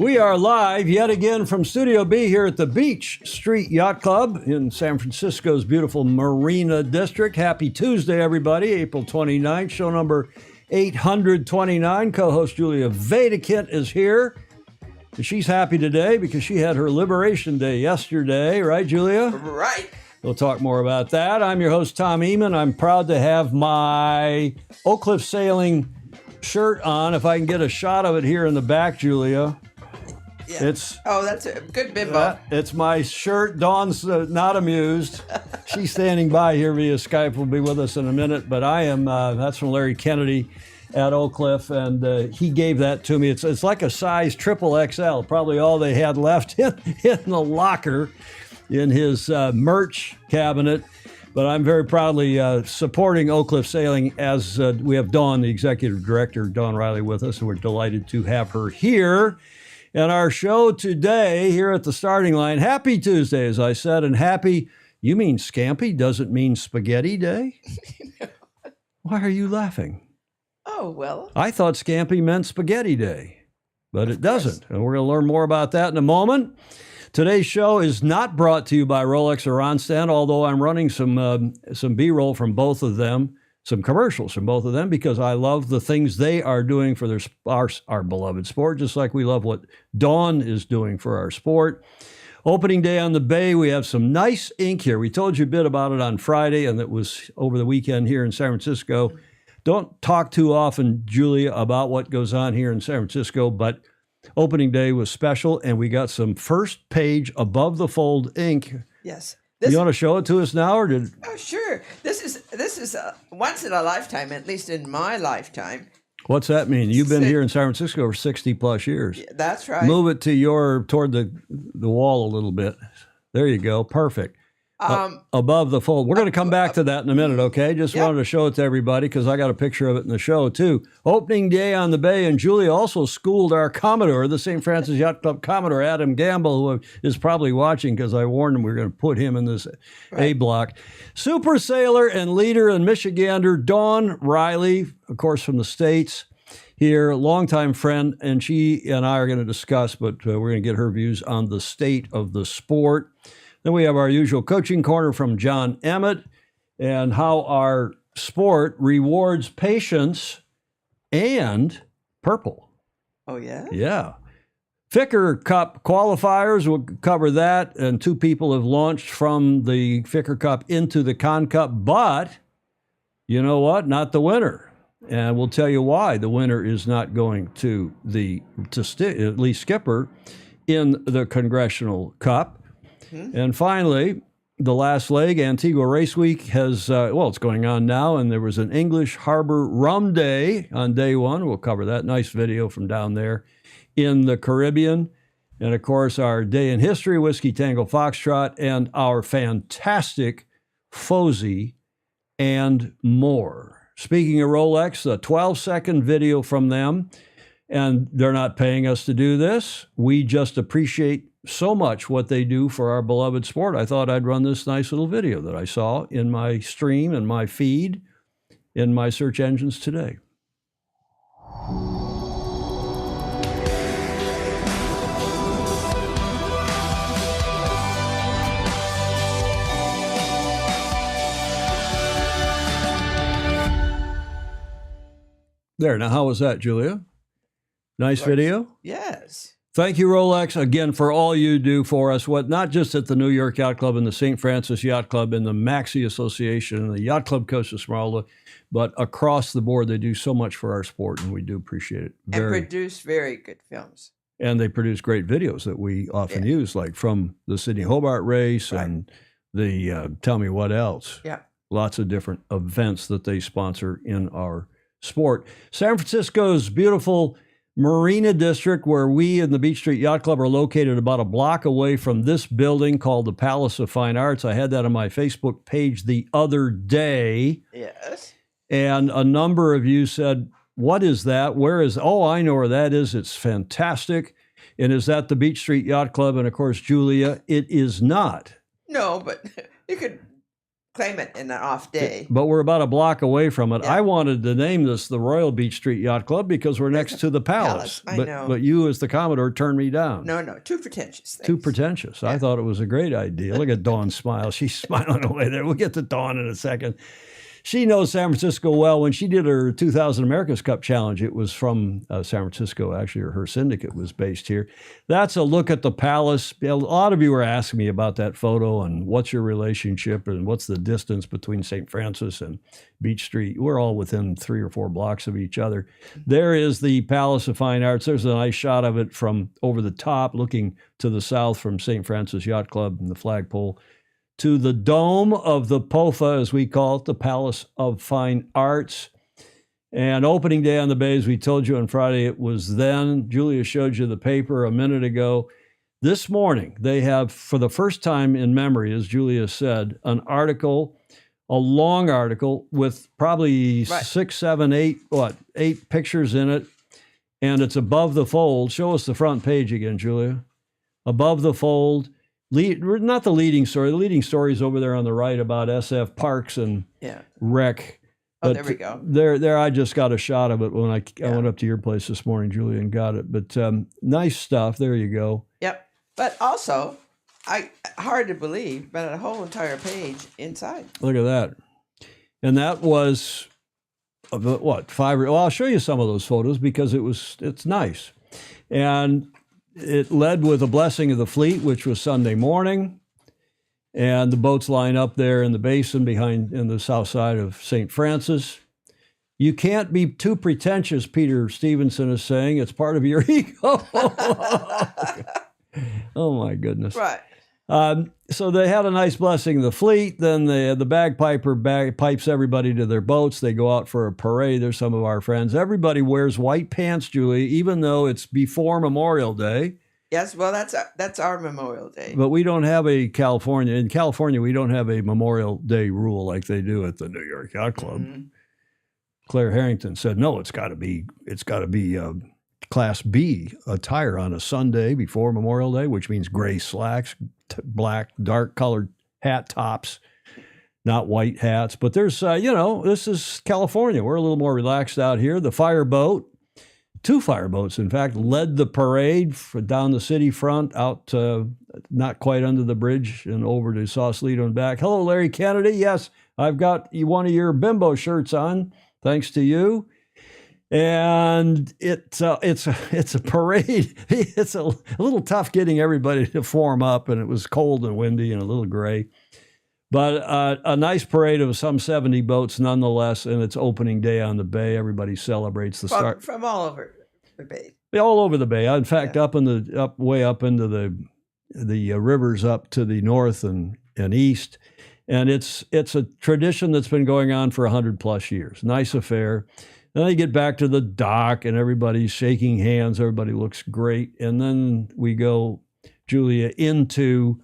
We are live yet again from Studio B here at the Beach Street Yacht Club in San Francisco's beautiful Marina District. Happy Tuesday, everybody. April 29th, show number 829. Co-host Julia Vedekint is here. She's happy today because she had her Liberation Day yesterday, right, Julia? Right. We'll talk more about that. I'm your host, Tom Eamon. I'm proud to have my Oak Cliff Sailing shirt on. If I can get a shot of it here in the back, Julia. Yeah. It's that's a good bimbo. it's my shirt. Dawn's not amused. She's standing by here via Skype. Will be with us in a minute. But I am. That's from Larry Kennedy at Oak Cliff, and he gave that to me. It's like a size triple XL. Probably all they had left in the locker in his merch cabinet. But I'm very proudly supporting Oak Cliff Sailing as we have Dawn, the executive director, Dawn Riley, with us, and we're delighted to have her here. And our show today here at the starting line, happy Tuesday, as I said, and happy, you mean scampi doesn't mean spaghetti day? Why are you laughing? Oh, well. I thought scampi meant spaghetti day, but it doesn't. And we're going to learn more about that in a moment. Today's show is not brought to you by Rolex or Ronstand, although I'm running some B-roll from both of them, some commercials from both of them, because I love the things they are doing for our beloved sport, just like we love what Dawn is doing for our sport. Opening day on the Bay, we have some nice ink here. We told you a bit about it on Friday, and it was over the weekend here in San Francisco. Don't talk too often, Julia, about what goes on here in San Francisco, but opening day was special, and we got some first page above the fold ink. Yes. You want to show it to us now, or did? Oh, sure. This is once in a lifetime, at least in my lifetime. What's that mean? You've been here in San Francisco for 60 plus years. Yeah, that's right. Move it to toward the wall a little bit. There you go. Perfect. Above the fold. We're going to come back to that in a minute, okay? Just wanted to show it to everybody because I got a picture of it in the show, too. Opening day on the Bay, and Julia also schooled our Commodore, the St. Francis Yacht Club Commodore, Adam Gamble, who is probably watching because I warned him we were going to put him in this A block. Super sailor and leader and Michigander, Dawn Riley, of course, from the States here, longtime friend, and she and I are going to discuss, but we're going to get her views on the state of the sport. Then we have our usual coaching corner from John Emmett and how our sport rewards patience and purple. Oh, yeah? Yeah. Ficker Cup qualifiers, we'll cover that. And two people have launched from the Ficker Cup into the Con Cup. But you know what? Not the winner. And we'll tell you why the winner is not going to at least skipper in the Congressional Cup. And finally, the last leg, Antigua Race Week has, it's going on now, and there was an English Harbor Rum Day on day one. We'll cover that. Nice video from down there in the Caribbean. And, of course, our Day in History, Whiskey Tango Foxtrot, and our fantastic FOSI and more. Speaking of Rolex, a 12-second video from them, and they're not paying us to do this. We just appreciate so much what they do for our beloved sport. I thought I'd run this nice little video that I saw in my stream and my feed in my search engines today. There, now how was that, Julia? Nice video? Yes. Thank you, Rolex, again, for all you do for us, not just at the New York Yacht Club and the St. Francis Yacht Club and the Maxi Association and the Yacht Club Costa Smeralda, but across the board, they do so much for our sport, and we do appreciate it. And produce very good films. And they produce great videos that we often use, like from the Sydney Hobart race and the tell me what else. Yeah. Lots of different events that they sponsor in our sport. San Francisco's beautiful Marina District, where we in the Beach Street Yacht Club are located about a block away from this building called the Palace of Fine Arts. I had that on my Facebook page the other day. Yes. And a number of you said, what is that? I know where that is. It's fantastic. And is that the Beach Street Yacht Club? And of course, Julia, it is not. No, but you could claim it in an off day. But we're about a block away from it. Yeah. I wanted to name this the Royal Beach Street Yacht Club because we're next to the Palace. I know. But you, as the Commodore, turned me down. No, too pretentious. Too Thanks. pretentious. I thought it was a great idea. Look at Dawn's smile. She's smiling away there. We'll get to Dawn in a second. She knows San Francisco well. When she did her 2000 America's Cup Challenge, it was from San Francisco, actually, or her syndicate was based here. That's a look at the Palace. A lot of you were asking me about that photo and what's your relationship and what's the distance between St. Francis and Beach Street. We're all within 3 or 4 blocks of each other. There is the Palace of Fine Arts. There's a nice shot of it from over the top, looking to the south from St. Francis Yacht Club and the flagpole, to the dome of the POFA, as we call it, the Palace of Fine Arts. And opening day on the bay, as we told you on Friday, it was then. Julia showed you the paper a minute ago. This morning, they have, for the first time in memory, as Julia said, an article, a long article with probably 6, 7, 8, 8 pictures in it. And it's above the fold. Show us the front page again, Julia. Above the fold. Not the leading story. The leading story is over there on the right about SF Parks and Rec. Oh, there we go. There, I just got a shot of it when I went up to your place this morning, Julia, and got it. But nice stuff. There you go. Yep. But also, hard to believe, but a whole entire page inside. Look at that. And that was, 5? Well, I'll show you some of those photos because it's nice. And it led with a blessing of the fleet, which was Sunday morning. And the boats line up there in the basin in the south side of St. Francis. You can't be too pretentious, Peter Stevenson is saying. It's part of your ego. Oh, my goodness. Right. So they had a nice blessing of the fleet. Then the bagpiper pipes everybody to their boats. They go out for a parade. There's some of our friends. Everybody wears white pants, Julie, even though it's before Memorial Day. Yes, well, that's our Memorial Day. But we don't have in California, we don't have a Memorial Day rule like they do at the New York Yacht Club. Mm-hmm. Claire Harrington said, no, it's got to be Class B attire on a Sunday before Memorial Day, which means gray slacks, black, dark colored hat tops, not white hats. But there's, this is California. We're a little more relaxed out here. The fireboat, 2 fireboats, in fact, led the parade down the city front, out not quite under the bridge and over to Sausalito and back. Hello, Larry Kennedy. Yes, I've got one of your bimbo shirts on, thanks to you. And it's a parade. It's a little tough getting everybody to form up, and it was cold and windy and a little gray. But a nice parade of some 70 boats nonetheless, and it's opening day on the bay. Everybody celebrates the start. From all over the bay. All over the bay. In fact, way up into the rivers up to the north and east. And it's a tradition that's been going on for 100+ years. Nice affair. Then they get back to the dock and everybody's shaking hands. Everybody looks great. And then we go, Julia, into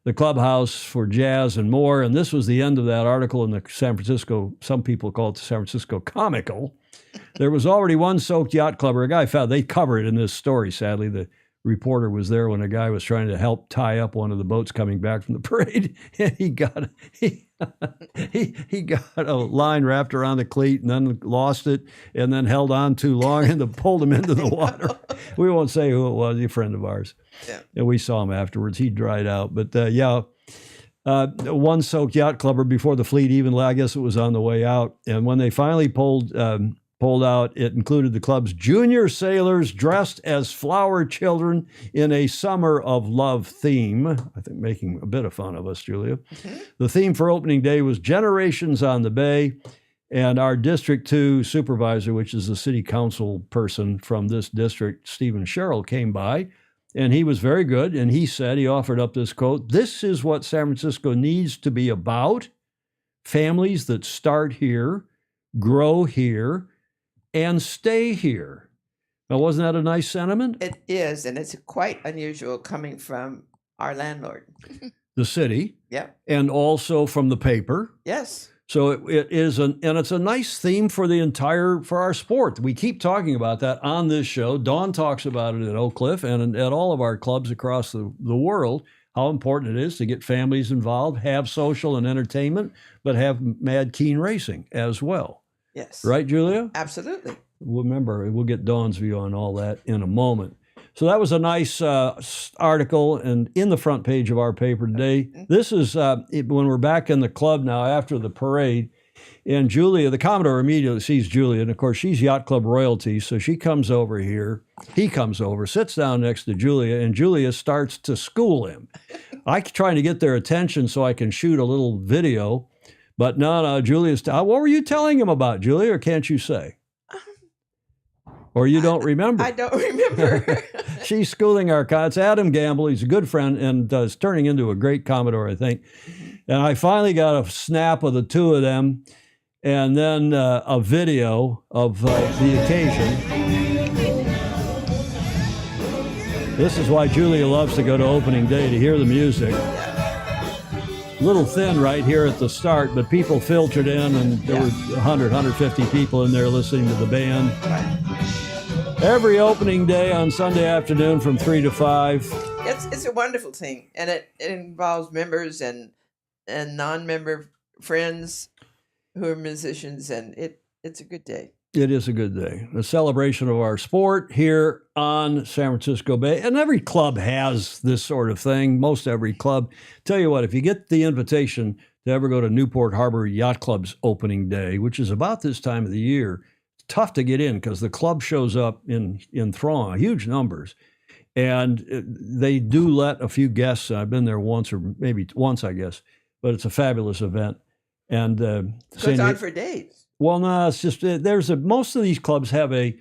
the clubhouse for jazz and more. And this was the end of that article in the San Francisco, some people call it the San Francisco Comical. There was already one soaked yacht clubber, a guy found, they cover it in this story, sadly. The reporter was there when a guy was trying to help tie up one of the boats coming back from the parade. And he got a line wrapped around the cleat and then lost it and then held on too long and pulled him into the water. We won't say who it was, a friend of ours. Yeah. And we saw him afterwards. He dried out. But one soaked yacht clubber before the fleet even, I guess it was on the way out. And when they finally pulled out, it included the club's junior sailors dressed as flower children in a Summer of Love theme. I think making a bit of fun of us, Julia. Mm-hmm. The theme for opening day was Generations on the Bay. And our District 2 supervisor, which is the city council person from this district, Stephen Sherrill, came by. And he was very good. And he offered up this quote, "This is what San Francisco needs to be about. Families that start here, grow here, and stay here." Now, wasn't that a nice sentiment? It is, and it's quite unusual coming from our landlord. The city. Yeah. And also from the paper. Yes. So it is, and it's a nice theme for our sport. We keep talking about that on this show. Dawn talks about it at Oak Cliff and at all of our clubs across the world, how important it is to get families involved, have social and entertainment, but have mad keen racing as well. Yes. Right, Julia? Absolutely. Remember, we'll get Dawn's view on all that in a moment. So that was a nice article and in the front page of our paper today. This is when we're back in the club now after the parade. And Julia, the Commodore immediately sees Julia. And of course, she's Yacht Club royalty. So she comes over here. He comes over, sits down next to Julia, and Julia starts to school him. I'm trying to get their attention so I can shoot a little video. But no, Julia's, what were you telling him about, Julia, or can't you say? Or you don't remember? I don't remember. She's schooling our it's Adam Gamble. He's a good friend and is turning into a great Commodore, I think. And I finally got a snap of the two of them and then a video of the occasion. This is why Julia loves to go to opening day, to hear the music. A little thin right here at the start, but people filtered in and there were 100, 150 people in there listening to the band. Every opening day on Sunday afternoon from 3 to 5. It's a wonderful thing, and it involves members and non-member friends who are musicians, and it's a good day. It is a good day. A celebration of our sport here on San Francisco Bay. And every club has this sort of thing, most every club. Tell you what, if you get the invitation to ever go to Newport Harbor Yacht Club's opening day, which is about this time of the year, tough to get in because the club shows up in throng, huge numbers. And they do let a few guests, I've been there once or maybe once, I guess, but it's a fabulous event. And Goes on for days. Well, no, it's just most of these clubs have an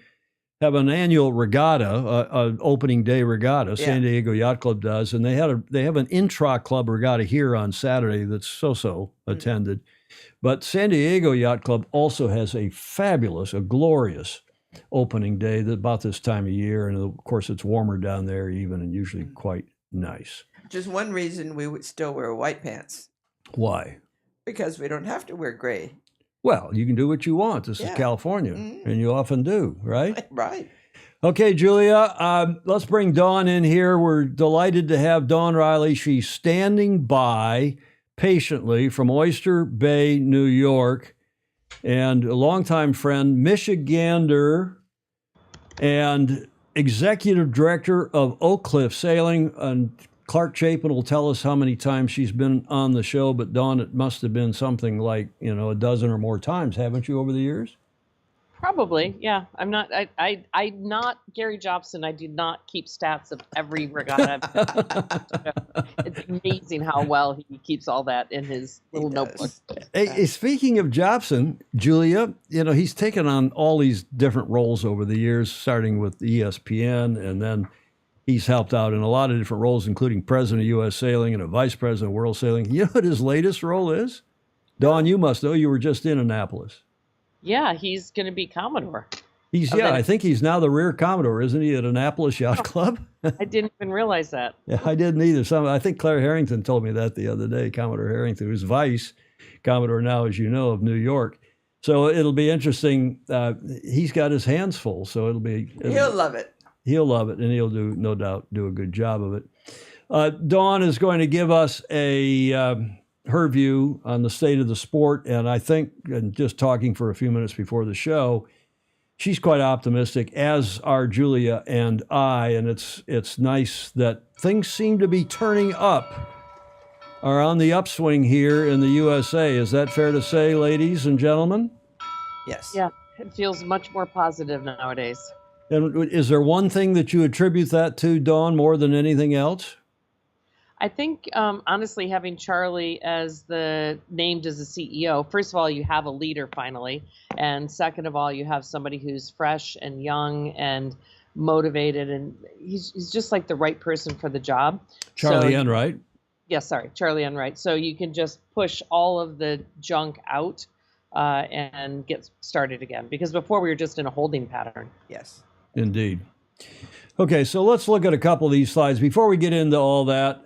annual regatta, an opening day regatta. Yeah. San Diego Yacht Club does, and they have an intra club regatta here on Saturday that's so attended. But San Diego Yacht Club also has a glorious opening day about this time of year. And of course, it's warmer down there even and usually quite nice. Just one reason we would still wear white pants. Why? Because we don't have to wear gray. Well, you can do what you want. This is California, and you often do, right? Right. Okay, Julia, let's bring Dawn in here. We're delighted to have Dawn Riley. She's standing by patiently from Oyster Bay, New York, and a longtime friend, Michigander, and executive director of Oak Cliff Sailing. And Clark Chapin will tell us how many times she's been on the show, but Dawn, it must have been something like, a dozen or more times, haven't you, over the years? Probably, yeah. I'm not Gary Jobson. I do not keep stats of every regatta. It's amazing how well he keeps all that in his little notebook. Hey, speaking of Jobson, Julia, he's taken on all these different roles over the years, starting with ESPN, and then he's helped out in a lot of different roles, including president of U.S. Sailing and a vice president of World Sailing. You know what his latest role is? Dawn, you must know. You were just in Annapolis. Yeah, he's going to be Commodore. I think he's now the rear Commodore, isn't he, at Annapolis Yacht Club? I didn't even realize that. Yeah, I didn't either. I think Claire Harrington told me that the other day, Commodore Harrington, who's vice Commodore now, as you know, of New York. So it'll be interesting. He's got his hands full, so he'll love it. He'll love it, and he'll no doubt do a good job of it. Dawn is going to give us her view on the state of the sport, and I think, and just talking for a few minutes before the show, she's quite optimistic, as are Julia and I, and it's nice that things seem to be turning up, are on the upswing here in the USA. Is that fair to say, ladies and gentlemen? Yes. Yeah, it feels much more positive nowadays. And is there one thing that you attribute that to, Dawn, more than anything else? I think, honestly, having Charlie named as a CEO, first of all, you have a leader finally. And second of all, you have somebody who's fresh and young and motivated. And he's just like the right person for the job. Charlie Enright. Yes, sorry, Charlie Enright. So you can just push all of the junk out and get started again. Because before we were just in a holding pattern. Yes. Indeed. Okay, so let's look at a couple of these slides. Before we get into all that,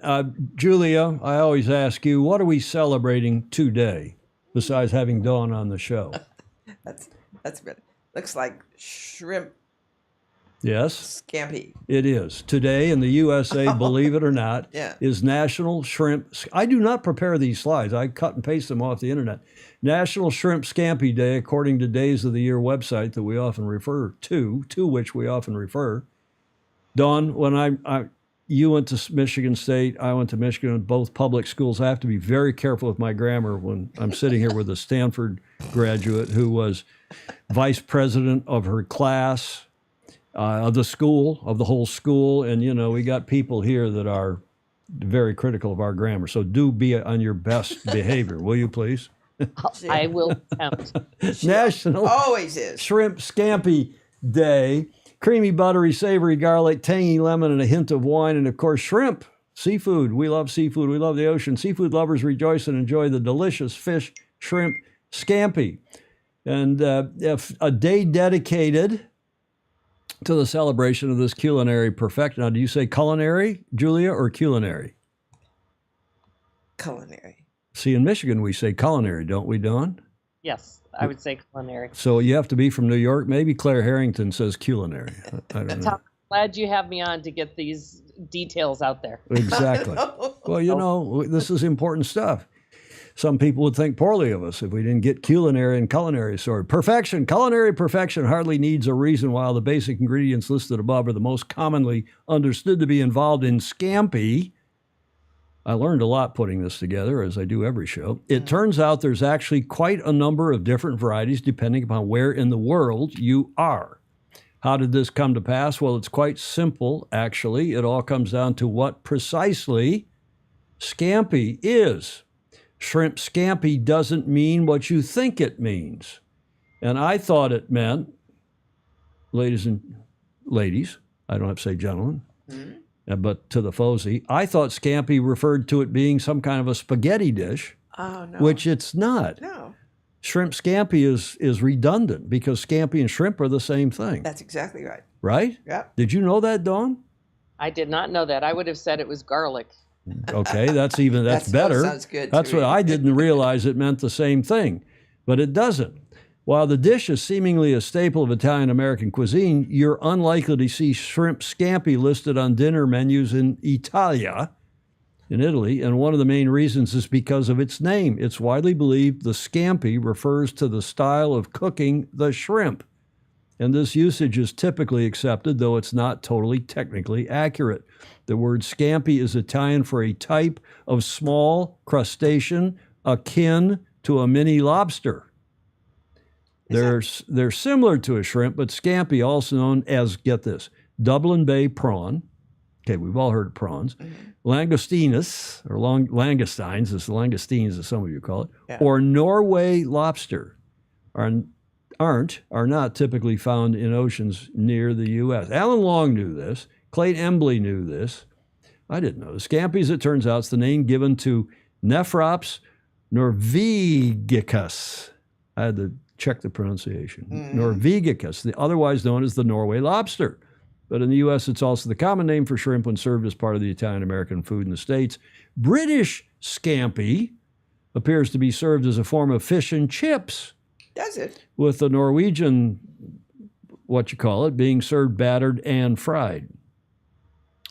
Julia, I always ask you, what are we celebrating today, besides having Dawn on the show? That's good. Looks like shrimp Yes, Scampi. it is. Today in the USA, believe it or not, Yeah. is National Shrimp. I do not prepare these slides. I cut and paste them off the internet. National Shrimp Scampi Day, according to Days of the Year website that we often refer to which we often refer. Dawn, when you went to Michigan State, I went to Michigan, both public schools. I have to be very careful with my grammar when I'm sitting here with a Stanford graduate who was vice president of her class, of the school, of the whole school. And, you know, we got people here that are very critical of our grammar. So do be on your best behavior, will you please? I will attempt. National Always is. Shrimp Scampi Day. Creamy, buttery, savory garlic, tangy lemon, and a hint of wine. And of course, shrimp, seafood. We love seafood. We love the ocean. Seafood lovers rejoice and enjoy the delicious fish, shrimp, scampi. And if a day dedicated to the celebration of this culinary perfection. Now, do you say culinary, Julia, or culinary? Culinary. See, in Michigan, we say culinary, don't we, Dawn? Yes, I would say culinary. So you have to be from New York. Maybe Claire Harrington says culinary. I don't know. Tom, glad you have me on to get these details out there. Exactly. Well, you know, this is important stuff. Some people would think poorly of us if we didn't get culinary and culinary sorted. Perfection. Culinary perfection hardly needs a reason. While the basic ingredients listed above are the most commonly understood to be involved in scampi, I learned a lot putting this together, as I do every show. It turns out there's actually quite a number of different varieties depending upon where in the world you are. How did this come to pass? Well, it's quite simple, actually. It all comes down to what precisely scampi is. Shrimp scampi doesn't mean what you think it means. And I thought it meant, ladies, I don't have to say gentlemen, but to the Fozy, I thought scampi referred to it being some kind of a spaghetti dish, Oh, no. which it's not. No, Shrimp scampi is redundant because scampi and shrimp are the same thing, that's exactly right. right? Yep. Did you know that, Dawn? I did not know that. I would have said it was garlic. Okay, that's better. Sounds good. That's to what me. I didn't realize it meant the same thing, but it doesn't. While the dish is seemingly a staple of Italian-American cuisine, you're unlikely to see shrimp scampi listed on dinner menus in Italia, in Italy, and one of the main reasons is because of its name. It's widely believed the scampi refers to the style of cooking the shrimp, and this usage is typically accepted, though it's not totally technically accurate. The word scampi is Italian for a type of small crustacean akin to a mini lobster. They're similar to a shrimp, but scampi, also known as, get this, Dublin Bay prawn. Okay, we've all heard of prawns. Langostinos, or langoustines, as langoustines as some of you call it, Yeah. or Norway lobster are not typically found in oceans near the U.S. Alan Long knew this. Clayton Embley knew this. I didn't know. Scampi, as it turns out, is the name given to Nephrops norvegicus. I had to check the pronunciation. Norvegicus, otherwise known as the Norway lobster. But in the U.S., it's also the common name for shrimp when served as part of the Italian-American food in the States. British scampi appears to be served as a form of fish and chips, Does it? with the Norwegian, being served battered and fried.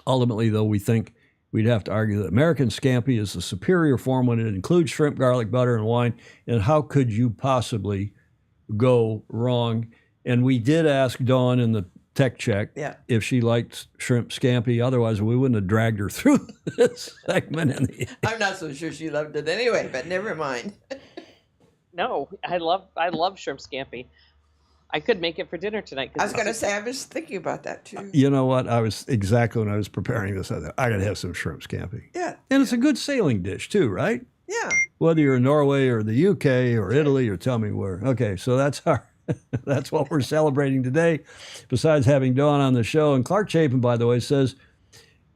Ultimately, though, we think we'd have to argue that American scampi is the superior form when it includes shrimp, garlic, butter, and wine. And how could you possibly go wrong? And we did ask Dawn in the tech check Yeah. if she liked shrimp scampi. Otherwise, we wouldn't have dragged her through this segment. I'm not so sure she loved it anyway, but never mind. No, I love shrimp scampi. I could make it for dinner tonight. I was going to say, I was thinking about that too. You know what? When I was preparing this, I thought, I got to have some shrimp scampi. Yeah. And it's a good sailing dish too, right? Yeah. Whether you're in Norway or the UK or Italy, or tell me where. Okay, so that's that's what we're celebrating today. Besides having Dawn on the show, and Clark Chapin, by the way, says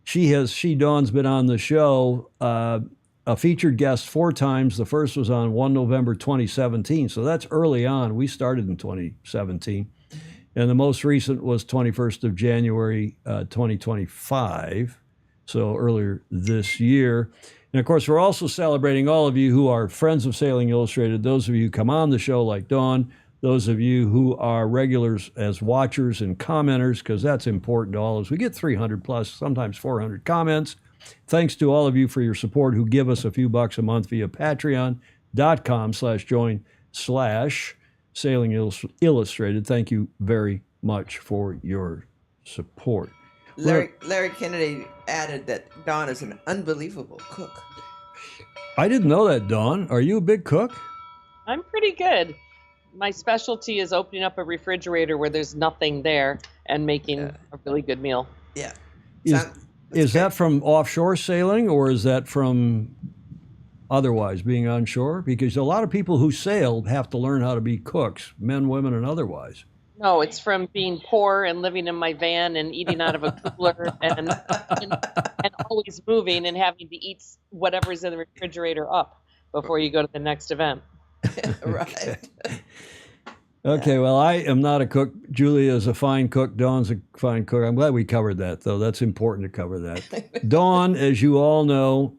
Dawn's been on the show, a featured guest 4 times. The first was on 1 November 2017, so that's early on. We started in 2017, and the most recent was 21st of January 2025, so earlier this year. And of course, we're also celebrating all of you who are friends of Sailing Illustrated, those of you who come on the show like Dawn, those of you who are regulars as watchers and commenters, because that's important to all of us. We get 300 plus, sometimes 400 comments. Thanks to all of you for your support who give us a few bucks a month via patreon.com/join/Sailing Illustrated. Thank you very much for your support. Larry Kennedy added that Don is an unbelievable cook. I didn't know that, Dawn. Are you a big cook? I'm pretty good. My specialty is opening up a refrigerator where there's nothing there and making a really good meal. Yeah. Is that from offshore sailing, or is that from otherwise being onshore? Because a lot of people who sailed have to learn how to be cooks, men, women, and otherwise. No, it's from being poor and living in my van and eating out of a cooler and always moving and having to eat whatever's in the refrigerator up before you go to the next event. Right. Okay, well, I am not a cook. Julia is a fine cook. Dawn's a fine cook. I'm glad we covered that, though. That's important to cover that. Dawn, as you all know,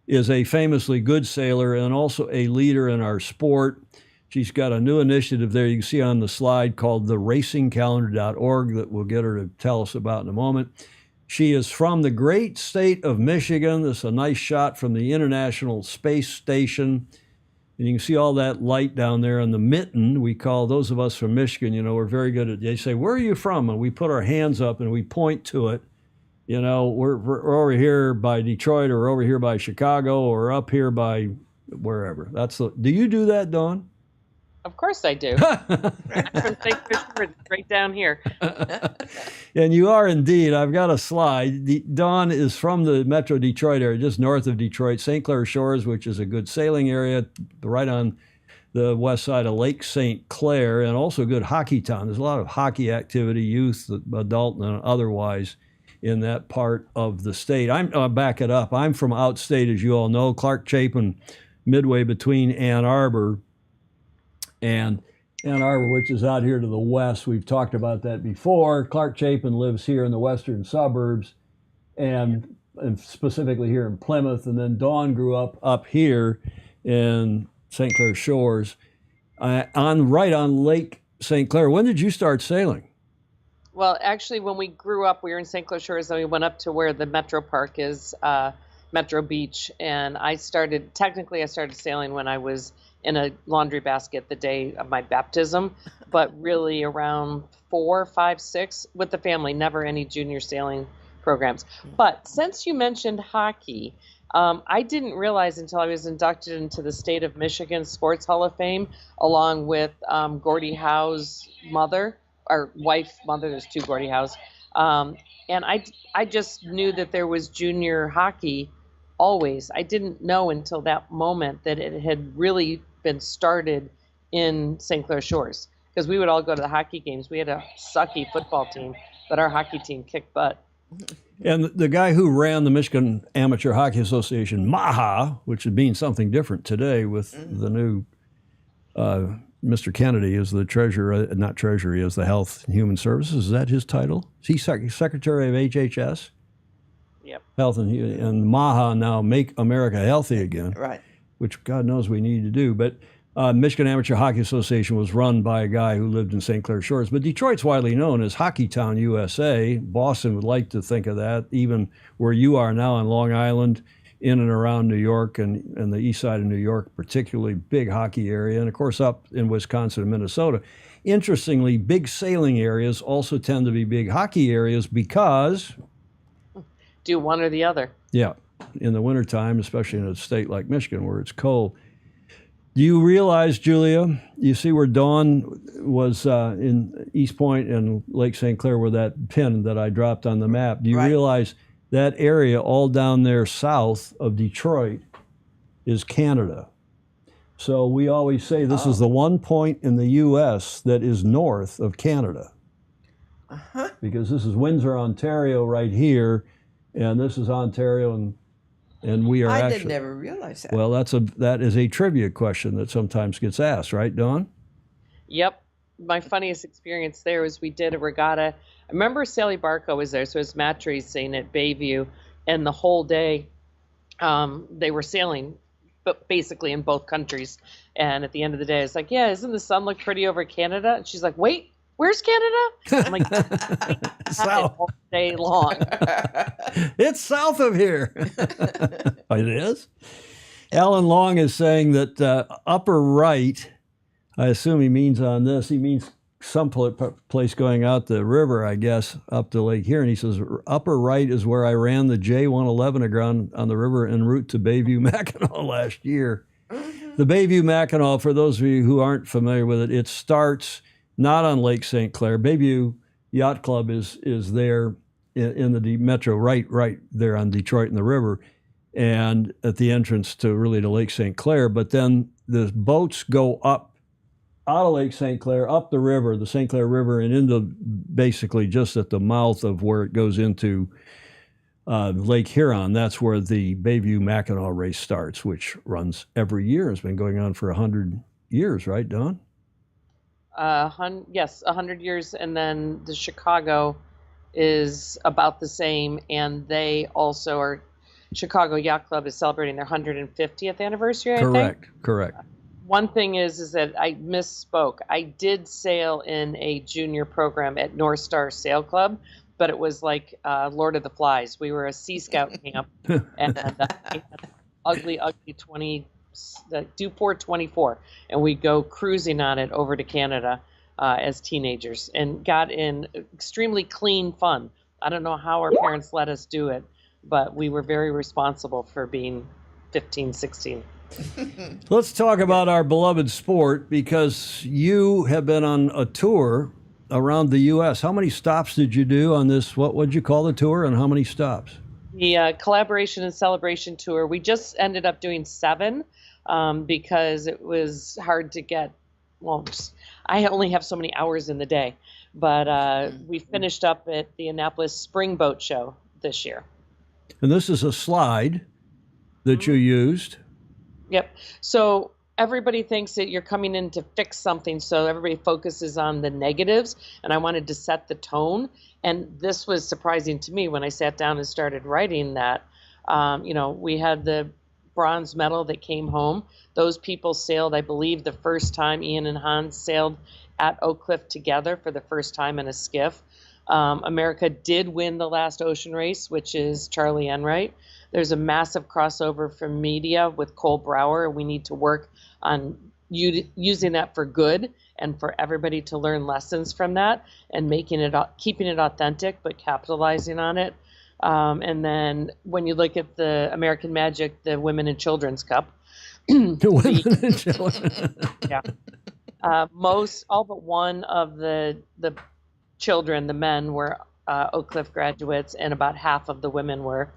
is a famously good sailor and also a leader in our sport. She's got a new initiative there you can see on the slide called the racingcalendar.org that we'll get her to tell us about in a moment. She is from the great state of Michigan. This is a nice shot from the International Space Station. And you can see all that light down there on the mitten. We call those of us from Michigan, we're very good at, they say, where are you from? And we put our hands up and we point to it. We're over here by Detroit or over here by Chicago or up here by wherever. Do you do that, Dawn? Of course I do. I'm from St. Christopher, right down here. And you are indeed. I've got a slide. Dawn is from the Metro Detroit area, just north of Detroit, St. Clair Shores, which is a good sailing area, right on the west side of Lake St. Clair, and also a good hockey town. There's a lot of hockey activity, youth, adult, and otherwise, in that part of the state. I'll back it up. I'm from outstate, as you all know, Clark Chapin, midway between Ann Arbor and Ann Arbor, which is out here to the west. We've talked about that before. Clark Chapin lives here in the western suburbs and specifically here in Plymouth. And then Dawn grew up here in St. Clair Shores right on Lake St. Clair. When did you start sailing? Well, actually, when we grew up, we were in St. Clair Shores, and we went up to where the Metro Park is, Metro Beach. And I started sailing when I was in a laundry basket the day of my baptism, but really around 4, 5, 6 with the family, never any junior sailing programs. But since you mentioned hockey, I didn't realize until I was inducted into the state of Michigan Sports Hall of Fame, along with Gordie Howe's mother, or wife, mother, there's two Gordie Howes. And I just knew that there was junior hockey always. I didn't know until that moment that it had really been started in St. Clair Shores, because we would all go to the hockey games. We had a sucky football team, but our hockey team kicked butt. And the guy who ran the Michigan Amateur Hockey Association, MAHA, which would mean something different today with the new Mr. Kennedy is the treasurer, not treasurer, he is the Health and Human Services. Is that his title? Is he Secretary of HHS? Yep. Health and MAHA now Make America Healthy Again. Right. Which God knows we need to do. But Michigan Amateur Hockey Association was run by a guy who lived in St. Clair Shores. But Detroit's widely known as Hockey Town, USA. Boston would like to think of that, even where you are now on Long Island, in and around New York and the east side of New York, particularly big hockey area. And, of course, up in Wisconsin and Minnesota. Interestingly, big sailing areas also tend to be big hockey areas because... Do one or the other. Yeah. In the wintertime, especially in a state like Michigan where it's cold. Do you realize, Julia, you see where Dawn was in East Point and Lake St. Clair where that pin that I dropped on the map? Do you realize that area all down there south of Detroit is Canada? So we always say this is the one point in the U.S. that is north of Canada. Because this is Windsor, Ontario right here, and this is Ontario and we are I actually... did never realize that. Well, that is a trivia question that sometimes gets asked, right, Dawn? Yep. My funniest experience there was we did a regatta. I remember Sally Barco was there, so it was mat racing at Bayview, and the whole day they were sailing but basically in both countries. And at the end of the day, it's like, yeah, isn't the sun look pretty over Canada? And she's like, wait, where's Canada? I'm like, South. all day long. It's south of here. Oh, it is? Alan Long is saying that upper right, I assume he means on this, he means some place going out the river, I guess, up to Lake Huron. He says, upper right is where I ran the J111 aground on the river en route to Bayview Mackinac last year. The Bayview Mackinac, for those of you who aren't familiar with it, it starts not on Lake St. Clair. Bayview Yacht Club is there in the metro, right there on Detroit and the river, and at the entrance to Lake St. Clair. But then the boats go up out of Lake St. Clair, up the river, the St. Clair River, and into basically just at the mouth of where it goes into Lake Huron. That's where the Bayview Mackinac race starts, which runs every year. It's been going on for 100 years, right, Dawn? Yes, 100 years. And then the Chicago is about the same. And they also are, Chicago Yacht Club is celebrating their 150th anniversary, I think. Correct. One thing is that I misspoke. I did sail in a junior program at North Star Sail Club, but it was like Lord of the Flies. We were a Sea Scout camp, and we had ugly 424, and we'd go cruising on it over to Canada as teenagers, and got in extremely clean fun. I don't know how our parents let us do it, but we were very responsible for being 15, 16. Let's talk about our beloved sport, because you have been on a tour around the U.S. How many stops did you do on this? What would you call the tour, and how many stops? The Collaboration and Celebration Tour, we just ended up doing 7 because it was hard to get, I only have so many hours in the day. But we finished up at the Annapolis Spring Boat Show this year. And this is a slide that you used. Yep. So everybody thinks that you're coming in to fix something, so everybody focuses on the negatives, and I wanted to set the tone. And this was surprising to me when I sat down and started writing that. We had the bronze medal that came home. Those people sailed, I believe, the first time Ian and Hans sailed at Oak Cliff together for the first time in a skiff. America did win the last ocean race, which is Charlie Enright. There's a massive crossover from media with Cole Brower. We need to work on using that for good and for everybody to learn lessons from that and keeping it authentic, but capitalizing on it. And then when you look at the American Magic, the Women and Children's Cup, The women and children. yeah, all but one of the children, the men, were Oak Cliff graduates, and about half of the women were.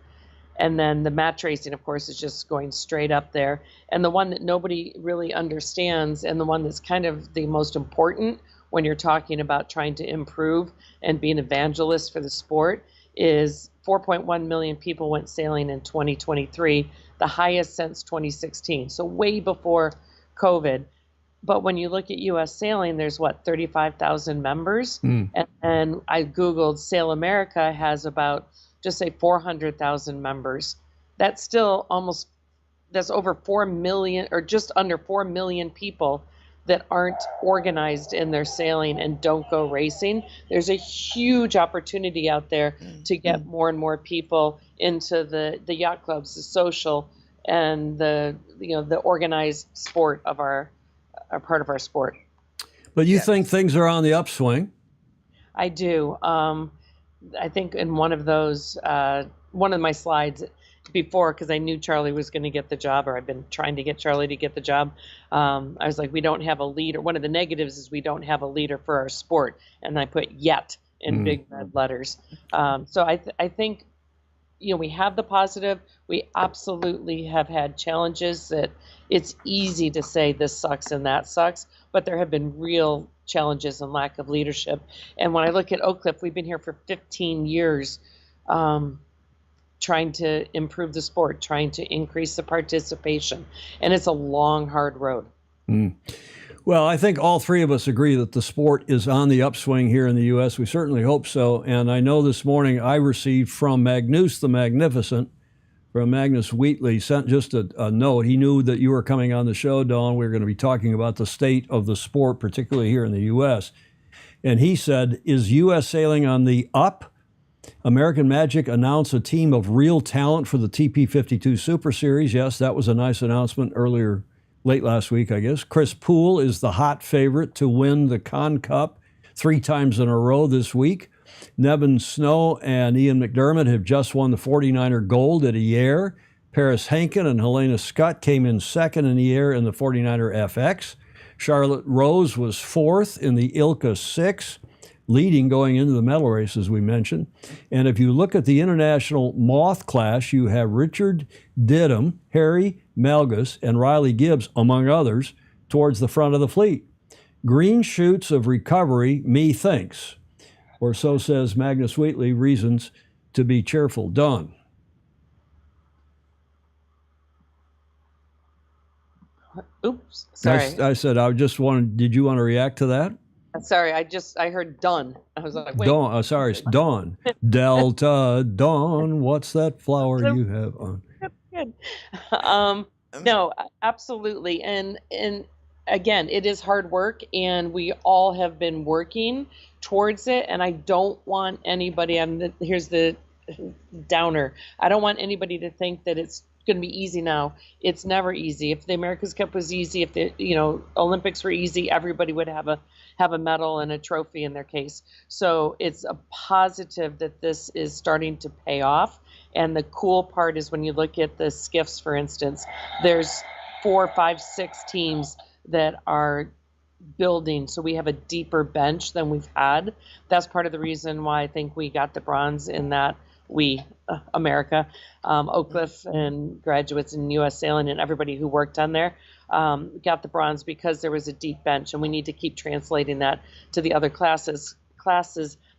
And then the match racing, of course, is just going straight up there. And the one that nobody really understands, and the one that's kind of the most important when you're talking about trying to improve and be an evangelist for the sport, is 4.1 million people went sailing in 2023, the highest since 2016, so way before COVID. But when you look at U.S. sailing, there's 35,000 members. And I Googled, Sail America has about, just say 400,000 members. That's still that's over 4 million, or just under 4 million people that aren't organized in their sailing and don't go racing. There's a huge opportunity out there to get more and more people into the yacht clubs, the social, and the organized sport of our part of our sport. But you think things are on the upswing? I do. I think in one of those, one of my slides before, because I knew Charlie was going to get the job, or I've been trying to get Charlie to get the job, I was like, we don't have a leader. One of the negatives is we don't have a leader for our sport. And I put yet in big red letters. So I think, we have the positive. We absolutely have had challenges that it's easy to say this sucks and that sucks, but there have been real challenges and lack of leadership. And when I look at Oak Cliff, we've been here for 15 years trying to improve the sport, trying to increase the participation. And it's a long, hard road. Well, I think all three of us agree that the sport is on the upswing here in the U.S. We certainly hope so. And I know this morning I received from Magnus the Magnificent, from Magnus Wheatley sent just a note. He knew that you were coming on the show, Dawn. We were going to be talking about the state of the sport, particularly here in the U.S. And he said, is U.S. sailing on the up? American Magic announced a team of real talent for the TP52 Super Series. Yes, that was a nice announcement earlier, late last week, I guess. Chris Poole is the hot favorite to win the Con Cup 3 times in a row this week. Nevin Snow and Ian McDermott have just won the 49er Gold at Yare. Paris Hankin and Helena Scott came in second in the Yare in the 49er FX. Charlotte Rose was fourth in the ILCA 6, leading going into the medal race, as we mentioned. And if you look at the international Moth class, you have Richard Didham, Harry Malgus, and Riley Gibbs, among others, towards the front of the fleet. Green shoots of recovery, methinks, or so says Magnus Wheatley, reasons to be cheerful. Dawn. Oops, sorry. I said I just wanted. Did you want to react to that? Sorry, I heard done. I was like, wait. Dawn. Sorry, it's Dawn. Delta Dawn. What's that flower you have on? Good. No, absolutely. And again, it is hard work, and we all have been working towards it. And I don't want anybody. Here's the downer. I don't want anybody to think that it's going to be easy now. It's never easy. If the America's Cup was easy, if the Olympics were easy, everybody would have a medal and a trophy in their case. So it's a positive that this is starting to pay off. And the cool part is when you look at the skiffs, for instance, there's 4, 5, 6 teams that are building. So we have a deeper bench than we've had. That's part of the reason why I think we got the bronze in that America, Oak Cliff and graduates in U.S. Sailing and everybody who worked on there got the bronze because there was a deep bench, and we need to keep translating that to the other classes.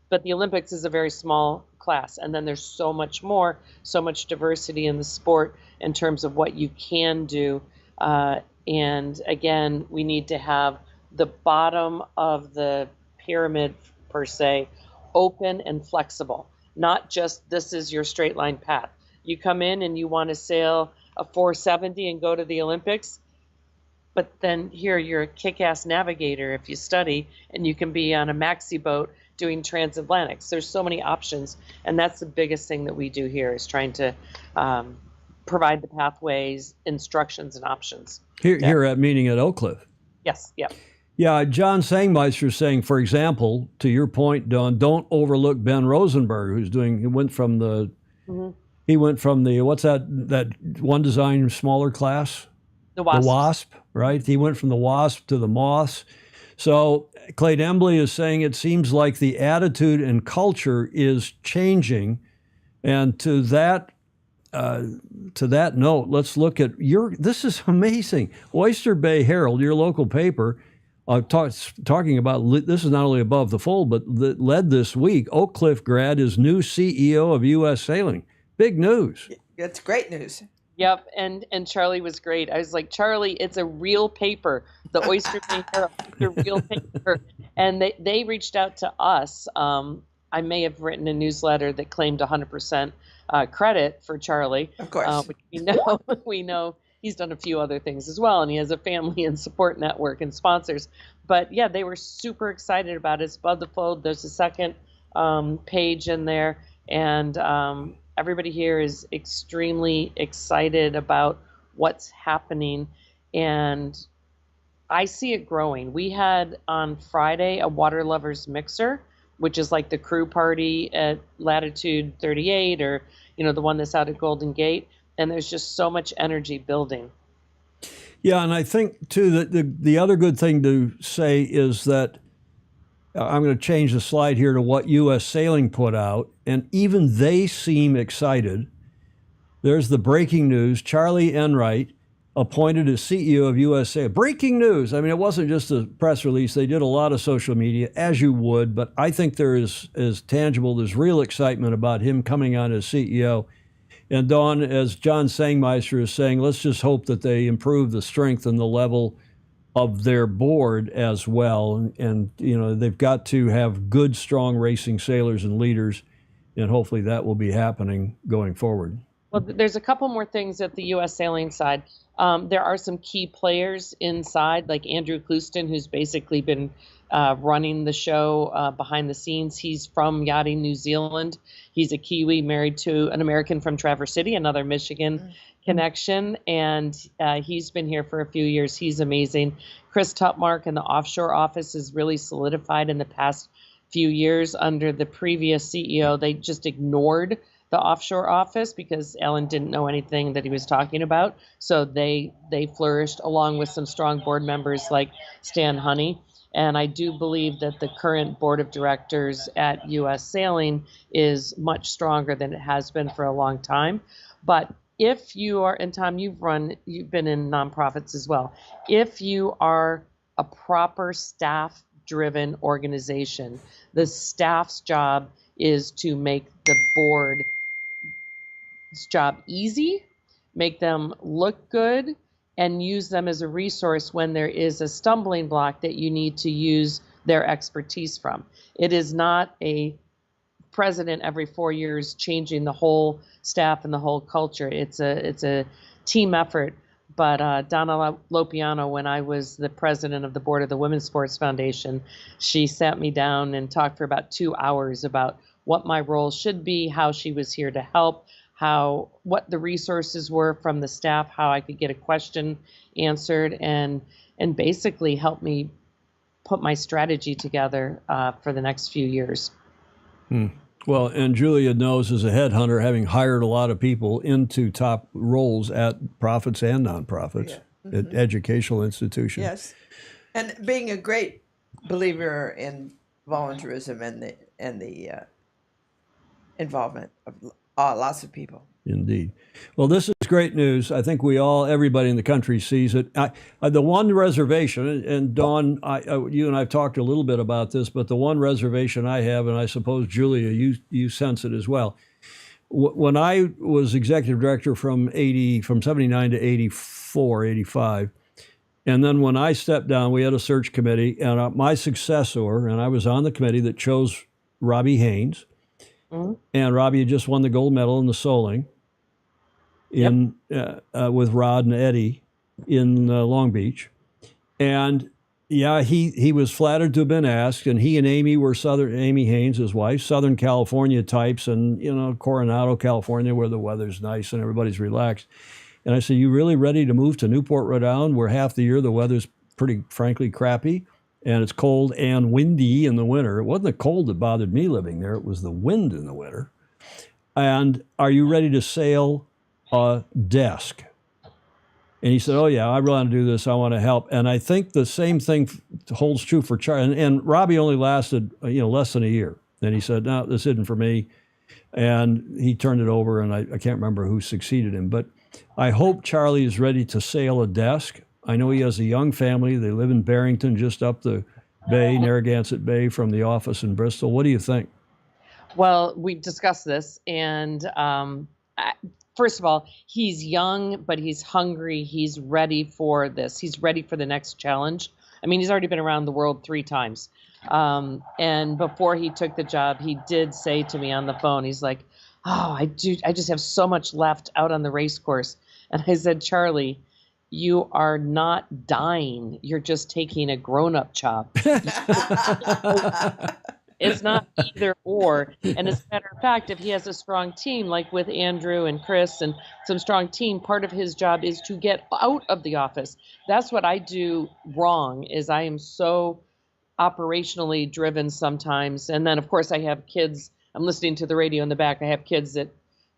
But the Olympics is a very small class, and then there's so much more, so much diversity in the sport in terms of what you can do. And again, we need to have the bottom of the pyramid, per se, open and flexible. Not just this is your straight line path. You come in and you want to sail a 470 and go to the Olympics, but then here you're a kick-ass navigator if you study, and you can be on a maxi boat doing transatlantics. There's so many options, and that's the biggest thing that we do here is trying to provide the pathways, instructions, and options. Here at meeting at Oak Cliff. Yes, yeah. Yeah, John Sangmeister is saying, for example, to your point, Dawn, don't overlook Ben Rosenberg, he went from the what's that one design smaller class? The Wasp. The Wasp, right? He went from the Wasp to the Moths. So Clay Embley is saying it seems like the attitude and culture is changing. And to that note, let's look at this is amazing. Oyster Bay Herald, your local paper, talking about this is not only above the fold, but led this week. Oak Cliff grad is new CEO of U.S. Sailing. Big news. That's great news. Yep, and Charlie was great. I was like, Charlie, it's a real paper. The Oyster Bay Herald, it's a real paper. And they reached out to us. I may have written a newsletter that claimed 100% credit for Charlie. Of course. Which we know he's done a few other things as well, and he has a family and support network and sponsors. But yeah, they were super excited about it. It's above the fold. There's a second page in there, and everybody here is extremely excited about what's happening, and I see it growing. We had on Friday a Water Lovers Mixer, which is like the crew party at Latitude 38, or the one that's out at Golden Gate. And there's just so much energy building. Yeah, and I think, too, that the other good thing to say is that I'm going to change the slide here to what U.S. Sailing put out, and even they seem excited. There's the breaking news. Charlie Enright appointed as CEO of U.S. Sailing. Breaking news. I mean, it wasn't just a press release. They did a lot of social media, as you would, but I think there is tangible, there's real excitement about him coming on as CEO. And Dawn, as John Sangmeister is saying, let's just hope that they improve the strength and the level of their board as well. And they've got to have good, strong racing sailors and leaders, and hopefully that will be happening going forward. Well, there's a couple more things at the U.S. sailing side. There are some key players inside, like Andrew Clouston, who's basically been running the show behind the scenes. He's from Yachting New Zealand. He's a Kiwi married to an American from Traverse City, another Michigan connection, and he's been here for a few years. He's amazing. Chris Tutmark in the offshore office is really solidified in the past few years. Under the previous CEO, they just ignored the offshore office because Ellen didn't know anything that he was talking about. So they flourished along with some strong board members like Stan Honey. And I do believe that the current board of directors at U.S. Sailing is much stronger than it has been for a long time. But if you are, and Tom, you've been in nonprofits as well. If you are a proper staff-driven organization, the staff's job is to make the board's job easy, make them look good, and use them as a resource when there is a stumbling block that you need to use their expertise from. It is not a president every 4 years changing the whole staff and the whole culture. It's a team effort. But Donna Lopiano, when I was the president of the board of the Women's Sports Foundation, she sat me down and talked for about 2 hours about what my role should be, how she was here to help, what the resources were from the staff, how I could get a question answered, and basically help me put my strategy together for the next few years. Well, and Julia knows as a headhunter, having hired a lot of people into top roles at profits and nonprofits, at educational institutions. Yes, and being a great believer in volunteerism and the involvement of lots of people. Indeed. Well, this is great news. I think everybody in the country sees it. The one reservation, and Dawn, you and I have talked a little bit about this, but the one reservation I have, and I suppose, Julia, you sense it as well. When I was executive director from 79 to 84, 85, and then when I stepped down, we had a search committee, and my successor, and I was on the committee that chose Robbie Haynes. Mm-hmm. And Robbie had just won the gold medal in the Soling with Rod and Eddie in Long Beach. And yeah, he was flattered to have been asked, and he and Amy were Amy Haynes, his wife, Southern California types, and Coronado, California, where the weather's nice and everybody's relaxed. And I said, "You really ready to move to Newport, Rhode Island, where half the year the weather's pretty frankly crappy? And it's cold and windy in the winter." It wasn't the cold that bothered me living there. It was the wind in the winter. "And are you ready to sail a desk?" And he said, "Oh, yeah, I really want to do this. I want to help." And I think the same thing holds true for Charlie. And Robbie only lasted, less than a year. Then he said, "No, this isn't for me." And he turned it over, and I can't remember who succeeded him. But I hope Charlie is ready to sail a desk. I know he has a young family. They live in Barrington, just up the bay, Narragansett Bay, from the office in Bristol. What do you think? Well, we've discussed this, and first of all, he's young, but he's hungry. He's ready for this. He's ready for the next challenge. I mean, he's already been around the world 3 times. And before he took the job, he did say to me on the phone, he's like, "Oh, I just have so much left out on the race course." And I said, "Charlie, you are not dying. You're just taking a grown-up job." It's not either or. And as a matter of fact, if he has a strong team, like with Andrew and Chris and some strong team, part of his job is to get out of the office. That's what I do wrong, is I am so operationally driven sometimes. And then, of course, I have kids. I'm listening to the radio in the back. I have kids that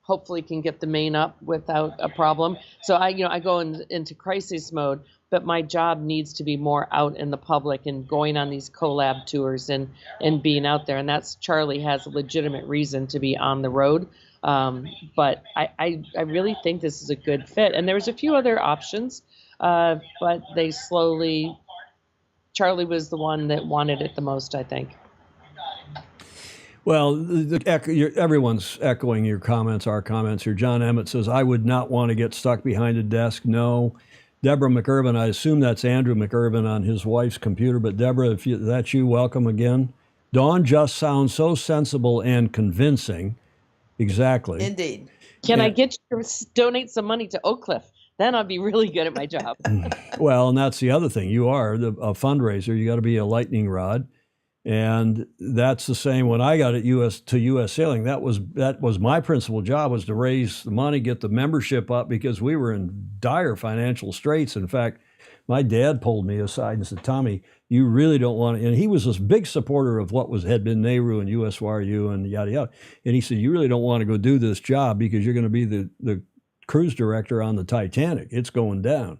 hopefully can get the main up without a problem. So I go into crisis mode, but my job needs to be more out in the public and going on these collab tours and being out there. And that's, Charlie has a legitimate reason to be on the road. But I really think this is a good fit. And there was a few other options, but Charlie was the one that wanted it the most, I think. Well, everyone's echoing your comments, our comments here. John Emmett says, "I would not want to get stuck behind a desk." No. Deborah McIrvin, I assume that's Andrew McIrvin on his wife's computer. But Deborah, if that's you, welcome again. Dawn just sounds so sensible and convincing. Exactly. Indeed. Can I Yeah. get you to donate some money to Oak Cliff? Then I'll be really good at my job. Well, and that's the other thing. You are a fundraiser. You got to be a lightning rod, and that's the same. When I got at U.S. Sailing, that was my principal job, was to raise the money, get the membership up, because we were in dire financial straits. In fact, my dad pulled me aside and said, "Tommy, you really don't want to," and he was this big supporter of what had been NARU and USYRU and yada yada. And he said, "You really don't want to go do this job because you're going to be the cruise director on the Titanic. It's going down."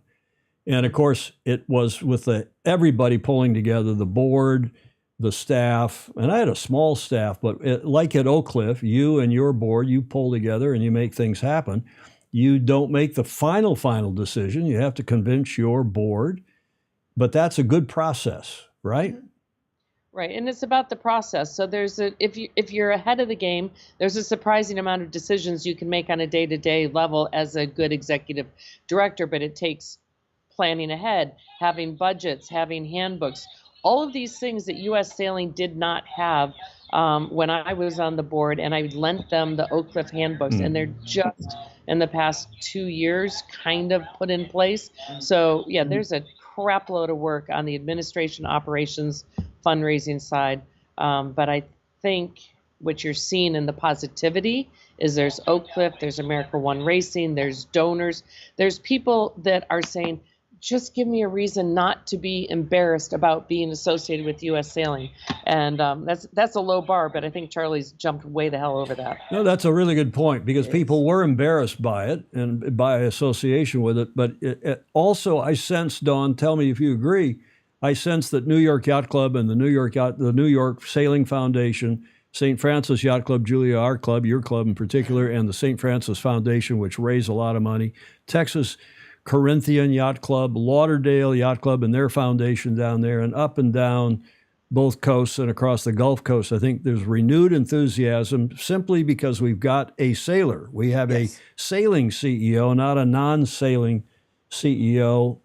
And of course, it was with everybody pulling together, the board, the staff, and I had a small staff, but like at Oak Cliff, you and your board, you pull together and you make things happen. You don't make the final decision. You have to convince your board, but that's a good process, right? Right, and it's about the process. So if you're ahead of the game, there's a surprising amount of decisions you can make on a day-to-day level as a good executive director, but it takes planning ahead, having budgets, having handbooks, all of these things that U.S. Sailing did not have when I was on the board, and I lent them the Oak Cliff handbooks, and they're just in the past 2 years kind of put in place. So yeah, there's a crap load of work on the administration, operations, fundraising side. But I think what you're seeing in the positivity is there's Oak Cliff, there's America One Racing, there's donors, there's people that are saying, just give me a reason not to be embarrassed about being associated with U.S. Sailing. And that's a low bar, but I think Charlie's jumped way the hell over that. No, that's a really good point, because people were embarrassed by it and by association with it. But also, I sense, Dawn, tell me if you agree, I sense that New York Yacht Club and the New York Sailing Foundation, St. Francis Yacht Club, Julia, our club, your club in particular, and the St. Francis Foundation, which raise a lot of money, Texas Corinthian Yacht Club, Lauderdale Yacht Club and their foundation down there, and up and down both coasts and across the Gulf Coast. I think there's renewed enthusiasm simply because we've got a sailor. We have a sailing CEO, not a non-sailing CEO.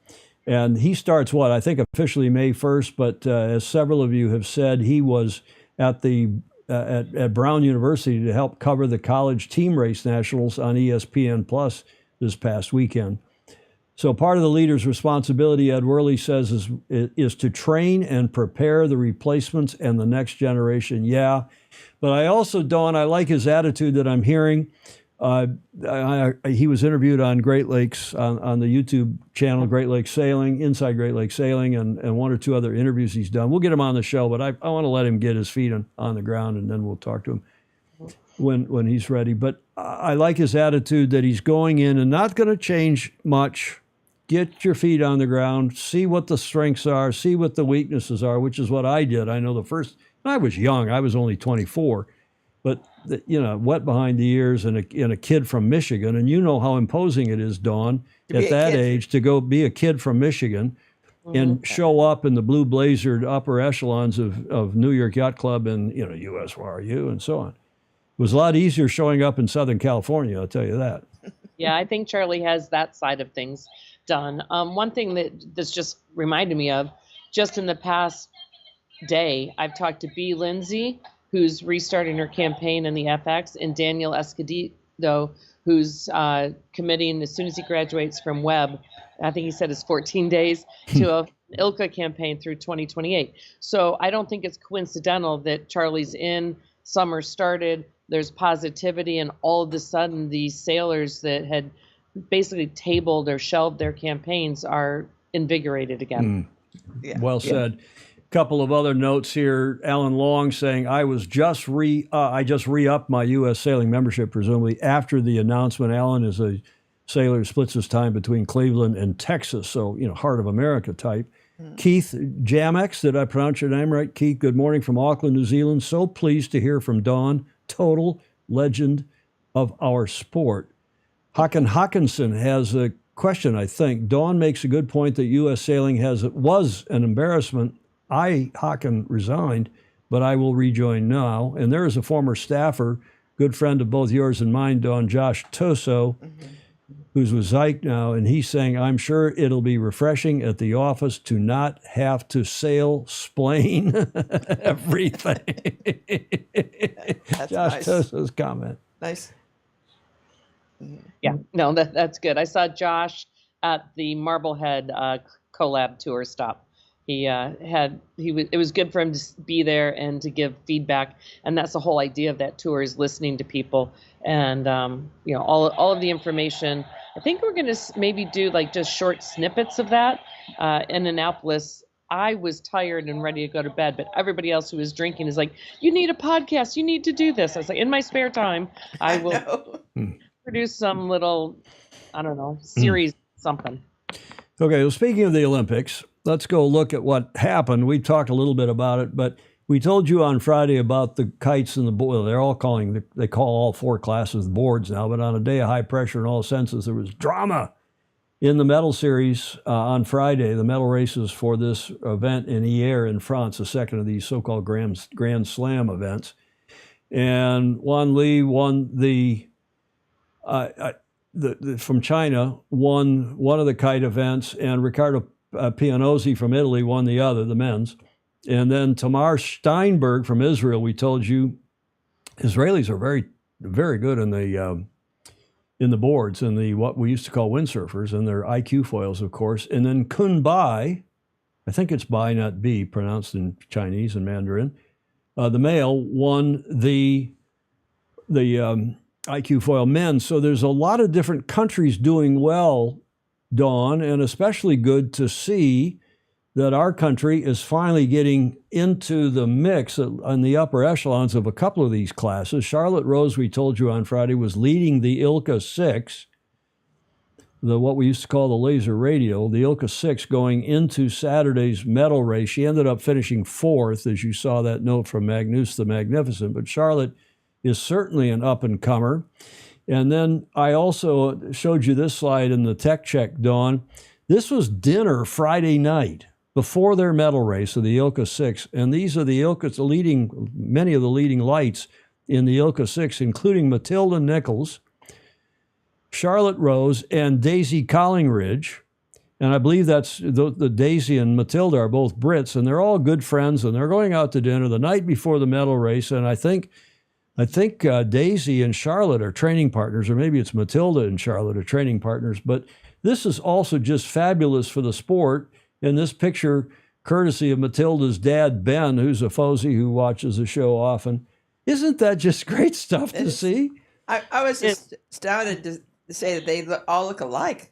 And he starts I think officially May 1st, but as several of you have said, he was at at Brown University to help cover the college team race nationals on ESPN Plus this past weekend. So part of the leader's responsibility, Ed Worley says, is to train and prepare the replacements and the next generation. Yeah, but I also, Dawn, I like his attitude that I'm hearing. He was interviewed on Great Lakes, on the YouTube channel, Great Lakes Sailing, Inside Great Lakes Sailing, and one or two other interviews he's done. We'll get him on the show, but I want to let him get his feet on the ground, and then we'll talk to him when he's ready. But I like his attitude that he's going in and not going to change much. Get your feet on the ground, see what the strengths are, see what the weaknesses are, which is what I did. I know I was young, I was only 24, but wet behind the ears and a kid from Michigan. And you know how imposing it is, Dawn, at that age to go be a kid from Michigan and show up in the blue blazered upper echelons of New York Yacht Club and, USYRU and so on. It was a lot easier showing up in Southern California, I'll tell you that. Yeah, I think Charlie has that side of things done. One thing that's just reminded me of, just in the past day, I've talked to B. Lindsay, who's restarting her campaign in the FX, and Daniel Escondido, who's committing as soon as he graduates from Webb, I think he said it's 14 days, to an ILCA campaign through 2028. So I don't think it's coincidental that Charlie's in, summer started, there's positivity, and all of a sudden these sailors that had basically tabled or shelved their campaigns are invigorated again. Yeah. Well said. Couple of other notes here. Alan Long saying, I just re-upped my U.S. Sailing membership, presumably after the announcement. Alan is a sailor who splits his time between Cleveland and Texas, so heart of America type. Keith Jamex, did I pronounce your name right? Keith, good morning from Auckland, New Zealand. So pleased to hear from Dawn, total legend of our sport. Hakan Hawkinson has a question, I think. Dawn makes a good point that U.S. Sailing was an embarrassment. Hakan, resigned, but I will rejoin now. And there is a former staffer, good friend of both yours and mine, Dawn, Josh Toso, who's with Zyke now, and he's saying, I'm sure it'll be refreshing at the office to not have to sail-splain everything. That's Josh nice. Toso's comment. Nice. Yeah, no, that's good. I saw Josh at the Marblehead collab tour stop. It was good for him to be there and to give feedback, and that's the whole idea of that tour, is listening to people and all of the information. I think we're going to maybe do like just short snippets of that. In Annapolis, I was tired and ready to go to bed, but everybody else who was drinking is like, "You need a podcast. You need to do this." I was like, in my spare time, I will produce some little, I don't know, series, something. Okay, well, speaking of the Olympics, let's go look at what happened. We talked a little bit about it, but we told you on Friday about the kites and the board. They call all 4 classes the boards now, but on a day of high pressure in all senses, there was drama in the medal series on Friday, the medal races for this event in Hyères in France, the second of these so-called Grand Slam events. And Wan Li won from China, won one of the kite events, and Riccardo Pianozzi from Italy won the other, the men's. And then Tamar Steinberg from Israel, we told you, Israelis are very, very good in the boards, and the what we used to call windsurfers, and their IQ foils, of course. And then Kun Bai, I think it's Bai, not B, pronounced in Chinese and Mandarin, the male won the IQ foil men. So there's a lot of different countries doing well, Dawn, and especially good to see that our country is finally getting into the mix on the upper echelons of a couple of these classes. Charlotte Rose, we told you on Friday, was leading the ILCA 6, what we used to call the laser radial, the ILCA 6, going into Saturday's medal race. She ended up finishing 4th, as you saw that note from Magnus the Magnificent. But Charlotte is certainly an up-and-comer. And then I also showed you this slide in the tech check, Dawn. This was dinner Friday night before their medal race of the ILCA 6. And these are many of the leading lights in the ILCA 6, including Matilda Nichols, Charlotte Rose, and Daisy Collingridge. And I believe that's the Daisy and Matilda are both Brits, and they're all good friends, and they're going out to dinner the night before the medal race. And I think Daisy and Charlotte are training partners, or maybe it's Matilda and Charlotte are training partners. But this is also just fabulous for the sport. And this picture, courtesy of Matilda's dad, Ben, who's a Fozy who watches the show often. Isn't that just great stuff to see? I was just astounded to say that they all look alike.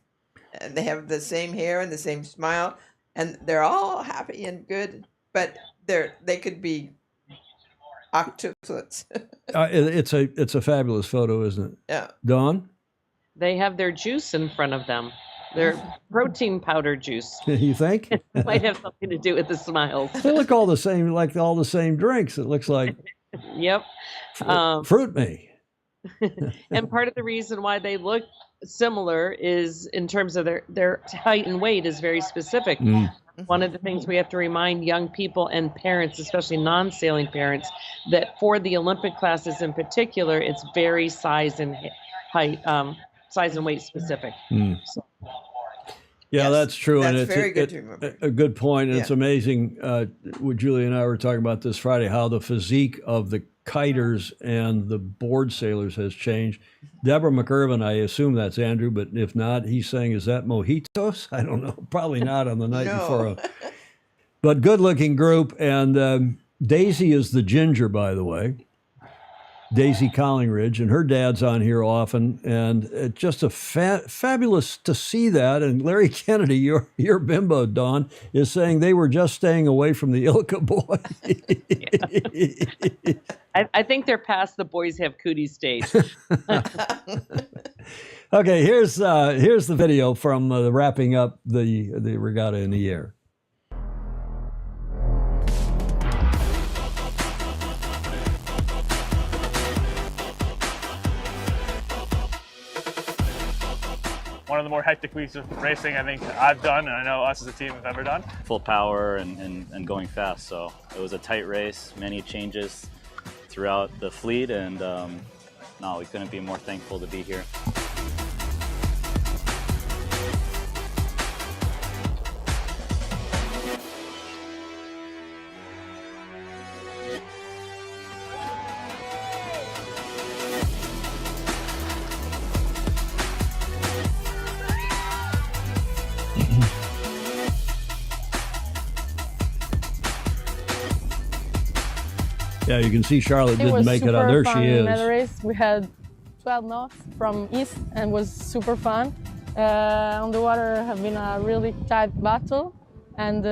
And they have the same hair and the same smile. And they're all happy and good. But they could be octuplets. It's a fabulous photo, isn't it? Yeah. Dawn? They have their juice in front of them. Their protein powder juice. You think? It might have something to do with the smiles. They look all the same, like all the same drinks. It looks like Yep. Fruit Me. And part of the reason why they look similar is in terms of their height and weight is very specific. One of the things we have to remind young people and parents, especially non-sailing parents, that for the Olympic classes in particular, it's very size and height, size and weight specific. So. Yeah, Yes, that's true. that's and it's very good to remember. a good point. And Yeah. it's amazing. Julie and I were talking about this Friday, how the physique of the kiters and the board sailors has changed. Deborah McIrvin, I assume that's Andrew, but if not, he's saying, is that mojitos? I don't know. Probably not on the night No. before. But good-looking group. And Daisy is the ginger, by the way. Daisy Collingridge, and her dad's on here often, and it's just a fabulous to see that. And Larry Kennedy, your bimbo, Dawn, is saying they were just staying away from the ILCA boy. I think they're past the boys have cootie stage. Okay, here's the video from wrapping up the regatta in the air. One of the more hectic weeks of racing I think I've done, and I know us as a team have ever done. Full power and going fast, so it was a tight race, many changes throughout the fleet, and no, we couldn't be more thankful to be here. Yeah, you can see Charlotte It didn't was make it super out. There fun she is. medal race. We had 12 knots from east and was super fun. On the water have been a really tight battle, and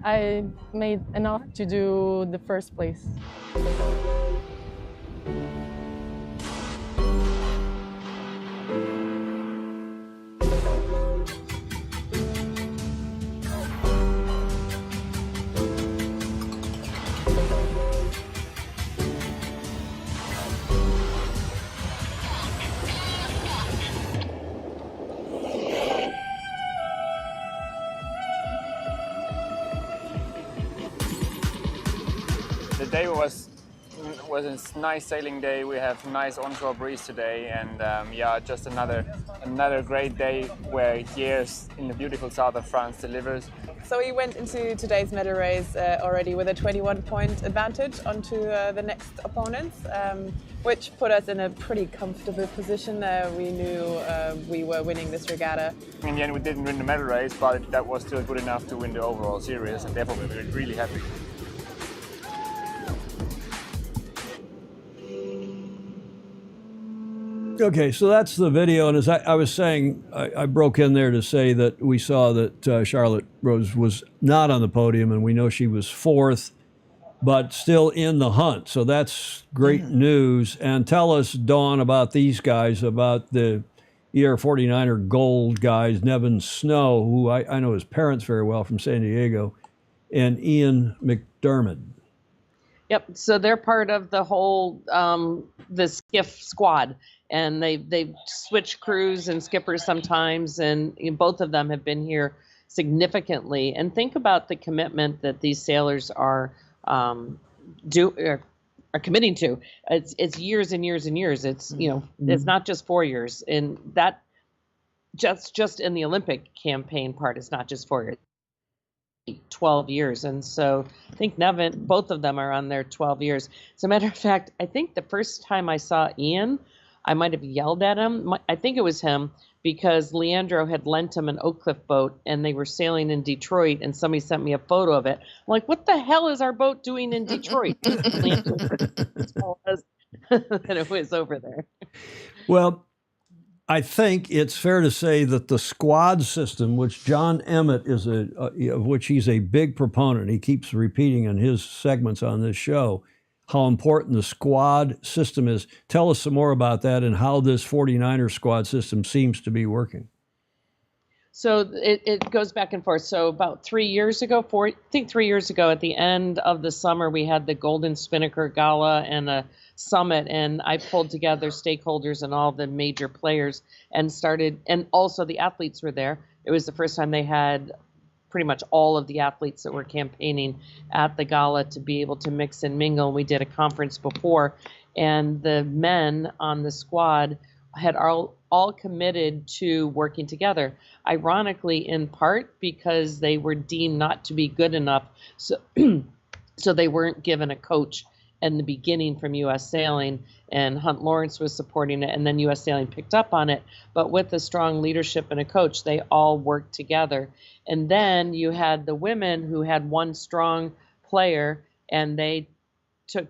I made enough to do the first place. The day was a nice sailing day. We have nice onshore breeze today, and yeah, just another great day where years in the beautiful south of France delivers. So we went into today's medal race already with a 21-point advantage onto the next opponents, which put us in a pretty comfortable position. We knew we were winning this regatta. In the end, we didn't win the medal race, but that was still good enough to win the overall series, and therefore we were really happy. Okay, so that's the video, and as I was saying, I broke in there to say that we saw that Charlotte Rose was not on the podium, and we know she was fourth, but still in the hunt. So that's great news. And tell us, Dawn, about these guys, about the ER49er Gold guys, Nevin Snow, who I know his parents very well from San Diego, and Ian McDermott. Yep. So they're part of the whole the skiff squad, and they switch crews and skippers sometimes, and both of them have been here significantly. And think about the commitment that these sailors are committing to. It's years and years and years. It's it's not just 4 years, and that just in the Olympic campaign part, it's not just 4 years. 12 years. And so I think Nevin, both of them are on their 12 years. As a matter of fact, I think the first time I saw Ian, I might have yelled at him. I think it was him, because Leandro had lent him an Oak Cliff boat and they were sailing in Detroit, and somebody sent me a photo of it. I'm like, what the hell is our boat doing in Detroit? And it was over there. Well, I think it's fair to say that the squad system, which John Emmett is of which he's a big proponent, he keeps repeating in his segments on this show how important the squad system is. Tell us some more about that and how this 49er squad system seems to be working. So it goes back and forth. So about 3 years ago, 3 years ago, at the end of the summer, we had the Golden Spinnaker Gala and a summit, and I pulled together stakeholders and all the major players and started, and also the athletes were there. It was the first time they had pretty much all of the athletes that were campaigning at the gala to be able to mix and mingle. We did a conference before, and the men on the squad had all committed to working together. Ironically, in part because they were deemed not to be good enough, so so they weren't given a coach in the beginning from U.S. Sailing, and Hunt Lawrence was supporting it, and then U.S. Sailing picked up on it. But with a strong leadership and a coach, they all worked together. And then you had the women who had one strong player, and they took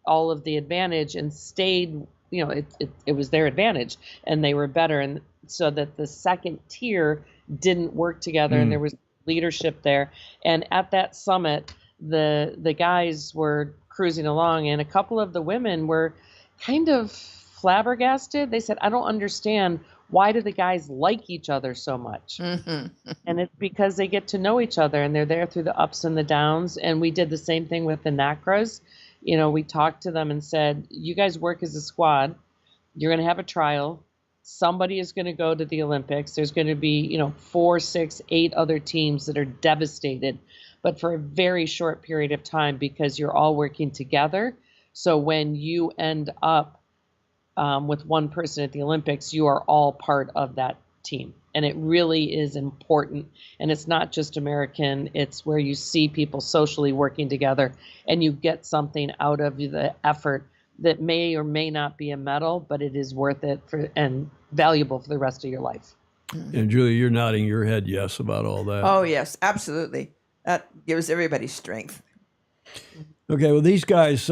all of the advantage and stayed. It was their advantage, and they were better, and so that the second tier didn't work together, and there was leadership there. And at that summit, the guys were cruising along, and a couple of the women were kind of flabbergasted. They said, I don't understand, why do the guys like each other so much? And it's because they get to know each other, and they're there through the ups and the downs. And we did the same thing with the NACRAs. We talked to them and said, you guys work as a squad. You're going to have a trial. Somebody is going to go to the Olympics. There's going to be, 4, 6, 8 other teams that are devastated, but for a very short period of time, because you're all working together. So when you end up with one person at the Olympics, you are all part of that team. And it really is important. And it's not just American, it's where you see people socially working together, and you get something out of the effort that may or may not be a medal, but it is worth it and valuable for the rest of your life. And Julia, you're nodding your head yes about all that. Oh, yes, absolutely. That gives everybody strength. Okay, well, these guys,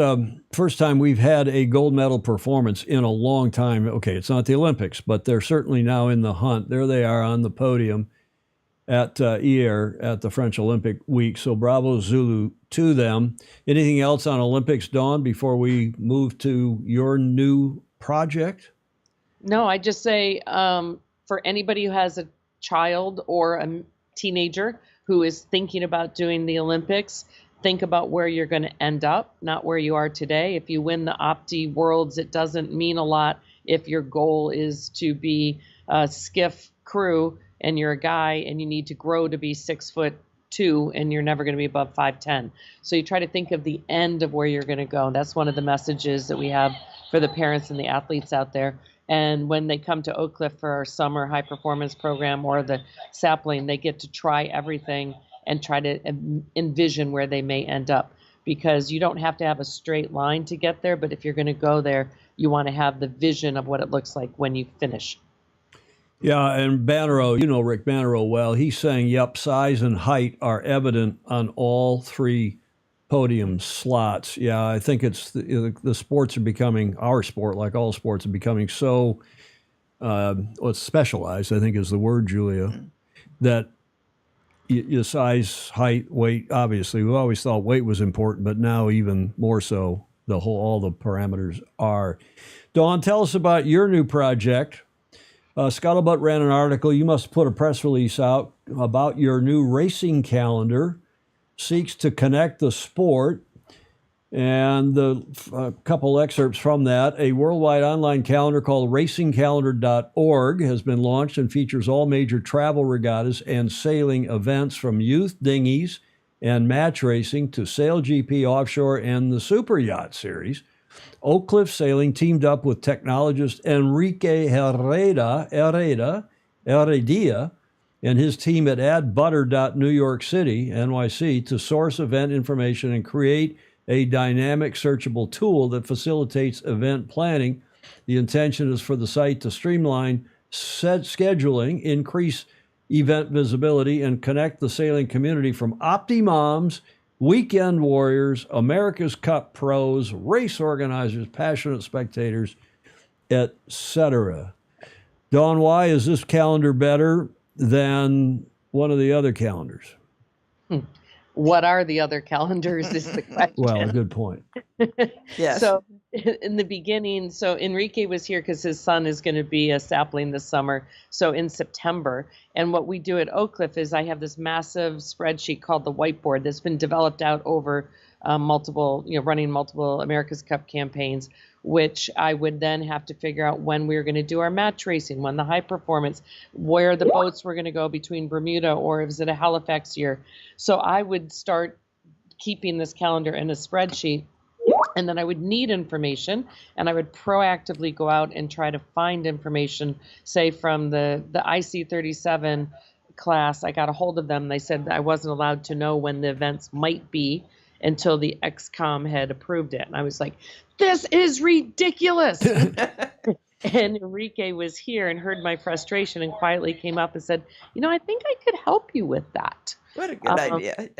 first time we've had a gold medal performance in a long time. Okay, it's not the Olympics, but they're certainly now in the hunt. There they are on the podium at Hyères at the French Olympic Week. So bravo Zulu to them. Anything else on Olympics, Dawn, before we move to your new project? No, I just say for anybody who has a child or a teenager who is thinking about doing the Olympics, think about where you're going to end up, not where you are today. If you win the Opti Worlds, it doesn't mean a lot if your goal is to be a skiff crew and you're a guy and you need to grow to be 6'2" and you're never going to be above 5'10". So you try to think of the end of where you're going to go. That's one of the messages that we have for the parents and the athletes out there. And when they come to Oak Cliff for our summer high performance program or the sapling, they get to try everything and try to envision where they may end up, because you don't have to have a straight line to get there. But if you're going to go there, you want to have the vision of what it looks like when you finish. Yeah, and Bannerow, you know Rick Bannerow well. He's saying, yep, size and height are evident on all three podium slots. Yeah, I think it's the sports are becoming, our sport, like all sports, are becoming so specialized, I think is the word, Julia, that your size, height, weight, obviously, we always thought weight was important, but now even more so, all the parameters are. Dawn, tell us about your new project. Scuttlebutt ran an article. You must put a press release out about your new racing calendar. Seeks to connect the sport. And a couple excerpts from that. A worldwide online calendar called racingcalendar.org has been launched and features all major travel regattas and sailing events, from youth dinghies and match racing to Sail GP Offshore and the Super Yacht Series. Oak Cliff Sailing teamed up with technologist Enrique Heredia and his team at AddButter.New York City, NYC, to source event information and create a dynamic searchable tool that facilitates event planning. The intention is for the site to streamline scheduling, increase event visibility, and connect the sailing community from Opti-moms, weekend warriors, America's Cup pros, race organizers, passionate spectators, etc. Dawn, why is this calendar better than one of the other calendars? What are the other calendars is the question. Well, good point. Yes. So in the beginning, so Enrique was here because his son is going to be a sapling this summer. So in September, and what we do at Oak Cliff is I have this massive spreadsheet called the whiteboard that's been developed out over running multiple America's Cup campaigns, which I would then have to figure out when we were going to do our match racing, when the high performance, where the boats were going to go between Bermuda, or is it a Halifax year? So I would start keeping this calendar in a spreadsheet, and then I would need information, and I would proactively go out and try to find information, say from the IC37 class. I got a hold of them. They said I wasn't allowed to know when the events might be until the XCOM had approved it. And I was like, this is ridiculous. And Enrique was here and heard my frustration and quietly came up and said, I think I could help you with that. What a good idea.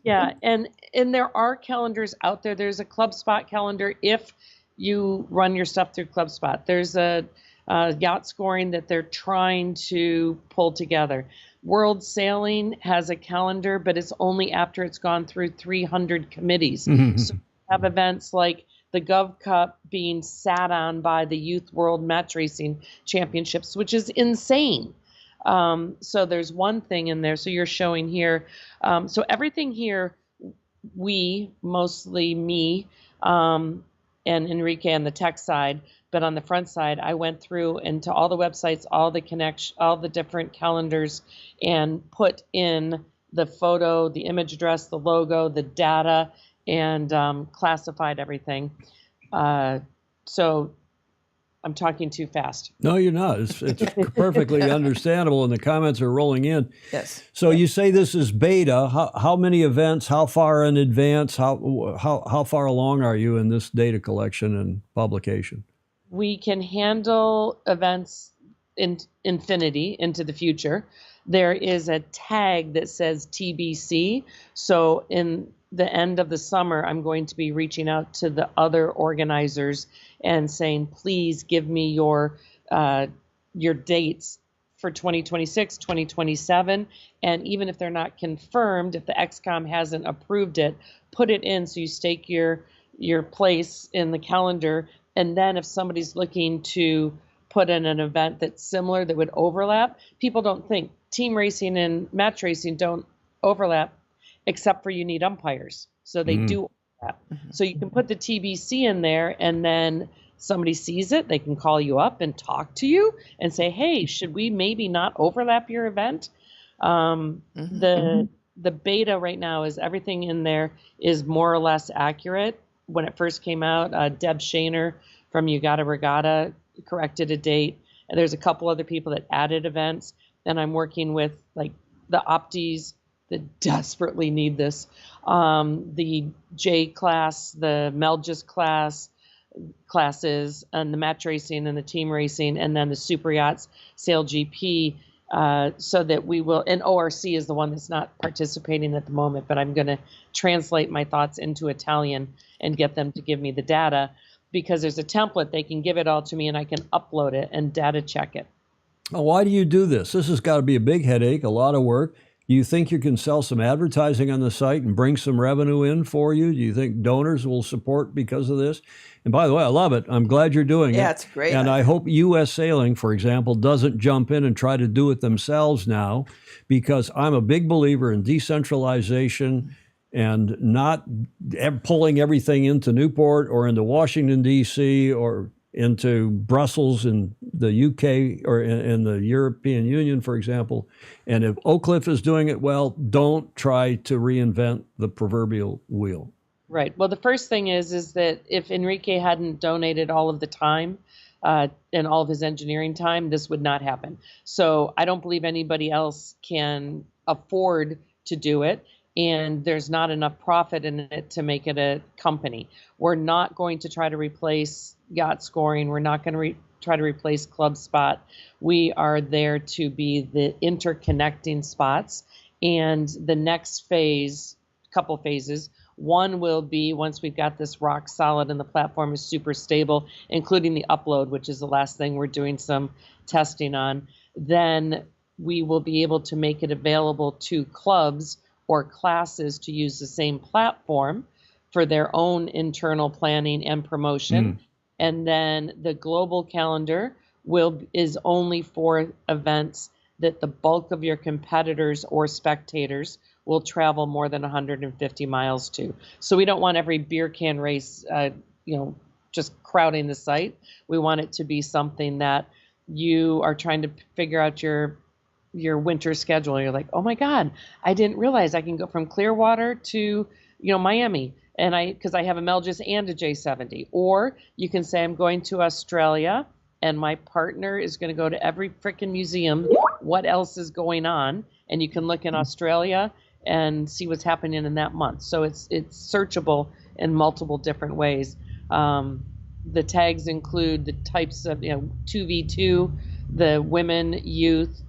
Yeah. And there are calendars out there. There's a ClubSpot calendar if you run your stuff through ClubSpot. There's a yacht scoring that they're trying to pull together. World Sailing has a calendar, but it's only after it's gone through 300 committees. Mm-hmm. So you have events like the Gov Cup being sat on by the Youth World Match Racing Championships, which is insane. So there's one thing in there. So you're showing here. So everything here, mostly me, and Enrique on the tech side, but on the front side, I went through into all the websites, all the different calendars, and put in the photo, the image address, the logo, the data, and classified everything. So I'm talking too fast. No, you're not. It's perfectly understandable, and the comments are rolling in. Yes. So you say this is beta. How many events? How far in advance? How far along are you in this data collection and publication? We can handle events in infinity into the future. there is a tag that says TBC. So in the end of the summer, I'm going to be reaching out to the other organizers and saying, please give me your dates for 2026, 2027. And even if they're not confirmed, if the XCOM hasn't approved it, put it in so you stake your place in the calendar. And then if somebody's looking to put in an event that's similar that would overlap, people don't think team racing and match racing don't overlap, except for you need umpires. So they do overlap. So you can put the TBC in there, and then somebody sees it, they can call you up and talk to you and say, hey, should we maybe not overlap your event? The beta right now is everything in there is more or less accurate. When it first came out, Deb Shaner from You Gotta Regatta corrected a date. And there's a couple other people that added events. And I'm working with like the Opties that desperately need this. The J class, the Melgis classes, and the match racing and the team racing, and then the super yachts, Sail GP, so that we will, and ORC is the one that's not participating at the moment, but I'm going to translate my thoughts into Italian and get them to give me the data, because there's a template. They can give it all to me and I can upload it and data check it. Well, why do you do this? This has got to be a big headache, a lot of work. Do you think you can sell some advertising on the site and bring some revenue in for you? Do you think donors will support because of this? And by the way, I love it. I'm glad you're doing it. Yeah, it's great. And I hope U.S. Sailing, for example, doesn't jump in and try to do it themselves now, because I'm a big believer in decentralization and not pulling everything into Newport or into Washington, D.C. or into Brussels in the UK or in the European Union, for example. And if Oak Cliff is doing it well, don't try to reinvent the proverbial wheel. Right. Well, the first thing is that if Enrique hadn't donated all of the time and all of his engineering time, this would not happen. So I don't believe anybody else can afford to do it. And there's not enough profit in it to make it a company. We're not going to try to replace Yacht Scoring. We're not going to try to replace Club Spot. We are there to be the interconnecting spots. And the next phase, couple phases, one will be once we've got this rock solid and the platform is super stable, including the upload, which is the last thing we're doing some testing on, then we will be able to make it available to clubs or classes to use the same platform for their own internal planning and promotion. And then the global calendar is only for events that the bulk of your competitors or spectators will travel more than 150 miles to. So we don't want every beer can race, just crowding the site. We want it to be something that you are trying to figure out your winter schedule. You're like, oh my God, I didn't realize I can go from Clearwater to, Miami. And because I have a Melgis and a J70. Or you can say, I'm going to Australia and my partner is going to go to every freaking museum. What else is going on? And you can look in Australia and see what's happening in that month. So it's searchable in multiple different ways. The tags include the types of, 2v2, the women, youth,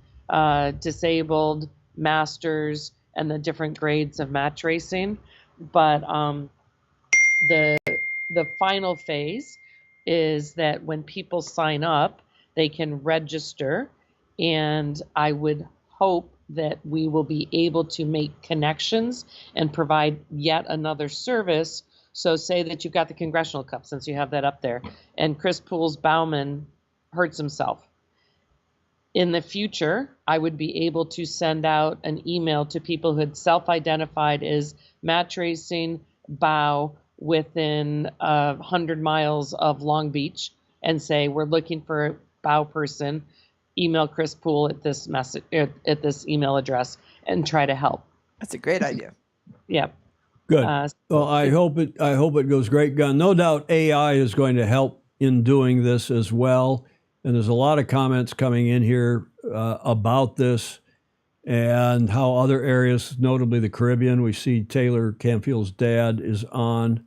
disabled, masters, and the different grades of match racing. But the final phase is that when people sign up, they can register, and I would hope that we will be able to make connections and provide yet another service. So say that you've got the Congressional Cup, since you have that up there, and Chris Pools Bauman hurts himself. In the future, I would be able to send out an email to people who had self-identified as match racing bow within 100 miles of Long Beach and say, we're looking for a bow person. Email Chris Poole at this at this email address and try to help. That's a great idea. Yeah. Good. Well, I hope it goes great, Gun. No doubt AI is going to help in doing this as well. And there's a lot of comments coming in here about this and how other areas, notably the Caribbean, we see Taylor Canfield's dad is on.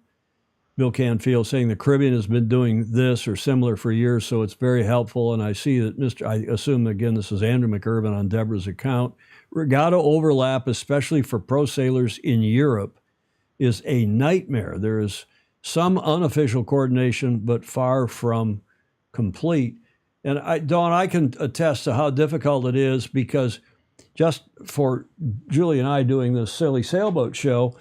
Bill Canfield saying the Caribbean has been doing this or similar for years, so it's very helpful. And I see that I assume, again, this is Andrew McIrvin on Deborah's account. Regatta overlap, especially for pro sailors in Europe, is a nightmare. There is some unofficial coordination, but far from complete. And Dawn, I can attest to how difficult it is, because just for Julie and I doing this silly sailboat show,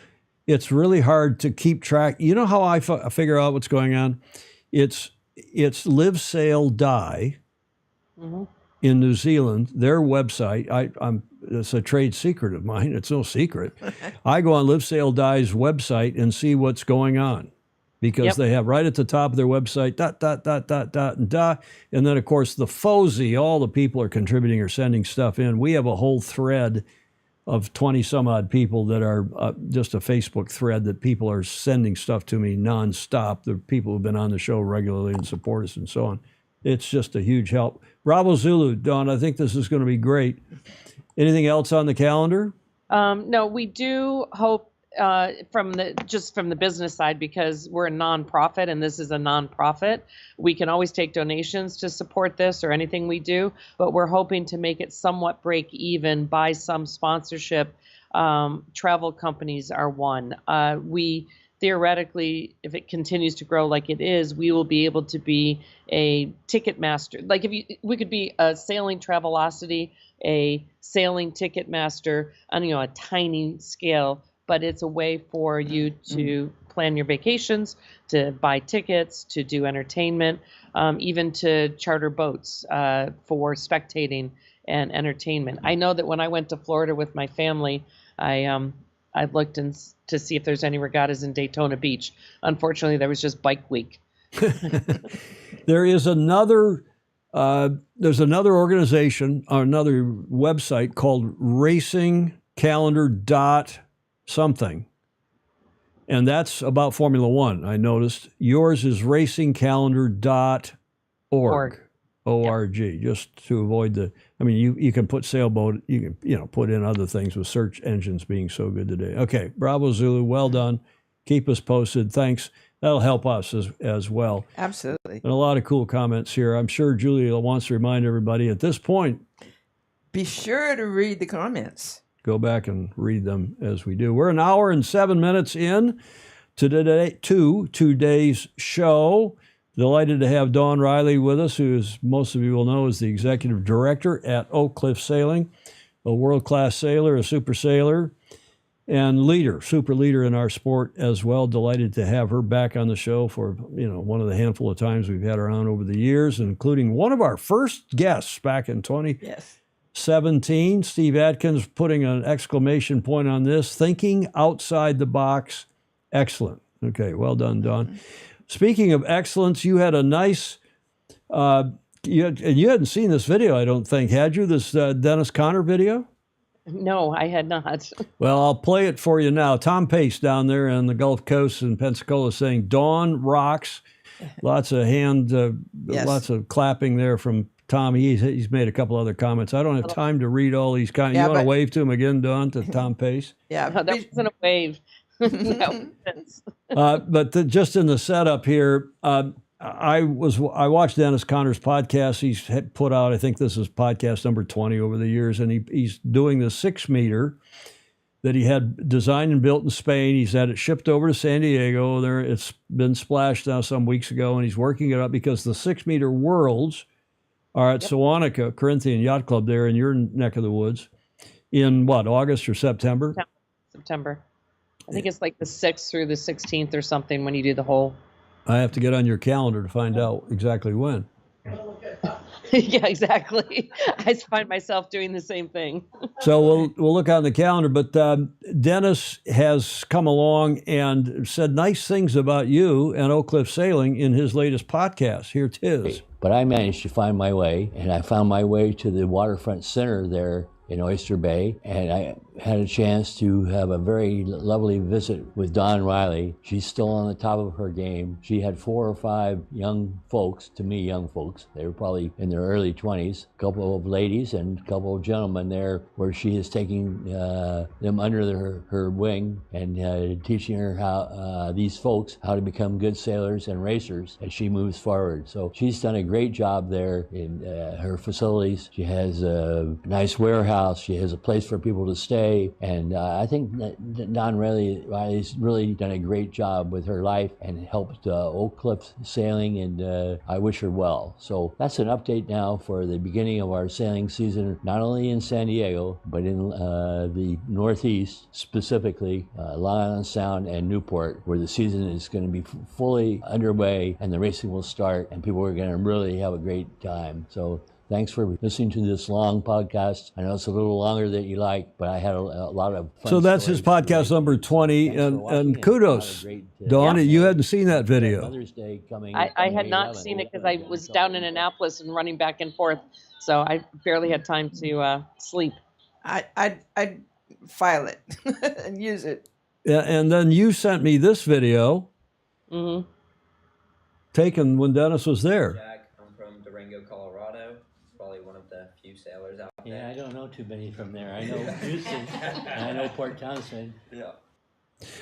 it's really hard to keep track. You know how I figure out what's going on? It's Live Sail Die in New Zealand, their website. It's a trade secret of mine. It's no secret. I go on Live Sail Die's website and see what's going on, because they have right at the top of their website, ... And then, of course, the FOSI, all the people are contributing or sending stuff in. We have a whole thread of 20 some odd people that are just a Facebook thread that people are sending stuff to me nonstop. The people who've been on the show regularly and support us and so on. It's just a huge help. Bravo Zulu, Dawn, I think this is going to be great. Anything else on the calendar? No, we do hope from the business side, because we're a nonprofit and this is a nonprofit, we can always take donations to support this or anything we do, but we're hoping to make it somewhat break even by some sponsorship. Travel companies are one. We theoretically, if it continues to grow like it is, we will be able to be a ticket master. Like we could be a sailing Travelocity, a sailing ticket master on a tiny scale. But it's a way for you to plan your vacations, to buy tickets, to do entertainment, even to charter boats for spectating and entertainment. I know that when I went to Florida with my family, I looked to see if there's any regattas in Daytona Beach. Unfortunately, there was just Bike Week. There is another. There's another organization, or another website called Racing Calendar something, and that's about Formula One. I noticed yours is racingcalendar.org. O-R-G, just to avoid you can put sailboat, you can put in other things with search engines being so good today. Okay, Bravo Zulu, well done. Keep us posted. Thanks. That'll help us as well. Absolutely. And a lot of cool comments here. I'm sure Julia wants to remind everybody at this point, be sure to read the comments. Go back and read them as we do. We're an hour and 7 minutes in to today's show. Delighted to have Dawn Riley with us, who, as most of you will know, is the executive director at Oak Cliff Sailing, a world-class sailor, a super sailor, and super leader in our sport as well. Delighted to have her back on the show for one of the handful of times we've had her on over the years, including one of our first guests back in 2017. Steve Atkins putting an exclamation point on this. Thinking outside the box. Excellent. Okay, well done, Dawn. Speaking of excellence, you had a nice, you hadn't seen this video, I don't think, had you? This Dennis Conner video? No, I had not. Well, I'll play it for you now. Tom Pace down there on the Gulf Coast in Pensacola saying, Dawn rocks. Lots of lots of clapping there from Tom. He's made a couple other comments. I don't have time to read all these comments. You want to wave to him again, Dawn, to Tom Pace? Yeah. No, that wasn't a wave. But just in the setup here, I watched Dennis Conner's podcast. He's put out, I think this is podcast number 20 over the years, and he's doing the 6 meter that he had designed and built in Spain. He's had it shipped over to San Diego. It's been splashed now some weeks ago, and he's working it up because the 6 meter worlds are at Sewanaka Corinthian Yacht Club there in your neck of the woods in August or September? September. I think it's like the 6th through the 16th or something when you do the whole. I have to get on your calendar to find out exactly when. Yeah, exactly. I find myself doing the same thing. So we'll look on the calendar. But Dennis has come along and said nice things about you and Oak Cliff Sailing in his latest podcast. Here it is. But I managed to find my way, and I found my way to the waterfront center there in Oyster Bay, and I had a chance to have a very lovely visit with Dawn Riley. She's still on the top of her game. She had 4 or 5 young folks, to me young folks, they were probably in their early 20s, a couple of ladies and a couple of gentlemen there, where she is taking them under her wing and teaching her how these folks how to become good sailors and racers as she moves forward. So she's done a great job there in her facilities. She has a nice warehouse. She has a place for people to stay. And I think that Dawn Riley's really done a great job with her life and helped Oak Cliff Sailing, and I wish her well. So that's an update now for the beginning of our sailing season, not only in San Diego, but in the Northeast, specifically Long Island Sound and Newport, where the season is going to be fully underway and the racing will start and people are going to really have a great time. So thanks for listening to this long podcast. I know it's a little longer than you like, but I had a lot of fun. So that's his stories podcast today. number 20, Thanks for watching and it. kudos, Have a great, Dawn. yeah. You hadn't seen that video. Mother's Day coming. I had May not 11th. seen it because I was down in Annapolis and running back and forth, so I barely had time to sleep. I'd file it and use it. Yeah, and then you sent me this video Hmm. taken when Dennis was there. Jack, I'm from Durango, Colorado. Probably one of the few sailors out there. Yeah, I don't know too many from there. I know Houston and I know Port Townsend. Yeah.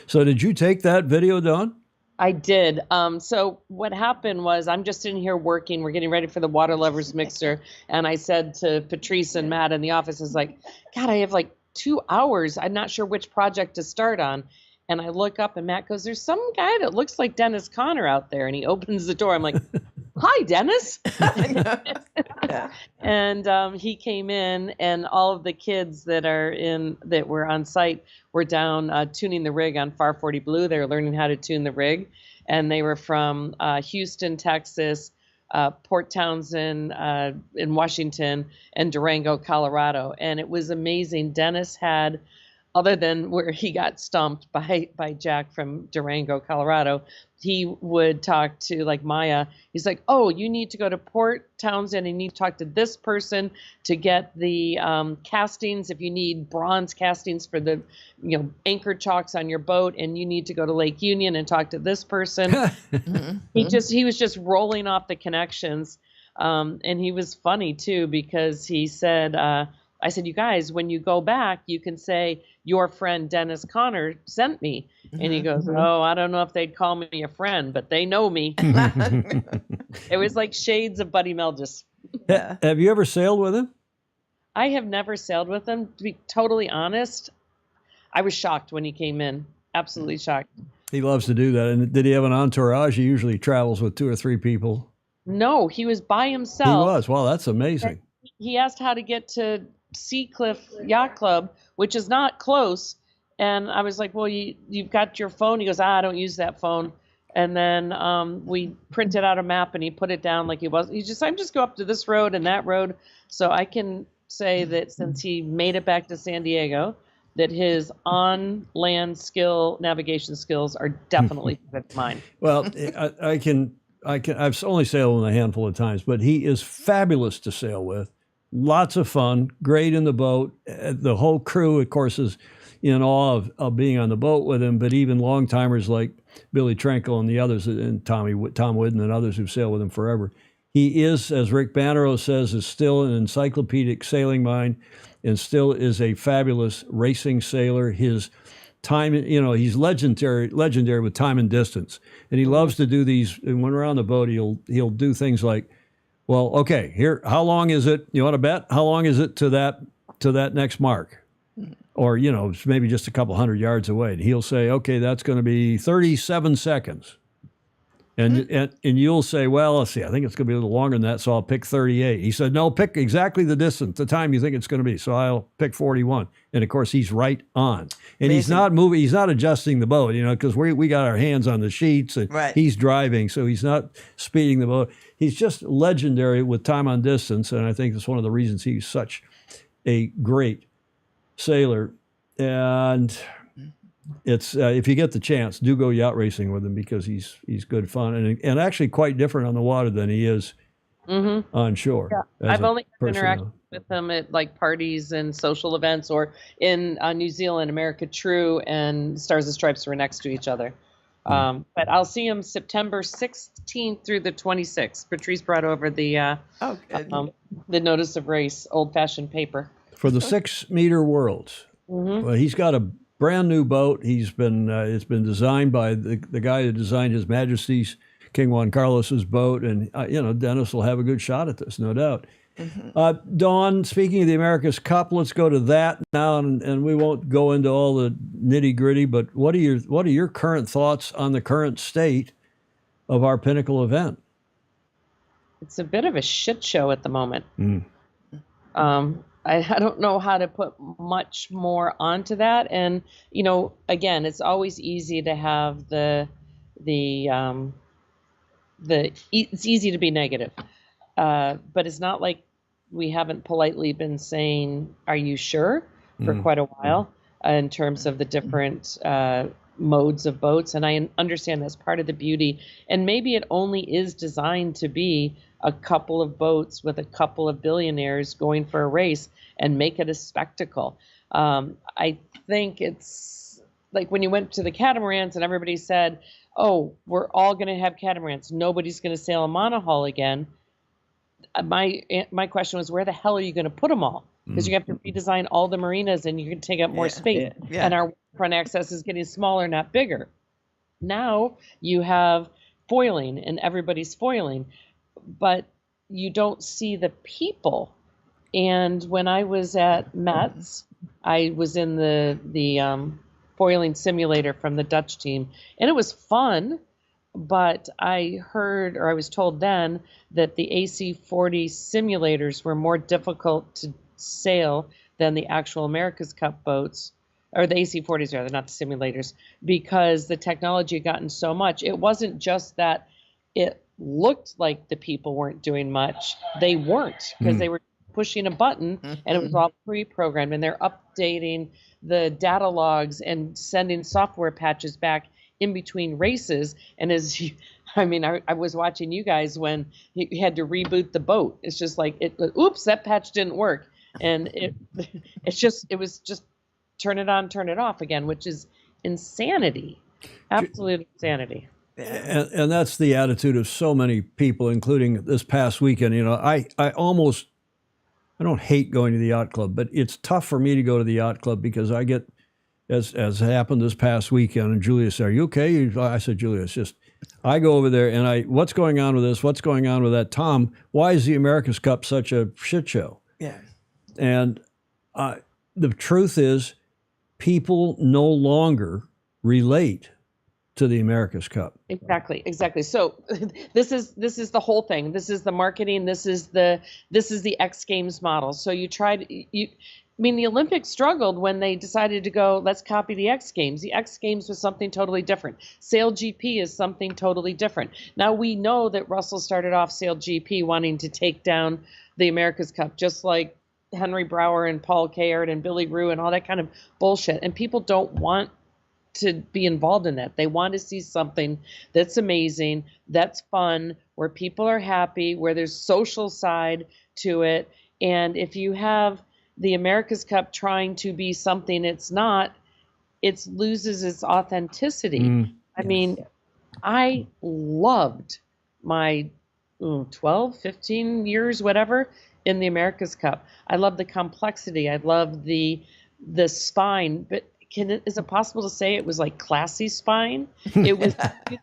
So did you take that video, Dawn? I did. So what happened was I'm just in here working. We're getting ready for the Water Lovers Mixer. And I said to Patrice and Matt in the office, I was like, God, I have like 2 hours. I'm not sure which project to start on. And I look up and Matt goes, there's some guy that looks like Dennis Conner out there. And he opens the door. I'm like, hi, Dennis. Yeah. And he came in, and all of the kids that were on site were down tuning the rig on Far 40 Blue. They were learning how to tune the rig, and they were from Houston, Texas, Port Townsend in Washington, and Durango, Colorado. And it was amazing. Dennis had, other than where he got stumped by Jack from Durango, Colorado, he would talk to like Maya. He's like, oh, you need to go to Port Townsend and you need to talk to this person to get the castings. If you need bronze castings for the, anchor chalks on your boat, and you need to go to Lake Union and talk to this person. He was just rolling off the connections. And he was funny too, because he said, I said, you guys, when you go back, you can say your friend Dennis Conner sent me. And he goes, oh, I don't know if they'd call me a friend, but they know me. It was like shades of Buddy Melgis. Yeah. Have you ever sailed with him? I have never sailed with him. To be totally honest, I was shocked when he came in. Absolutely shocked. He loves to do that. And did he have an entourage? He usually travels with 2 or 3 people. No, he was by He himself. was. Wow, that's amazing. He asked how to get to Sea Cliff Yacht Club, which is not close. And I was like, well, you've got your phone. He goes, I don't use that phone. And then we printed out a map and he put it down like he was. I'm just go up to this road and that road. So I can say that since he made it back to San Diego, that his on-land navigation skills are definitely better than mine. Well, I've only sailed with him a handful of times, but he is fabulous to sail with. Lots of fun, great in the boat. The whole crew, of course, is in awe of being on the boat with him, but even long-timers like Billy Trenkle and the others, and Tom Whidden and others who've sailed with him forever. He is, as Rick Bannerow says, is still an encyclopedic sailing mind and still is a fabulous racing sailor. His time, he's legendary with time and distance. And he loves to do these, and when we're on the boat, he'll do things like, well, okay, here, how long is it? You want to bet? How long is it to that next mark? Or, it's maybe just a couple hundred yards away. And he'll say, okay, that's going to be 37 seconds. And you'll say, well, let's see, I think it's going to be a little longer than that, so I'll pick 38. He said, no, pick exactly the distance, the time you think it's going to be. So I'll pick 41. And of course, he's right on. And he's not moving, he's not adjusting the boat, because we got our hands on the sheets and he's driving, so he's not speeding the boat. He's just legendary with time on distance. And I think that's one of the reasons he's such a great sailor. And it's if you get the chance, do go yacht racing with him, because he's good fun and actually quite different on the water than he is on shore. Yeah. I've only interacted with them at like parties and social events, or in New Zealand, America True and Stars and Stripes were next to each other. But I'll see him September 16th through the 26th. Patrice brought over the notice of race, old-fashioned paper. For the 6-meter worlds. Well, he's got a brand new boat. He's been it's been designed by the guy who designed His Majesty's King Juan Carlos's boat, and Dennis will have a good shot at this, no doubt. Dawn, speaking of the America's Cup, let's go to that now, and we won't go into all the nitty gritty. But what are your current thoughts on the current state of our pinnacle event? It's a bit of a shit show at the moment. I don't know how to put much more onto that. And, again, it's always easy to have it's easy to be negative. But it's not like we haven't politely been saying, are you sure, for quite a while in terms of the different modes of boats. And I understand that's part of the beauty. And maybe it only is designed to be a couple of boats with a couple of billionaires going for a race and make it a spectacle. I think it's like when you went to the catamarans and everybody said, oh, we're all going to have catamarans. Nobody's going to sail a monohull again. My question was, where the hell are you going to put them all? Because you have to redesign all the marinas and you're going to take up more space. And our front access is getting smaller, not bigger. Now you have foiling and everybody's foiling, but you don't see the people. And when I was at Metz, I was in the foiling simulator from the Dutch team, and it was fun. But I heard, or I was told then, that the AC40 simulators were more difficult to sail than the actual America's Cup boats, or the AC40s rather, not the simulators, because the technology had gotten so much. It wasn't just that it looked like the people weren't doing much. They weren't, because they were pushing a button and it was all pre-programmed, and they're updating the data logs and sending software patches back in between races. And I was watching you guys when you had to reboot the boat. It's just like, oops, that patch didn't work. And it was just turn it on, turn it off again, which is insanity, absolute insanity. And that's the attitude of so many people, including this past weekend. I don't hate going to the yacht club, but it's tough for me to go to the yacht club because I get, as happened this past weekend, and Julia said, are you okay? I said, Julia, it's just, I go over there and what's going on with this? What's going on with that? Tom, why is the America's Cup such a shit show? Yeah. And the truth is, people no longer relate to the America's Cup. Exactly. So this is the whole thing. This is the marketing. This is the X Games model. So the Olympics struggled when they decided to go, let's copy the X Games. The X Games was something totally different. Sail GP is something totally different. Now we know that Russell started off Sail GP wanting to take down the America's Cup, just like Henry Brower and Paul Caird and Billy Rue and all that kind of bullshit. And people don't want to be involved in that. They want to see something that's amazing, that's fun, where people are happy, where there's social side to it. And if you have the America's Cup trying to be something it's not, it loses its authenticity. I mean, I loved my 12, 15 years, whatever, in the America's Cup. I love the complexity. I love the spine. But is it possible to say it was like classy spine? It was.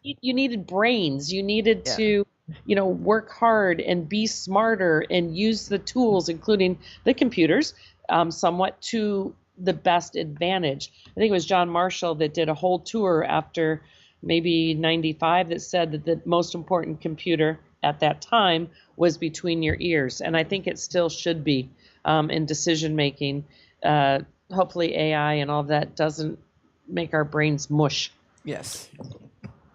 You needed brains. You needed to, work hard and be smarter and use the tools, including the computers, somewhat to the best advantage. I think it was John Marshall that did a whole tour after maybe 95 that said that the most important computer at that time was between your ears. And I think it still should be in decision making. Hopefully AI and all that doesn't make our brains mush. Yes.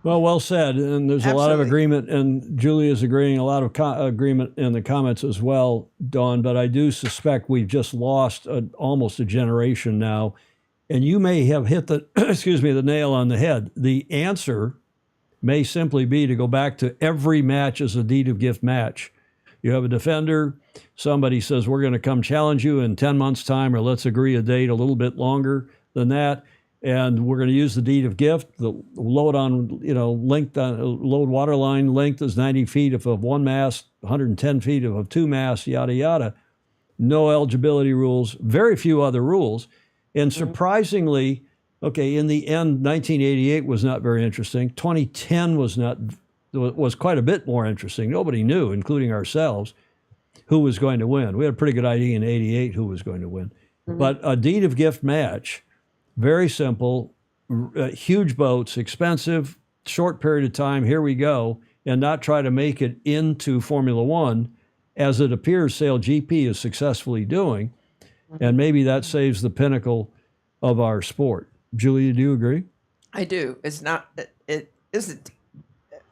Well said. And there's a lot of agreement, and Julia's agreeing, a lot of agreement in the comments as well, Dawn. But I do suspect we've just lost almost a generation now. And you may have hit the nail on the head. The answer may simply be to go back to every match as a deed of gift match. You have a defender. Somebody says, we're going to come challenge you in 10 months' time, or let's agree a date a little bit longer than that. And we're going to use the deed of gift. The load on, length, load water line length is 90 feet if of one mast, 110 feet if of two masts, yada, yada. No eligibility rules, very few other rules. And surprisingly, okay, in the end, 1988 was not very interesting. 2010 was quite a bit more interesting. Nobody knew, including ourselves, who was going to win. We had a pretty good idea in 88 who was going to win. But a deed of gift match, very simple, huge boats, expensive, short period of time, here we go, and not try to make it into Formula One, as it appears SailGP is successfully doing. And maybe that saves the pinnacle of our sport. Julia, do you agree? I do. It isn't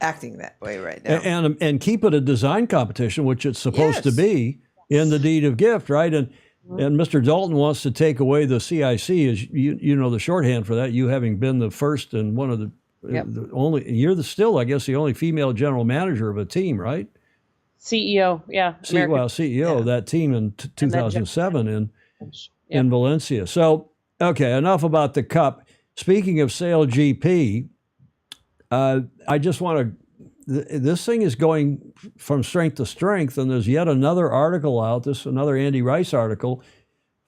acting that way right now. And keep it a design competition, which it's supposed to Yes. be in the deed of gift, right? And Mr. Dalton wants to take away the CIC, as you know the shorthand for that. You having been the first and one of the only, you're still, I guess, the only female general manager of a team, right? CEO, yeah. CEO of that team in 2007 in Valencia. So, okay, enough about the Cup. Speaking of SailGP, I just want to, this thing is going from strength to strength, and there's yet another article out, another Andy Rice article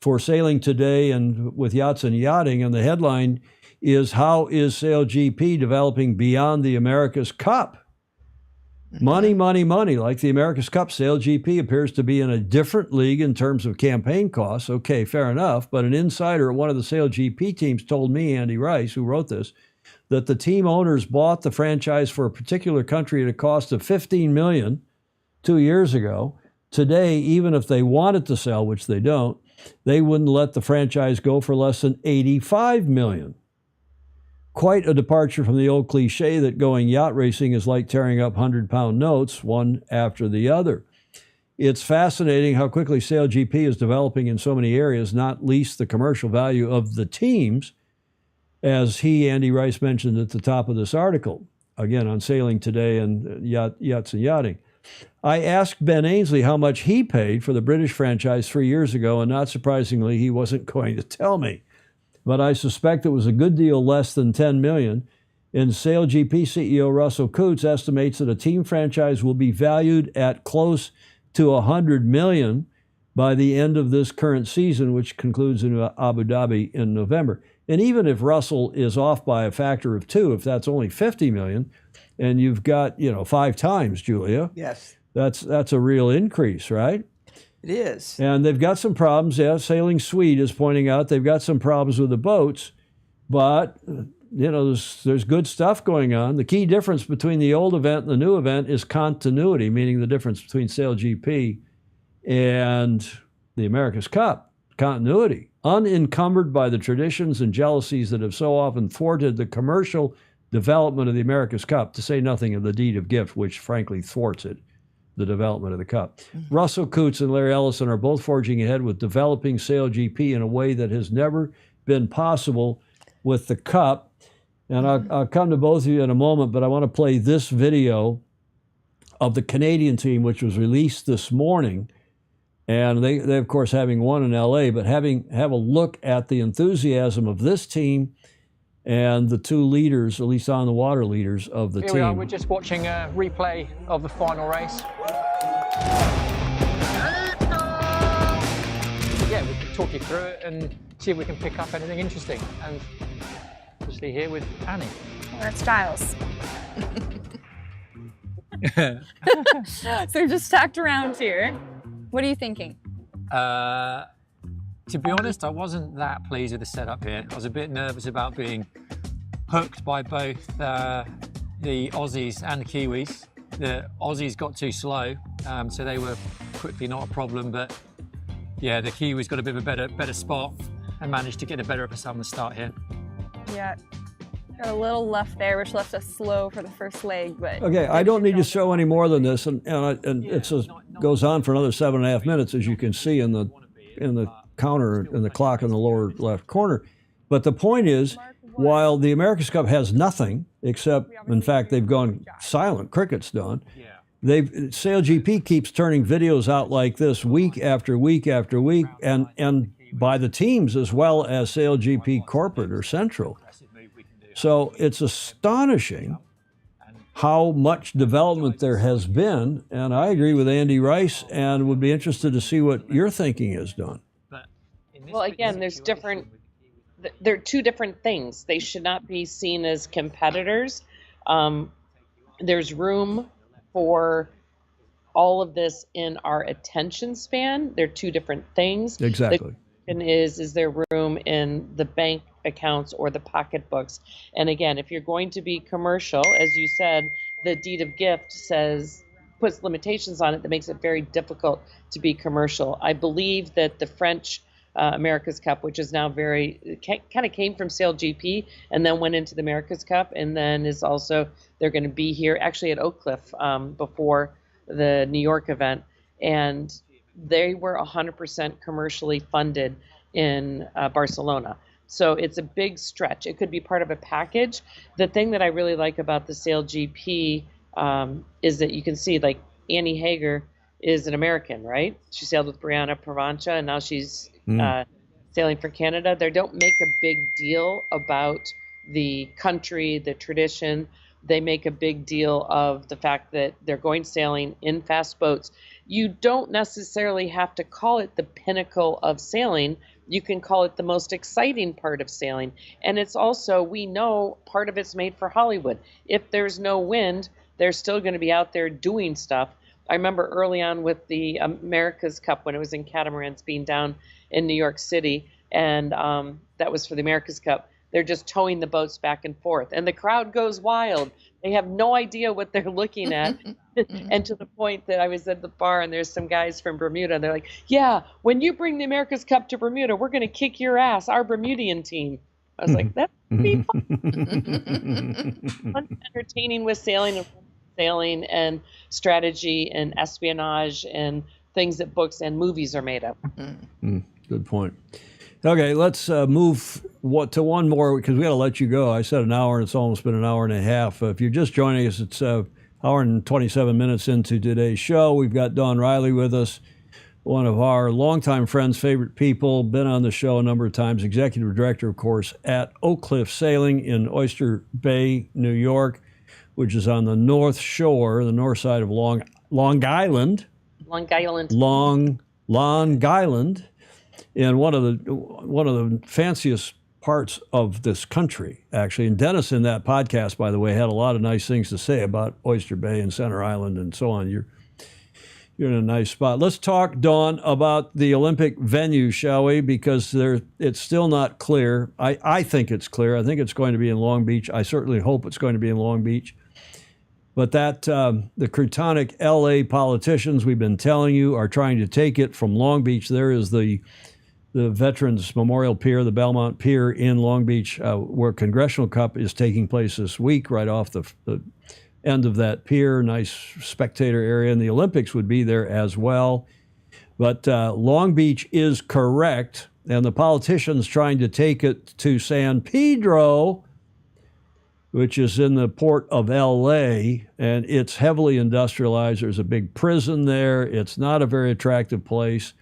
for Sailing Today and with Yachts and Yachting, and the headline is, how is SailGP developing beyond the America's Cup? Money, money, money. Like the America's Cup, SailGP appears to be in a different league in terms of campaign costs. Okay, fair enough. But an insider at one of the SailGP teams told me, Andy Rice, who wrote this, that the team owners bought the franchise for a particular country at a cost of $15 million 2 years ago. Today, even if they wanted to sell, which they don't, they wouldn't let the franchise go for less than $85 million. Quite a departure from the old cliche that going yacht racing is like tearing up 100-pound notes, one after the other. It's fascinating how quickly SailGP is developing in so many areas, not least the commercial value of the teams, as Andy Rice, mentioned at the top of this article, again on Sailing Today and Yachts and Yachting. I asked Ben Ainsley how much he paid for the British franchise 3 years ago, and not surprisingly, he wasn't going to tell me. But I suspect it was a good deal less than $10 million. And SailGP CEO Russell Coutts estimates that a team franchise will be valued at close to $100 million by the end of this current season, which concludes in Abu Dhabi in November. And even if Russell is off by a factor of 2, if that's only $50 million, and you've got 5 times, Julia, Yes, that's a real increase, right? it is. And they've got some problems. Yeah, Sailing Swede is pointing out they've got some problems with the boats, but there's good stuff going on. The key difference between the old event and the new event is continuity, meaning the difference between SailGP and the America's Cup. Continuity, unencumbered by the traditions and jealousies that have so often thwarted the commercial development of the America's Cup, to say nothing of the deed of gift, which frankly thwarts it, the development of the Cup. Russell Coutts and Larry Ellison are both forging ahead with developing SailGP in a way that has never been possible with the Cup. And I'll come to both of you in a moment, but I want to play this video of the Canadian team, which was released this morning. And they of course, having won in LA, but have a look at the enthusiasm of this team and the two leaders, at least on the water leaders of the team. Here we are, we're just watching a replay of the final race. Yeah, we can talk you through it and see if we can pick up anything interesting. And obviously here with Annie. Well, that's Giles. So they're just stacked around here. What are you thinking? To be honest, I wasn't that pleased with the setup here. I was a bit nervous about being hooked by both the Aussies and the Kiwis. The Aussies got too slow, so they were quickly not a problem. But yeah, the Kiwis got a bit of a better spot and managed to get a better upper on the start here. Yeah, got a little left there, which left us slow for the first leg. But Okay, I don't need to show any more than this, and it goes on for another 7.5 minutes, as you can see in the counter in the clock in the lower left corner. But the point is, while the America's Cup has nothing except, in fact, they've gone silent, cricket's done. SailGP keeps turning videos out like this week after week after week, and by the teams as well as SailGP corporate or central. So it's astonishing how much development there has been, and I agree with Andy Rice and would be interested to see what your thinking is, Dawn. Well, again, they're two different things. They should not be seen as competitors. There's room for all of this in our attention span. They're two different things. Exactly. The question is there room in the bank accounts or the pocketbooks? And again, if you're going to be commercial, as you said, the deed of gift puts limitations on it that makes it very difficult to be commercial. I believe that the French America's Cup, which is now kind of came from SailGP and then went into the America's Cup, and then they're going to be here actually at Oak Cliff before the New York event, and they were 100% commercially funded in Barcelona. So it's a big stretch. It could be part of a package. The thing that I really like about the SailGP is that you can see, like, Annie Hager is an American, right? She sailed with Brianna Provenza, and now she's sailing for Canada. They don't make a big deal about the country, the tradition. They make a big deal of the fact that they're going sailing in fast boats. You don't necessarily have to call it the pinnacle of sailing. You can call it the most exciting part of sailing. And it's also, we know, part of it's made for Hollywood. If there's no wind, they're still going to be out there doing stuff. I remember early on with the America's Cup when it was in catamarans being down in New York City, and that was for the America's Cup. They're just towing the boats back and forth, and the crowd goes wild. They have no idea what they're looking at. And to the point that I was at the bar, and there's some guys from Bermuda, and they're like, yeah, when you bring the America's Cup to Bermuda, we're going to kick your ass, our Bermudian team. I was like, that would be fun. Fun, entertaining with sailing and strategy and espionage and things that books and movies are made of. Good point. Okay, let's move to one more, because we got to let you go. I said an hour, and it's almost been an hour and a half. If you're just joining us, it's an hour and 27 minutes into today's show. We've got Dawn Riley with us, one of our longtime friends, favorite people, been on the show a number of times, executive director, of course, at Oak Cliff Sailing in Oyster Bay, New York, which is on the north shore, the north side of Long Island. Long Island. Long Island. In one of the fanciest parts of this country, actually. And Dennis, in that podcast, by the way, had a lot of nice things to say about Oyster Bay and Center Island and so on. You're in a nice spot. Let's talk, Dawn, about the Olympic venue, shall we? Because it's still not clear. I think it's clear. I think it's going to be in Long Beach. I certainly hope it's going to be in Long Beach. But the Crutonic LA politicians, we've been telling you, are trying to take it from Long Beach. There is the Veterans Memorial Pier, the Belmont Pier in Long Beach, where Congressional Cup is taking place this week, right off the end of that pier. Nice spectator area, and the Olympics would be there as well. But Long Beach is correct, and the politicians trying to take it to San Pedro, which is in the port of L.A., and it's heavily industrialized. There's a big prison there. It's not a very attractive place.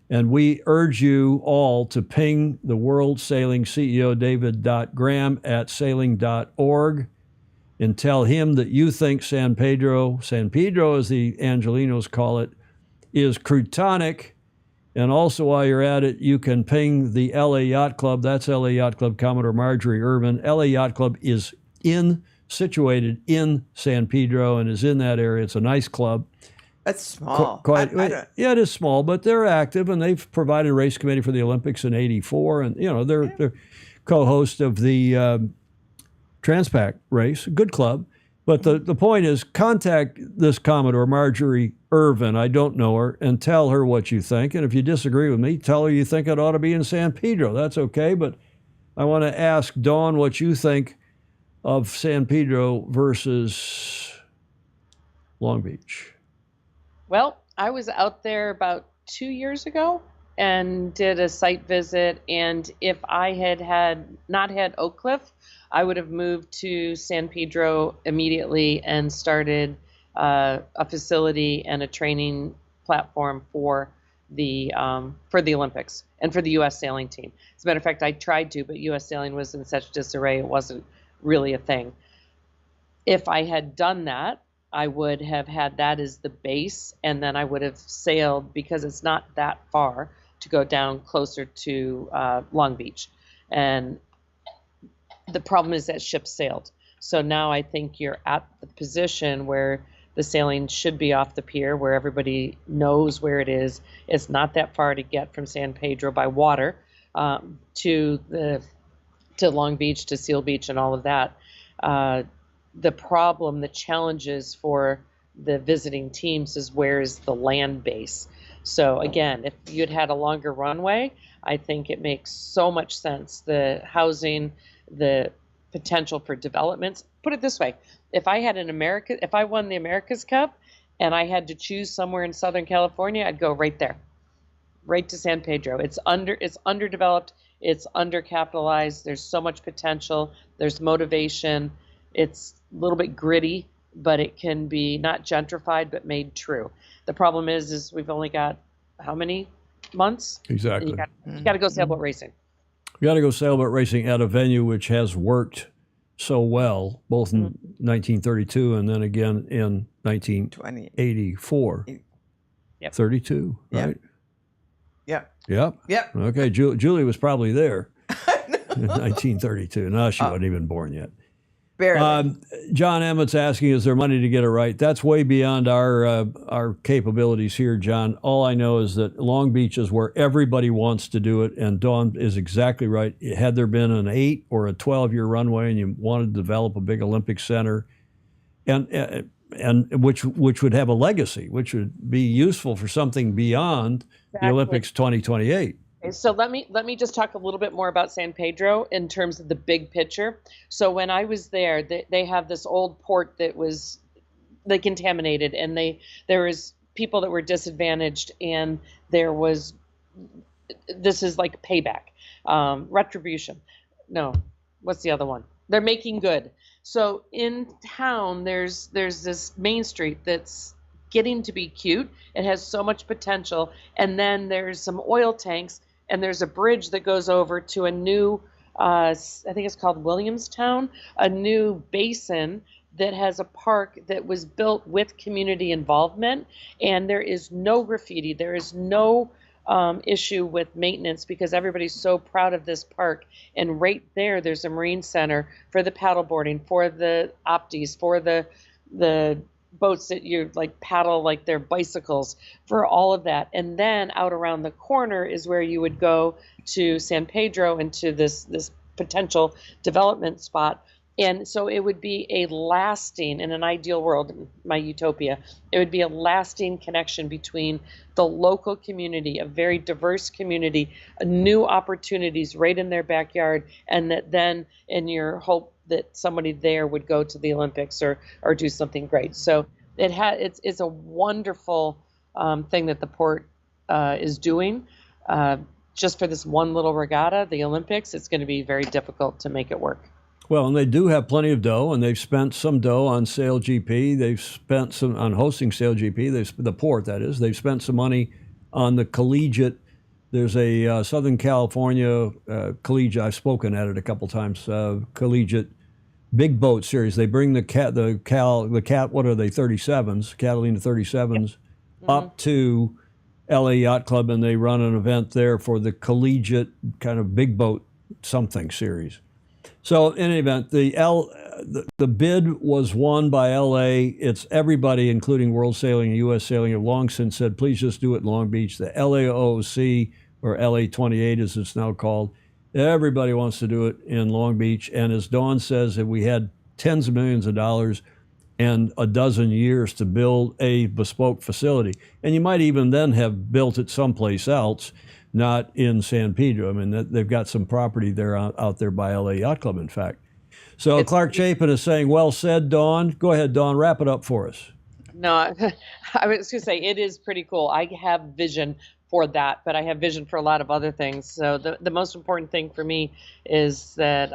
And we urge you all to ping the World Sailing CEO, David.Graham, at sailing.org, and tell him that you think San Pedro, as the Angelinos call it, is Crutonic. And also, while you're at it, you can ping the LA Yacht Club. That's LA Yacht Club, Commodore Marjorie Irvin. LA Yacht Club is situated in San Pedro and is in that area. It's a nice club. That's small. Yeah, it is small, but they're active, and they've provided a race committee for the Olympics in '84, and they're co-host of the Transpac race. A good club. But the point is, contact this Commodore, Marjorie Irvin, I don't know her, and tell her what you think. And if you disagree with me, tell her you think it ought to be in San Pedro. That's okay, but I want to ask Dawn what you think of San Pedro versus Long Beach. Well, I was out there about 2 years ago and did a site visit, and if I had not had Oak Cliff, I would have moved to San Pedro immediately and started a facility and a training platform for the Olympics and for the U.S. sailing team. As a matter of fact, I tried to, but U.S. sailing was in such disarray, it wasn't really a thing. If I had done that, I would have had that as the base, and then I would have sailed, because it's not that far to go down closer to Long Beach. And the problem is that ships sailed. So now I think you're at the position where the sailing should be off the pier, where everybody knows where it is. It's not that far to get from San Pedro by water to Long Beach, to Seal Beach, and all of that. The problem, the challenges for the visiting teams is, where is the land base? So again, if you'd had a longer runway, I think it makes so much sense. The housing, the potential for developments. Put it this way: if I won the America's Cup and I had to choose somewhere in Southern California, I'd go right there, right to San Pedro. It's underdeveloped, it's undercapitalized. There's so much potential. There's motivation. It's a little bit gritty, but it can be not gentrified, but made true. The problem is we've only got how many months? Exactly. You got to go sailboat racing. You got to go sailboat racing at a venue which has worked so well, both in 1932 and then again in 1984. Yep. 32, right? Yep. Yep. Yep. Okay, Julie was probably there in 1932. No, she wasn't even born yet. Barely. John Emmett's asking, is there money to get it right? That's way beyond our capabilities here, John. All I know is that Long Beach is where everybody wants to do it, and Dawn is exactly right. Had there been an 8 or a 12-year runway and you wanted to develop a big Olympic center, and which would have a legacy, which would be useful for something beyond the Olympics 2028. So let me just talk a little bit more about San Pedro in terms of the big picture. So when I was there, they have this old port that was contaminated, and there was people that were disadvantaged, and this is like payback, retribution. No, what's the other one? They're making good. So in town, there's this main street that's getting to be cute. It has so much potential, and then there's some oil tanks. And there's a bridge that goes over to a new, I think it's called Williamstown, a new basin that has a park that was built with community involvement. And there is no graffiti. There is no issue with maintenance, because everybody's so proud of this park. And right there's a marine center for the paddleboarding, for the opties, for the boats that you paddle like they're bicycles, for all of that. And then out around the corner is where you would go to San Pedro and to this potential development spot. And so it would be a lasting, in an ideal world, my utopia, it would be a lasting connection between the local community, a very diverse community, new opportunities right in their backyard, and that then in your hope that somebody there would go to the Olympics or do something great. So it's a wonderful thing that the port is doing. Just for this one little regatta, the Olympics, it's going to be very difficult to make it work. Well, and they do have plenty of dough, and they've spent some dough on Sail GP. They've spent some on hosting Sail GP. The port, that is. They've spent some money on the collegiate. There's a Southern California collegiate. I've spoken at it a couple times. Collegiate big boat series. They bring the cat. What are they? 37s, Catalina 37s, up to LA Yacht Club, and they run an event there for the collegiate kind of big boat something series. So in any event, the bid was won by LA. It's everybody, including World Sailing and U.S. Sailing, have long since said, please just do it in Long Beach. The LAOC, or LA 28 as it's now called, everybody wants to do it in Long Beach. And as Dawn says, if we had tens of millions of dollars and a dozen years to build a bespoke facility, and you might even then have built it someplace else, not in San Pedro. I mean, they've got some property there out there by LA Yacht Club, in fact. So Clark Chapin is saying, well said, Dawn. Go ahead, Dawn, wrap it up for us. No, I was going to say, it is pretty cool. I have vision for that, but I have vision for a lot of other things. So the most important thing for me is that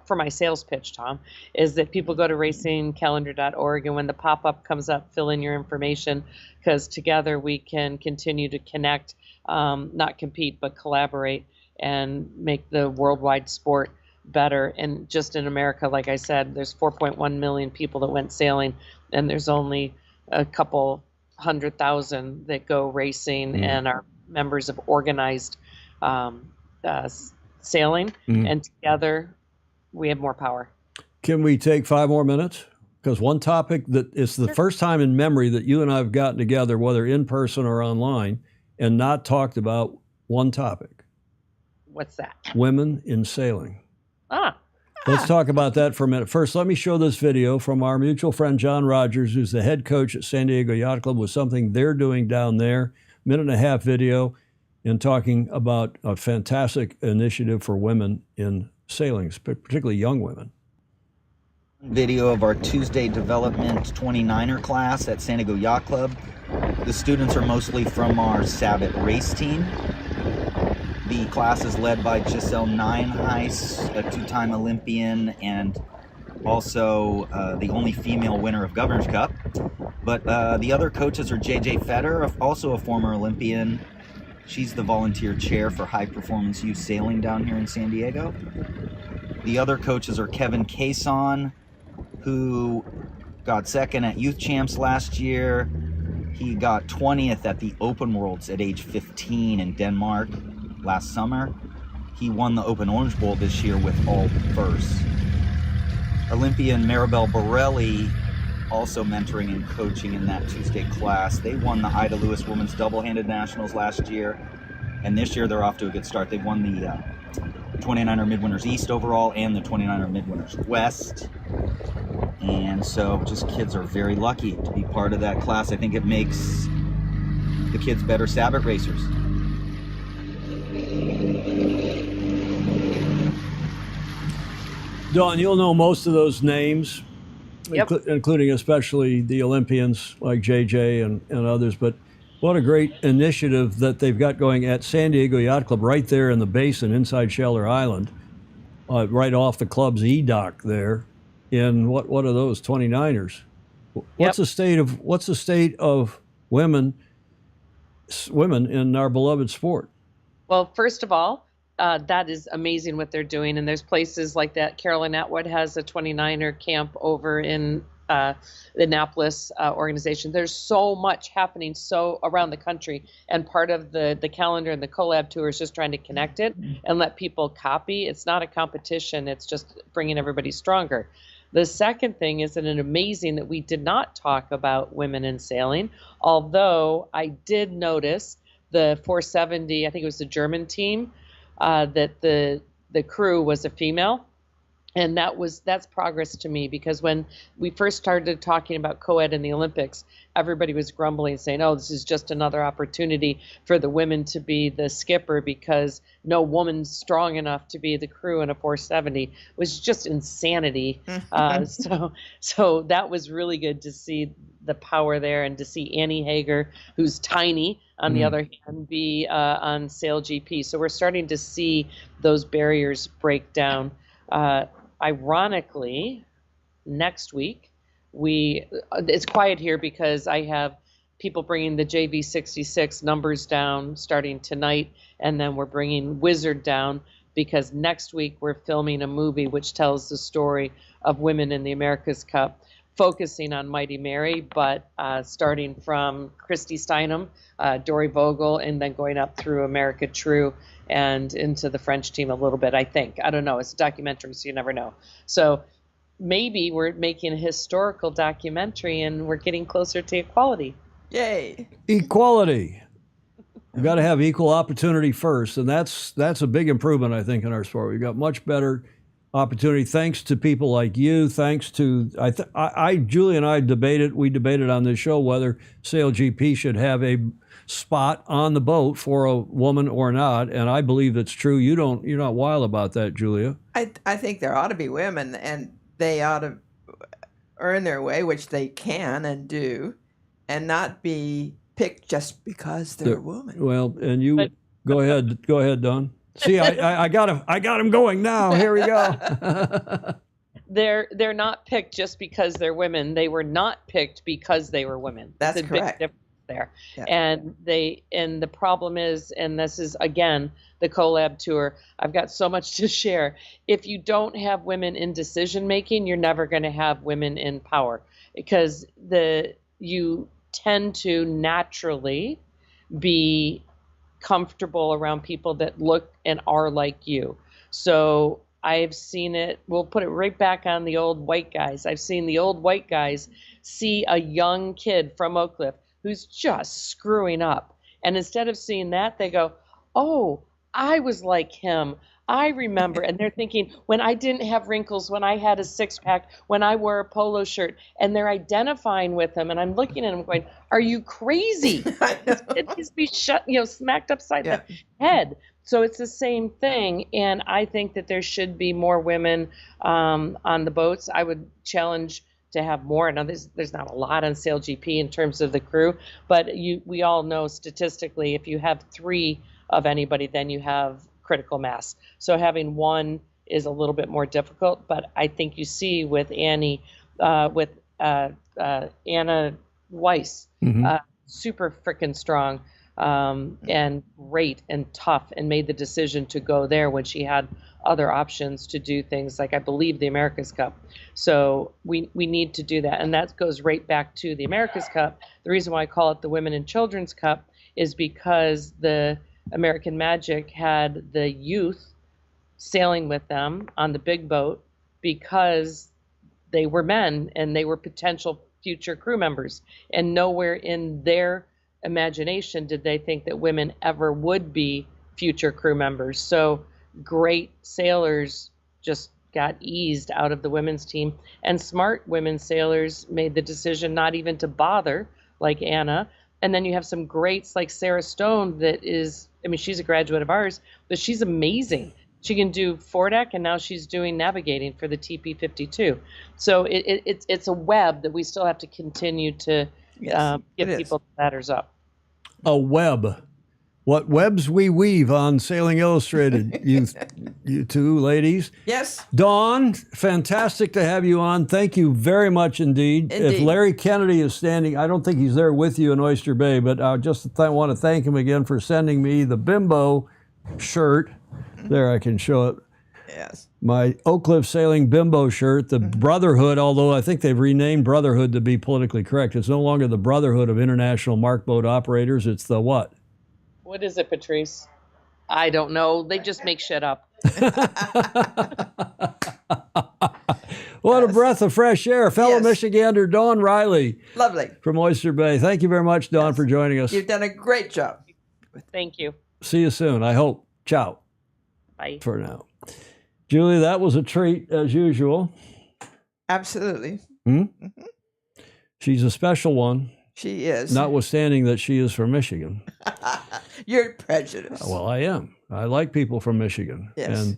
for my sales pitch, Tom, is that people go to racingcalendar.org, and when the pop-up comes up, fill in your information, because together we can continue to connect, not compete, but collaborate and make the worldwide sport better. And just in America, like I said, there's 4.1 million people that went sailing, and there's only a couple 100,000 that go racing and are members of organized sailing, and together we have more power. Can we take 5 more minutes? Because one topic that is the first time in memory that you and I have gotten together, whether in person or online, and not talked about one topic. What's that? Women in sailing. Ah. Let's talk about that for a minute. First, let me show this video from our mutual friend John Rogers, who's the head coach at San Diego Yacht Club, with something they're doing down there. 1.5-minute video, and talking about a fantastic initiative for women in sailing, particularly young women. Video of our Tuesday development 29er class at San Diego Yacht Club. The students are mostly from our Sabot race team. The class is led by Giselle Nienhuis, a 2-time Olympian and also the only female winner of Governor's Cup. But the other coaches are JJ Fetter, also a former Olympian. She's the volunteer chair for high performance youth sailing down here in San Diego. The other coaches are Kevin Cason, who got second at Youth Champs last year. He got 20th at the Open Worlds at age 15 in Denmark last summer. He won the Open Orange Bowl this year with all firsts. Olympian Maribel Borelli also mentoring and coaching in that Tuesday class. They won the Ida Lewis Women's Double-Handed Nationals last year, and this year they're off to a good start. They've won the 29er Midwinters East overall and the 29er Midwinters West. And so just kids are very lucky to be part of that class. I think it makes the kids better Sabot racers. Dawn, you'll know most of those names, Yep. including especially the Olympians like JJ and others. But what a great initiative that they've got going at San Diego Yacht Club right there in the basin inside Sheller Island, right off the club's E-dock there. In what are those 29ers? What's the state of women in our beloved sport? Well, first of all, that is amazing what they're doing. And there's places like that. Carolyn Atwood has a 29er camp over in the Annapolis organization. There's so much happening around the country. And part of the calendar and the collab tour is just trying to connect it and let people copy. It's not a competition. It's just bringing everybody stronger. The second thing is amazing that we did not talk about women in sailing, although I did notice the 470, I think it was the German team, that the crew was a female. And that's progress to me, because when we first started talking about co-ed in the Olympics, everybody was grumbling, saying, oh, this is just another opportunity for the women to be the skipper because no woman's strong enough to be the crew in a 470. It was just insanity. So that was really good to see the power there, and to see Annie Hager, who's tiny, on the other hand, be on Sail GP. So we're starting to see those barriers break down. Ironically, next week, it's quiet here because I have people bringing the JV66 numbers down starting tonight, and then we're bringing Wizard down because next week we're filming a movie which tells the story of women in the America's Cup, focusing on Mighty Mary, but starting from Christy Steinem, Dory Vogel, and then going up through America True and into the French team a little bit, I think. I don't know. It's a documentary, so you never know. So maybe we're making a historical documentary and we're getting closer to equality. Yay. Equality. We've got to have equal opportunity first, and that's a big improvement, I think, in our sport. We've got much better opportunity thanks to people like you, thanks to Julie and I debated on this show whether Sail GP should have a spot on the boat for a woman or not, and I believe it's true. You're not wild about that, Julia. I think there ought to be women, and they ought to earn their way, which they can and do, and not be picked just because they're a woman. Well, and you go ahead, Don. See, I got him going now. Here we go. They're not picked just because they're women. They were not picked because they were women. That's There's a correct. big difference there. Yeah. And the problem is, and this is again the collab tour. I've got so much to share. If you don't have women in decision making, you're never going to have women in power, because you tend to naturally be comfortable around people that look and are like you. So I've seen it. We'll put it right back on the old white guys. I've seen the old white guys see a young kid from Oak Cliff who's just screwing up. And instead of seeing that, they go, oh, I was like him. I remember. And they're thinking, when I didn't have wrinkles, when I had a six-pack, when I wore a polo shirt, and they're identifying with him. And I'm looking at them going, are you crazy? It needs to be smacked upside the head. So it's the same thing. And I think that there should be more women on the boats. I would challenge to have more. Now, there's not a lot on SailGP in terms of the crew, but we all know statistically, if you have 3 of anybody, then you have critical mass. So having 1 is a little bit more difficult, but I think you see with Anna Weiss, super freaking strong and great and tough, and made the decision to go there when she had other options to do things like, I believe, the America's Cup. So we need to do that. And that goes right back to the America's Cup. The reason why I call it the Women and Children's Cup is because the American Magic had the youth sailing with them on the big boat because they were men and they were potential future crew members. And nowhere in their imagination did they think that women ever would be future crew members. So great sailors just got eased out of the women's team, and smart women sailors made the decision not even to bother, like Anna. And then you have some greats like Sarah Stone that is, I mean, she's a graduate of ours, but she's amazing. She can do foredeck, and now she's doing navigating for the TP52. So it's a web that we still have to continue to give people the ladders up. A web. What webs we weave on Sailing Illustrated, you two ladies. Yes. Dawn, fantastic to have you on. Thank you very much indeed. If Larry Kennedy is standing, I don't think he's there with you in Oyster Bay, but I just want to thank him again for sending me the Bimbo shirt. There, I can show it. Yes. My Oak Cliff Sailing Bimbo shirt, the Brotherhood, although I think they've renamed Brotherhood to be politically correct. It's no longer the Brotherhood of International Mark Boat Operators. It's the what? What is it, Patrice? I don't know. They just make shit up. What a breath of fresh air. Fellow Michigander Dawn Riley. Lovely. From Oyster Bay. Thank you very much, Dawn, for joining us. You've done a great job. Thank you. See you soon, I hope. Ciao. Bye. For now. Julie, that was a treat as usual. Absolutely. She's a special one. She is. Notwithstanding that she is from Michigan. You're prejudiced. Well, I am. I like people from Michigan. Yes.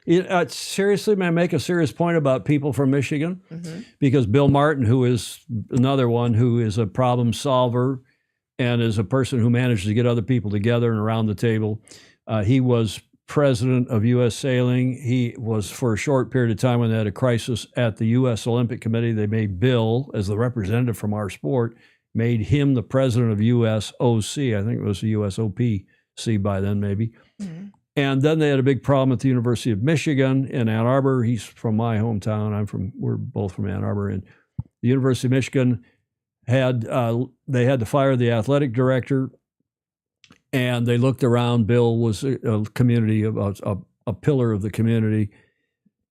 And seriously, may I make a serious point about people from Michigan? Because Bill Martin, who is another one who is a problem solver and is a person who manages to get other people together and around the table, he was president of U.S. Sailing. He was, for a short period of time when they had a crisis at the U.S. Olympic Committee, they made Bill, as the representative from our sport, made him the president of USOC. I think it was the USOPC by then, maybe. And then they had a big problem at the University of Michigan in Ann Arbor. He's from my hometown. We're both from Ann Arbor. And the University of Michigan they had to fire the athletic director. And they looked around. Bill was a community, a pillar of the community.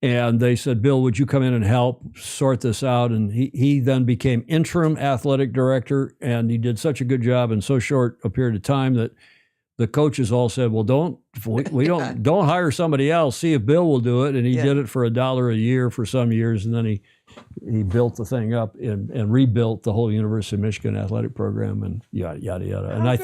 And they said, Bill, would you come in and help sort this out? And he then became interim athletic director. And he did such a good job in so short a period of time that the coaches all said, well, don't hire somebody else. See if Bill will do it. And he did it for $1 a year for some years. And then he built the thing up and rebuilt the whole University of Michigan athletic program and yada, yada, yada. And I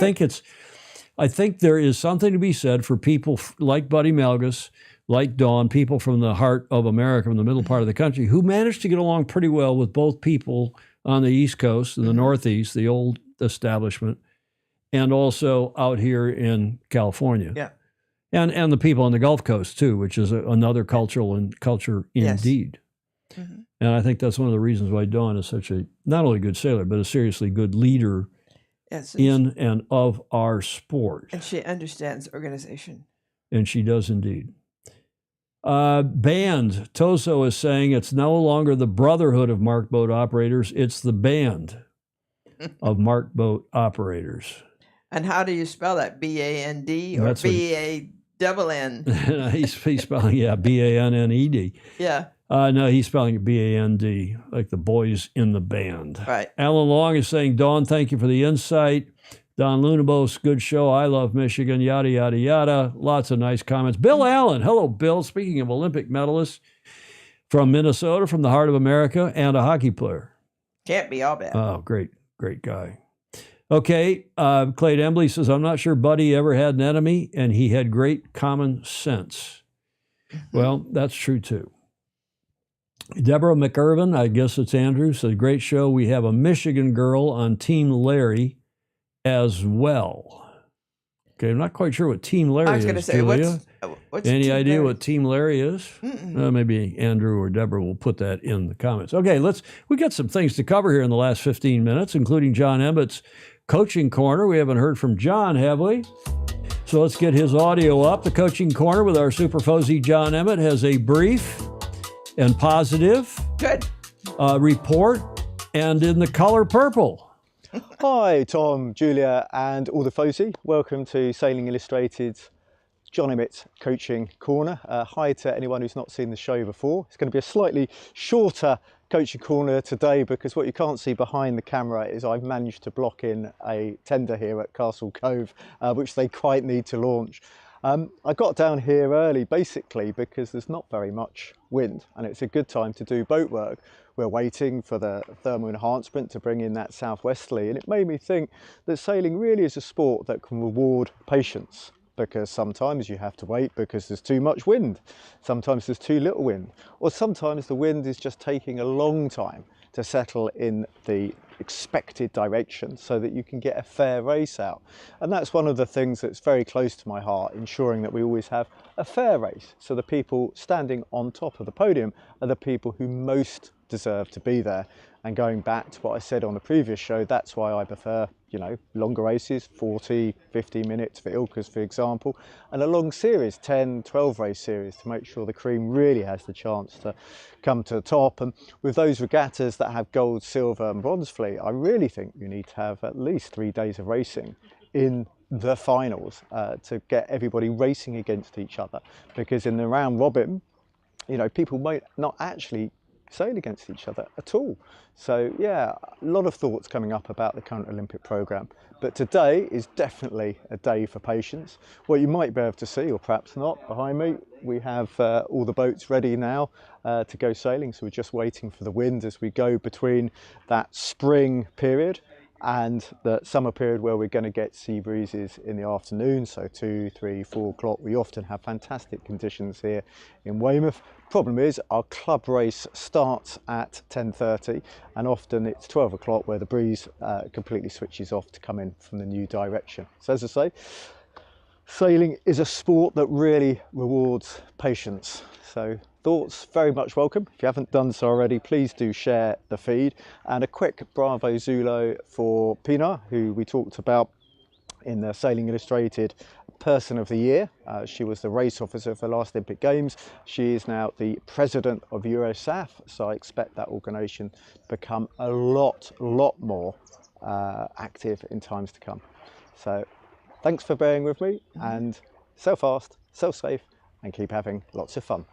think there is something to be said for people like Buddy Melgus, like Dawn, people from the heart of America, from the middle part of the country, who managed to get along pretty well with both people on the East Coast and the Northeast, the old establishment, and also out here in California. Yeah. And the people on the Gulf Coast too, which is another culture Yes. indeed. Mhm. And I think that's one of the reasons why Dawn is such a not only good sailor, but a seriously good leader Yes. in and of our sport. And she understands organization. And she does indeed. Band. Toso is saying it's no longer the Brotherhood of Mark Boat Operators, it's the Band of Mark Boat Operators. And how do you spell that? B-A-N-D or That's what- B-A-double-N? he's spelling, yeah, B-A-N-N-E-D. Yeah. No, he's spelling it B-A-N-D, like the boys in the band. Right. Alan Long is saying, Dawn, thank you for the insight. Don Lunabos, good show. I love Michigan, yada, yada, yada. Lots of nice comments. Bill Allen. Hello, Bill. Speaking of Olympic medalists from Minnesota, from the heart of America, and a hockey player. Can't be all bad. Oh, great guy. Okay, Clay Embley says, I'm not sure Buddy ever had an enemy, and he had great common sense. Well, that's true, too. Deborah McIrvin, I guess it's Andrew, said, great show. We have a Michigan girl on Team Larry as well. Okay, I'm not quite sure what Team Larry is, I was going to say, Julia. what's Any Team idea Larry? what Team Larry is? Maybe Andrew or Deborah will put that in the comments. Okay, we got some things to cover here in the last 15 minutes, including John Emmett's Coaching Corner. We haven't heard from John, have we? So let's get his audio up. The Coaching Corner with our Super Fozy John Emmett has a brief and positive report, and in the color purple. Hi, Tom, Julia, and all the Fozy. Welcome to Sailing Illustrated's John Emmett Coaching Corner. Hi to anyone who's not seen the show before. It's going to be a slightly shorter Coaching Corner today because what you can't see behind the camera is I've managed to block in a tender here at Castle Cove, which they quite need to launch. I got down here early basically because there's not very much wind and it's a good time to do boat work. We're waiting for the thermal enhancement to bring in that southwesterly, and it made me think that sailing really is a sport that can reward patience, because sometimes you have to wait because there's too much wind, sometimes there's too little wind, or sometimes the wind is just taking a long time to settle in the expected direction so that you can get a fair race out. And that's one of the things that's very close to my heart, ensuring that we always have a fair race, so the people standing on top of the podium are the people who most deserve to be there. And going back to what I said on the previous show, that's why I prefer, longer races, 40, 50 minutes for Ilkas, for example, and a long series, 10, 12 race series, to make sure the cream really has the chance to come to the top. And with those regattas that have gold, silver and bronze fleet, I really think you need to have at least 3 days of racing in the finals to get everybody racing against each other, because in the round robin, people might not actually sail against each other at all. So yeah, a lot of thoughts coming up about the current Olympic programme, but today is definitely a day for patience. What you might be able to see, or perhaps not, behind me, we have all the boats ready now to go sailing, so we're just waiting for the wind as we go between that spring period and the summer period where we're going to get sea breezes in the afternoon, so 2, 3, 4 o'clock. We often have fantastic conditions here in Weymouth. Problem is our club race starts at 10:30 and often it's 12 o'clock where the breeze completely switches off to come in from the new direction. So as I say, sailing is a sport that really rewards patience. So thoughts very much welcome. If you haven't done so already, please do share the feed. And a quick Bravo Zulo for Pina, who we talked about in the Sailing Illustrated Person of the Year. She was the race officer for the last Olympic Games. She is now the president of Eurosaf, so I expect that organisation to become a lot more active in times to come. So thanks for bearing with me, and sail fast, sail safe, and keep having lots of fun.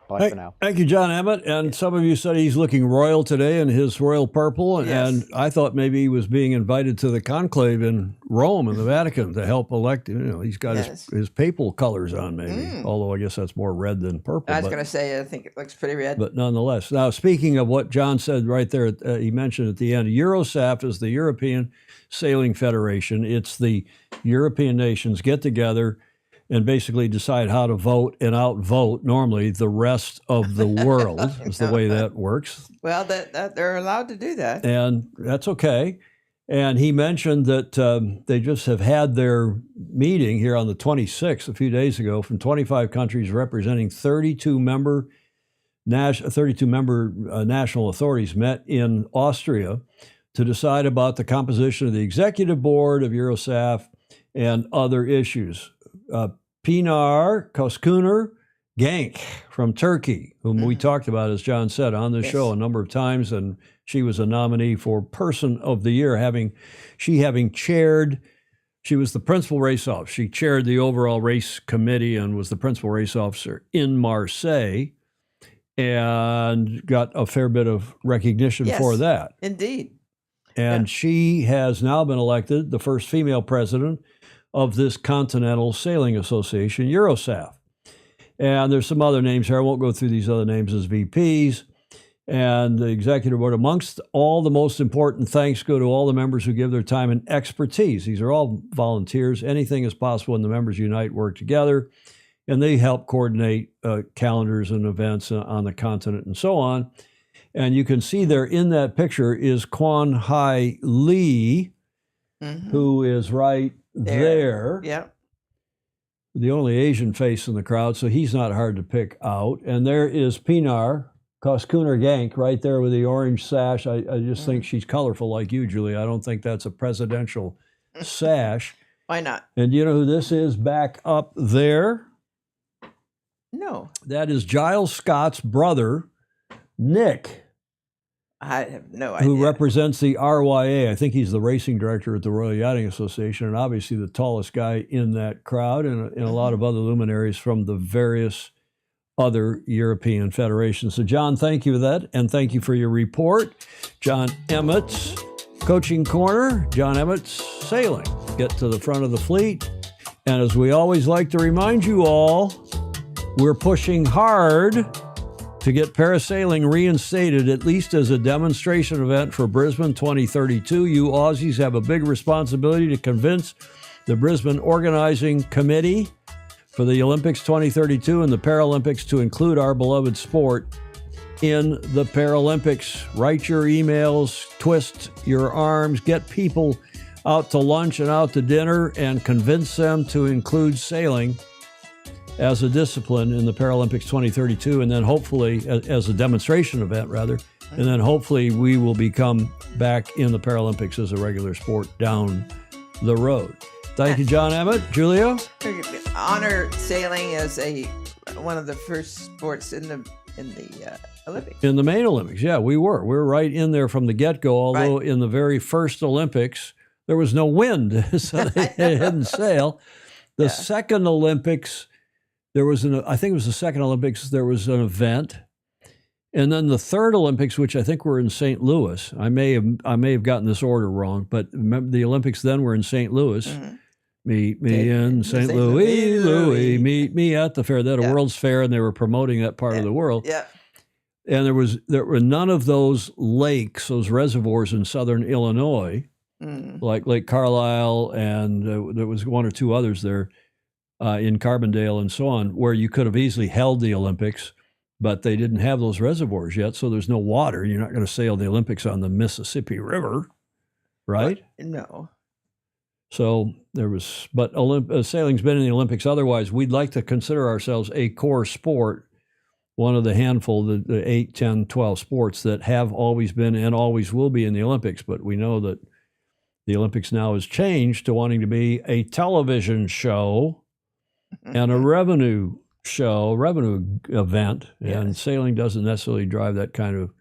Bye for now. Thank you, John Emmett. And some of you said he's looking royal today in his royal purple. Yes. And I thought maybe he was being invited to the conclave in Rome in the Vatican to help elect. He's got his papal colors on, maybe. Although I guess that's more red than purple. I was going to say, I think it looks pretty red. But nonetheless. Now, speaking of what John said right there, he mentioned at the end, Eurosaf is the European Sailing Federation. It's the European nations get together and basically decide how to vote and outvote normally the rest of the world is the way that works. Well, that they're allowed to do that. And that's okay. And he mentioned that they just have had their meeting here on the 26th, a few days ago, from 25 countries representing 32 member national authorities met in Austria to decide about the composition of the executive board of Eurosaf and other issues. Pinar Koskuner Genk from Turkey, whom we talked about, as John said, on the show a number of times, and she was a nominee for Person of the Year, having chaired. She was the principal race officer. She chaired the overall race committee and was the principal race officer in Marseille, and got a fair bit of recognition for that. Indeed. And she has now been elected the first female president of this Continental Sailing Association, Eurosaf. And there's some other names here. I won't go through these other names as VPs. And the executive board, amongst all the most important thanks go to all the members who give their time and expertise. These are all volunteers. Anything is possible when the members unite, work together, and they help coordinate calendars and events on the continent and so on. And you can see there in that picture is Quan Hai Lee, who is right there. Yeah. The only Asian face in the crowd, so he's not hard to pick out. And there is Pinar Koskuner Genk right there with the orange sash. I just think she's colorful like you, Julie. I don't think that's a presidential sash. Why not? And you know who this is back up there? No. That is Giles Scott's brother, Nick. I have no idea. Who represents the RYA. I think he's the racing director at the Royal Yachting Association, and obviously the tallest guy in that crowd, and a lot of other luminaries from the various other European federations. So, John, thank you for that, and thank you for your report. John Emmett's Coaching Corner, John Emmett's Sailing. Get to the front of the fleet. And as we always like to remind you all, we're pushing hard to get parasailing reinstated, at least as a demonstration event for Brisbane 2032. You Aussies have a big responsibility to convince the Brisbane Organizing Committee for the Olympics 2032 and the Paralympics to include our beloved sport in the Paralympics. Write your emails, twist your arms, get people out to lunch and out to dinner, and convince them to include sailing as a discipline in the Paralympics 2032, and then hopefully, as a demonstration event rather, and then hopefully we will become back in the Paralympics as a regular sport down the road. Thank you, John Emmett. Julia? Honor sailing as one of the first sports in the Olympics. In the main Olympics, yeah, we were. We were right in there from the get-go, although in the very first Olympics, there was no wind, so they didn't sail. The second Olympics, I think it was the second Olympics, there was an event. And then the third Olympics, which I think were in St. Louis. I may have gotten this order wrong, but remember the Olympics then were in St. Louis. Meet me in St. Louis, meet me at the fair. They had a World's Fair, and they were promoting that part of the world. Yeah. And there were none of those lakes, those reservoirs in southern Illinois, like Lake Carlisle, and there was one or two others there in Carbondale and so on, where you could have easily held the Olympics, but they didn't have those reservoirs yet, so there's no water. You're not going to sail the Olympics on the Mississippi River, right? No. So there was, but sailing's been in the Olympics. Otherwise, we'd like to consider ourselves a core sport, one of the handful, the 8, 10, 12 sports that have always been and always will be in the Olympics. But we know that the Olympics now has changed to wanting to be a television show and a revenue event. And sailing doesn't necessarily drive that kind of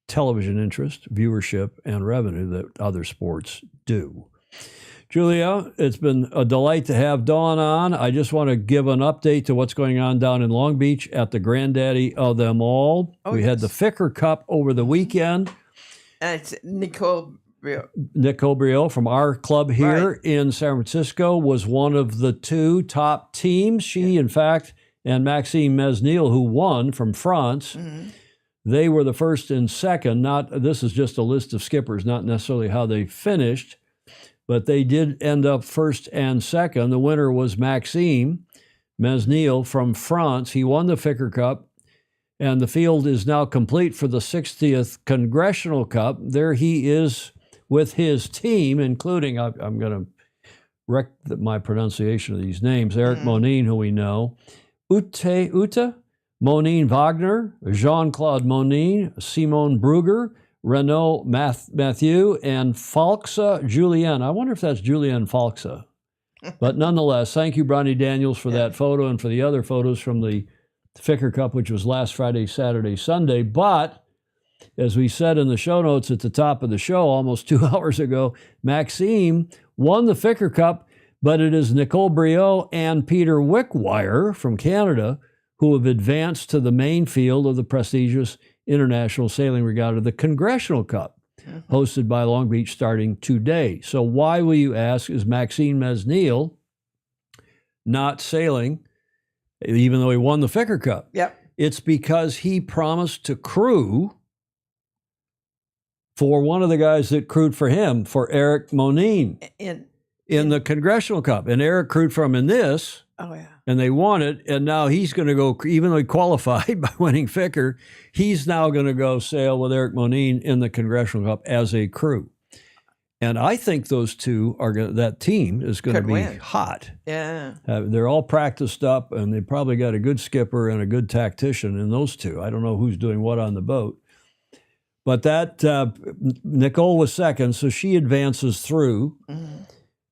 television interest, viewership, and revenue that other sports do. Julia, it's been a delight to have Dawn on. I just want to give an update to what's going on down in Long Beach at the granddaddy of them all. We had the Ficker Cup over the weekend. And it's Nicole Brio. Nicole Brio from our club here in San Francisco was one of the 2 top teams. She, in fact, and Maxime Mesnil, who won from France, they were the first and second. This is just a list of skippers, not necessarily how they finished. But they did end up first and second. The winner was Maxime Mesnil from France. He won the Ficker Cup, and the field is now complete for the 60th Congressional Cup. There he is with his team, including, I'm going to wreck my pronunciation of these names, Eric Monine, who we know, Ute, Monine Wagner, Jean-Claude Monine, Simone Brugger, Renaud Mathieu, and Falxa Julien. I wonder if that's Julien Falxa. But nonetheless, thank you, Bronny Daniels, for that photo and for the other photos from the Ficker Cup, which was last Friday, Saturday, Sunday. But as we said in the show notes at the top of the show almost 2 hours ago, Maxime won the Ficker Cup, but it is Nicole Briot and Peter Wickwire from Canada who have advanced to the main field of the prestigious International Sailing Regatta, the Congressional Cup, hosted by Long Beach starting today. So why, will you ask, is Maxime Mesnil not sailing, even though he won the Ficker Cup? Yep. It's because he promised to crew for one of the guys that crewed for him, for Eric Monine, in the Congressional Cup. And Eric crewed for him in this. Oh, yeah. And they won it, and now he's going to go, even though he qualified by winning Ficker, he's now going to go sail with Eric Monine in the Congressional Cup as a crew. And I think those two are going. That team is going to be hot. Yeah. They're all practiced up, and they probably got a good skipper and a good tactician in those two. I don't know who's doing what on the boat. But that Nicole was second, so she advances through.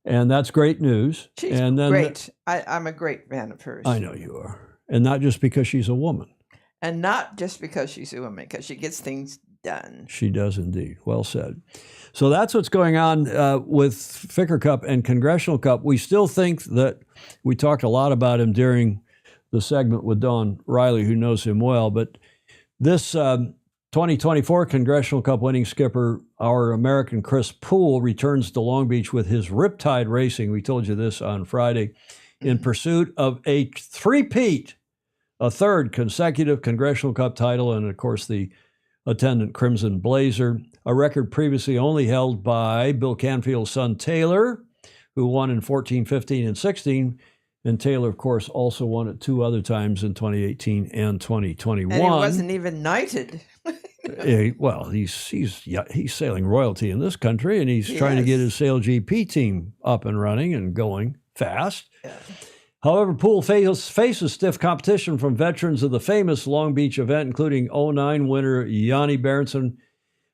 And that's great news. She's and then great. I'm a great fan of hers. I know you are. And not just because she's a woman. And not just because she's a woman, because she gets things done. She does indeed. Well said. So that's what's going on with Ficker Cup and Congressional Cup. We still think that, we talked a lot about him during the segment with Don Riley, who knows him well, but this 2024 Congressional Cup winning skipper, our American Chris Poole, returns to Long Beach with his Riptide Racing. We told you this on Friday, in pursuit of a three-peat, a third consecutive Congressional Cup title, and of course the attendant Crimson Blazer, a record previously only held by Bill Canfield's son Taylor, who won in 14, 15, and 16. And Taylor, of course, also won it 2 other times in 2018 and 2021. And he wasn't even knighted. Well, he's sailing royalty in this country, and he's trying to get his Sail GP team up and running and going fast. Yeah. However, Poole faces stiff competition from veterans of the famous Long Beach event, including 2009 winner Yanni Berenson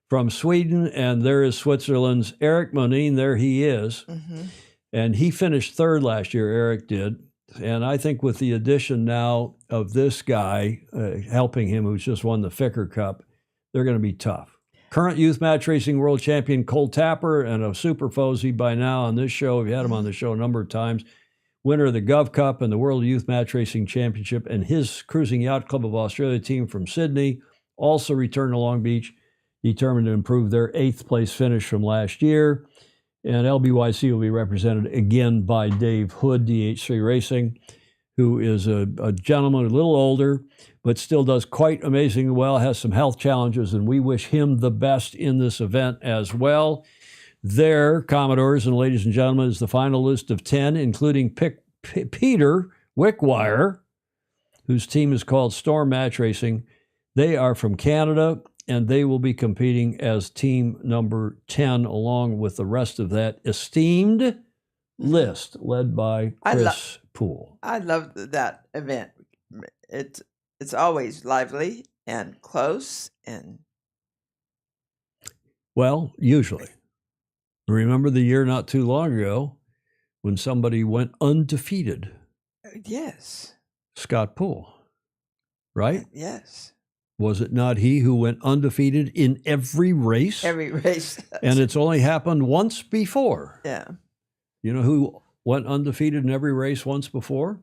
from Sweden, and there is Switzerland's Eric Monine. There he is. And he finished third last year, Eric did. And I think with the addition now of this guy helping him, who's just won the Ficker Cup, they're going to be tough. Current youth match racing world champion Cole Tapper, and a super Fozy by now on this show. We've had him on the show a number of times. Winner of the Gov Cup and the World Youth Match Racing Championship, and his Cruising Yacht Club of Australia team from Sydney also returned to Long Beach, determined to improve their 8th place finish from last year. And LBYC will be represented again by Dave Hood, DH3 Racing, who is a gentleman, a little older, but still does quite amazingly well, has some health challenges, and we wish him the best in this event as well. There, Commodores and ladies and gentlemen, is the final list of 10, including Peter Wickwire, whose team is called Storm Match Racing. They are from Canada, and they will be competing as team number 10, along with the rest of that esteemed list led by Chris Poole. I love that event. It's always lively and close. And well, usually. Remember the year not too long ago when somebody went undefeated? Yes. Scott Poole, right? Yes. Was it not he who went undefeated in every race? Every race. And it's only happened once before. Yeah. You know who went undefeated in every race once before?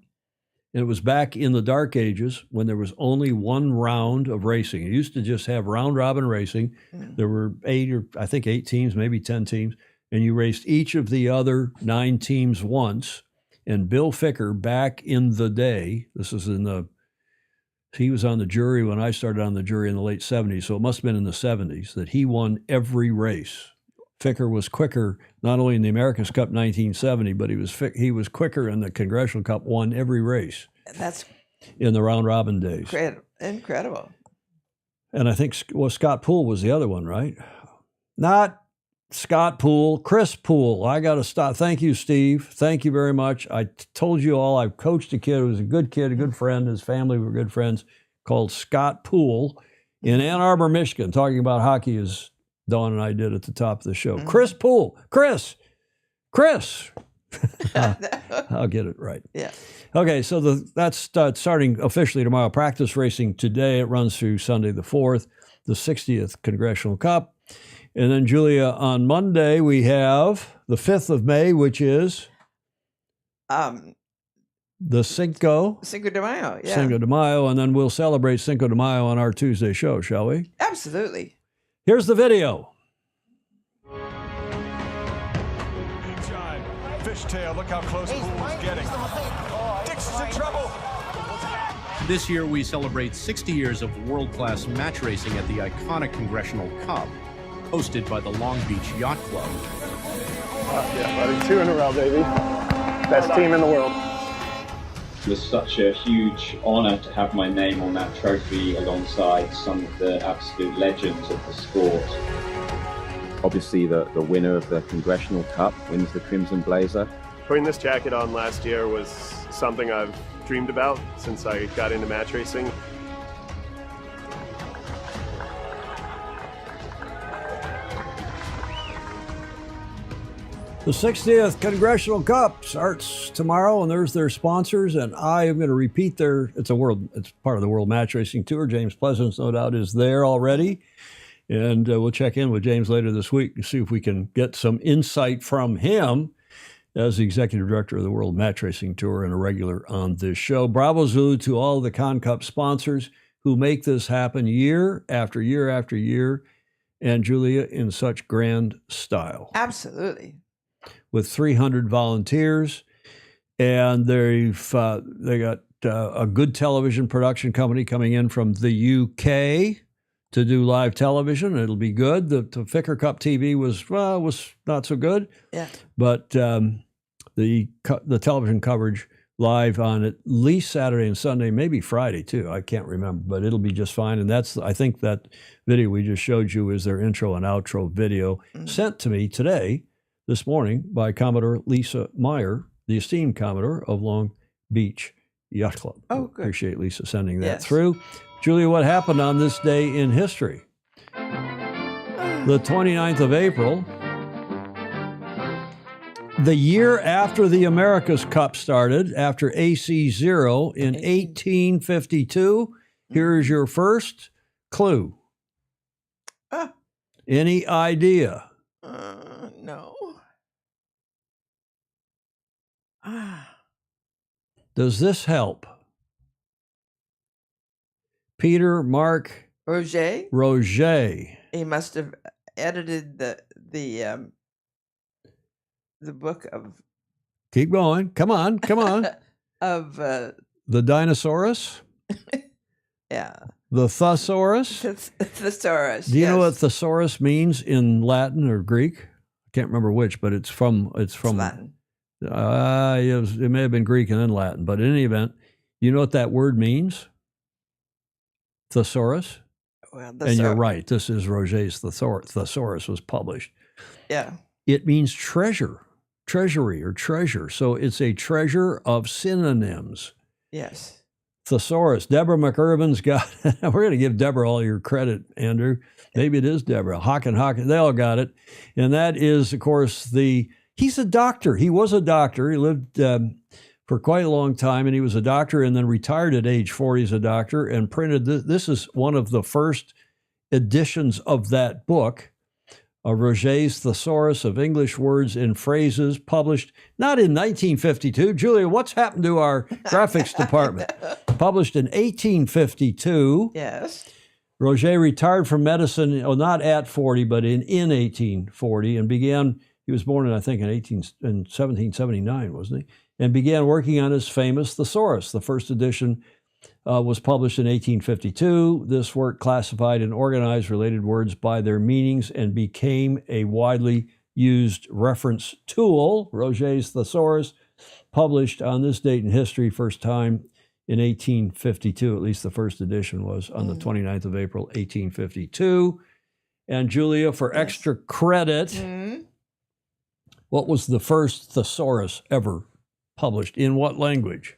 And it was back in the dark ages when there was only one round of racing. It used to just have round-robin racing. There were 8 teams, maybe 10 teams, and you raced each of the other 9 teams once. And Bill Ficker, back in the day, he was on the jury when I started on the jury in the late 70s, so it must have been in the 70s, that he won every race. Ficker was quicker, not only in the America's Cup 1970, but he was quicker in the Congressional Cup, won every race. That's in the round-robin days. Incredible. And I think, Scott Poole was the other one, right? Not Scott Poole, Chris Poole. I got to stop. Thank you, Steve. Thank you very much. I told you all, I've coached a kid who was a good friend. His family were good friends, called Scott Poole in Ann Arbor, Michigan, talking about hockey as Dawn and I did at the top of the show. Chris Poole. Chris. I'll get it right. Yeah. Okay, so that's starting officially tomorrow. Practice racing today. It runs through Sunday the 4th, the 60th Congressional Cup. And then, Julia, on Monday, we have the 5th of May, which is the Cinco de Mayo. Yeah. Cinco de Mayo. And then we'll celebrate Cinco de Mayo on our Tuesday show, shall we? Absolutely. Here's the video. Big time. Fishtail, look how close Poole's getting. Dixon's in trouble. This year, we celebrate 60 years of world-class match racing at the iconic Congressional Cup, hosted by the Long Beach Yacht Club. Yeah, buddy, 2 in a row, baby. Best team in the world. It was such a huge honor to have my name on that trophy alongside some of the absolute legends of the sport. Obviously, the winner of the Congressional Cup wins the Crimson Blazer. Putting this jacket on last year was something I've dreamed about since I got into match racing. The 60th Congressional Cup starts tomorrow, and there's their sponsors. And I am going to repeat it's part of the World Match Racing Tour. James Pleasance, no doubt, is there already. And we'll check in with James later this week to see if we can get some insight from him as the executive director of the World Match Racing Tour and a regular on this show. Bravo Zulu to all the Con Cup sponsors who make this happen year after year after year. And Julia, in such grand style. Absolutely. With 300 volunteers, and they got a good television production company coming in from the UK to do live television. It'll be good. The Ficker Cup TV was not so good. Yeah. But the television coverage live on at least Saturday and Sunday, maybe Friday too. I can't remember, but it'll be just fine. And I think that video we just showed you is their intro and outro video sent to me this morning by Commodore Lisa Meyer, the esteemed Commodore of Long Beach Yacht Club. Oh, good. Appreciate Lisa sending that through. Julia, what happened on this day in history? The 29th of April, the year after the America's Cup started, after AC0 in 1852. Here's your first clue. Any idea? No. Does this help? Peter Mark Roget. He must have edited the book of. Keep going. Come on. of the Dinosaurus. Yeah. The Thesaurus. Thesaurus. Do you know what thesaurus means in Latin or Greek? I can't remember which, but it's from Latin. It may have been Greek and then Latin, but in any event, you know what that word means? Thesaurus. Well, and you're right. This is Roget's Thesaurus was published. Yeah. It means treasure, treasury, or treasure. So it's a treasure of synonyms. Yes. Thesaurus. Deborah McIrvin's got. We're going to give Deborah all your credit, Andrew. Maybe it is Deborah. Hawken. They all got it, and that is, of course, He's a doctor. He was a doctor. He lived for quite a long time, and he was a doctor and then retired at age 40 as a doctor and printed this. This is one of the first editions of that book, Roget's Thesaurus of English Words and Phrases, published not in 1952. Julia, what's happened to our graphics department? Published in 1852. Yes. Roget retired from medicine, not at 40, but in 1840, and began. He was born in, I think, in 1779, wasn't he? And began working on his famous Thesaurus. The first edition was published in 1852. This work classified and organized related words by their meanings and became a widely used reference tool. Roget's Thesaurus, published on this date in history, first time in 1852. At least the first edition was on the 29th of April, 1852. And Julia, for extra credit, Mhm. what was the first thesaurus ever published? In what language?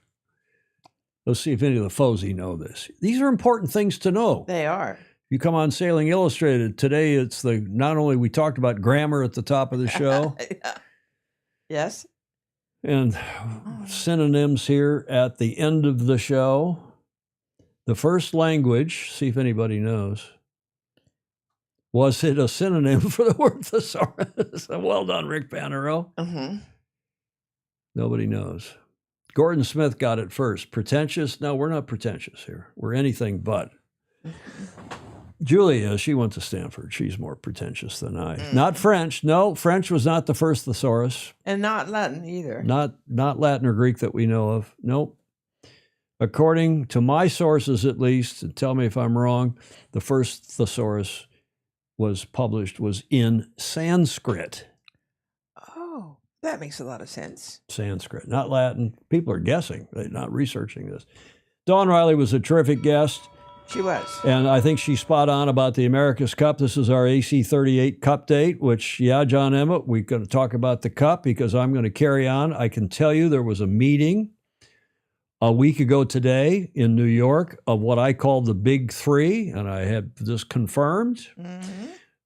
Let's see if any of the Fozy know this. These are important things to know. They are. You come on Sailing Illustrated. Today, it's not only we talked about grammar at the top of the show, Yes. and synonyms here at the end of the show. The first language, see if anybody knows. Was it a synonym for the word thesaurus? Well done, Rick Panero. Mm-hmm. Nobody knows. Gordon Smith got it first. Pretentious? No, we're not pretentious here. We're anything but. Julia, she went to Stanford. She's more pretentious than I. Not French. No, French was not the first thesaurus. And not Latin either. Not Latin or Greek that we know of. Nope. According to my sources, at least, and tell me if I'm wrong, the first thesaurus was in Sanskrit. Oh, that makes a lot of sense. Sanskrit, not Latin. People are guessing. They're not researching this. Dawn Riley was a terrific guest. She was. And I think she's spot on about the America's Cup. This is our AC38 Cup date, which, yeah, John Emmett, we're going to talk about the Cup because I'm going to carry on. I can tell you there was a meeting a week ago today in New York of what I call the Big Three, and I had this confirmed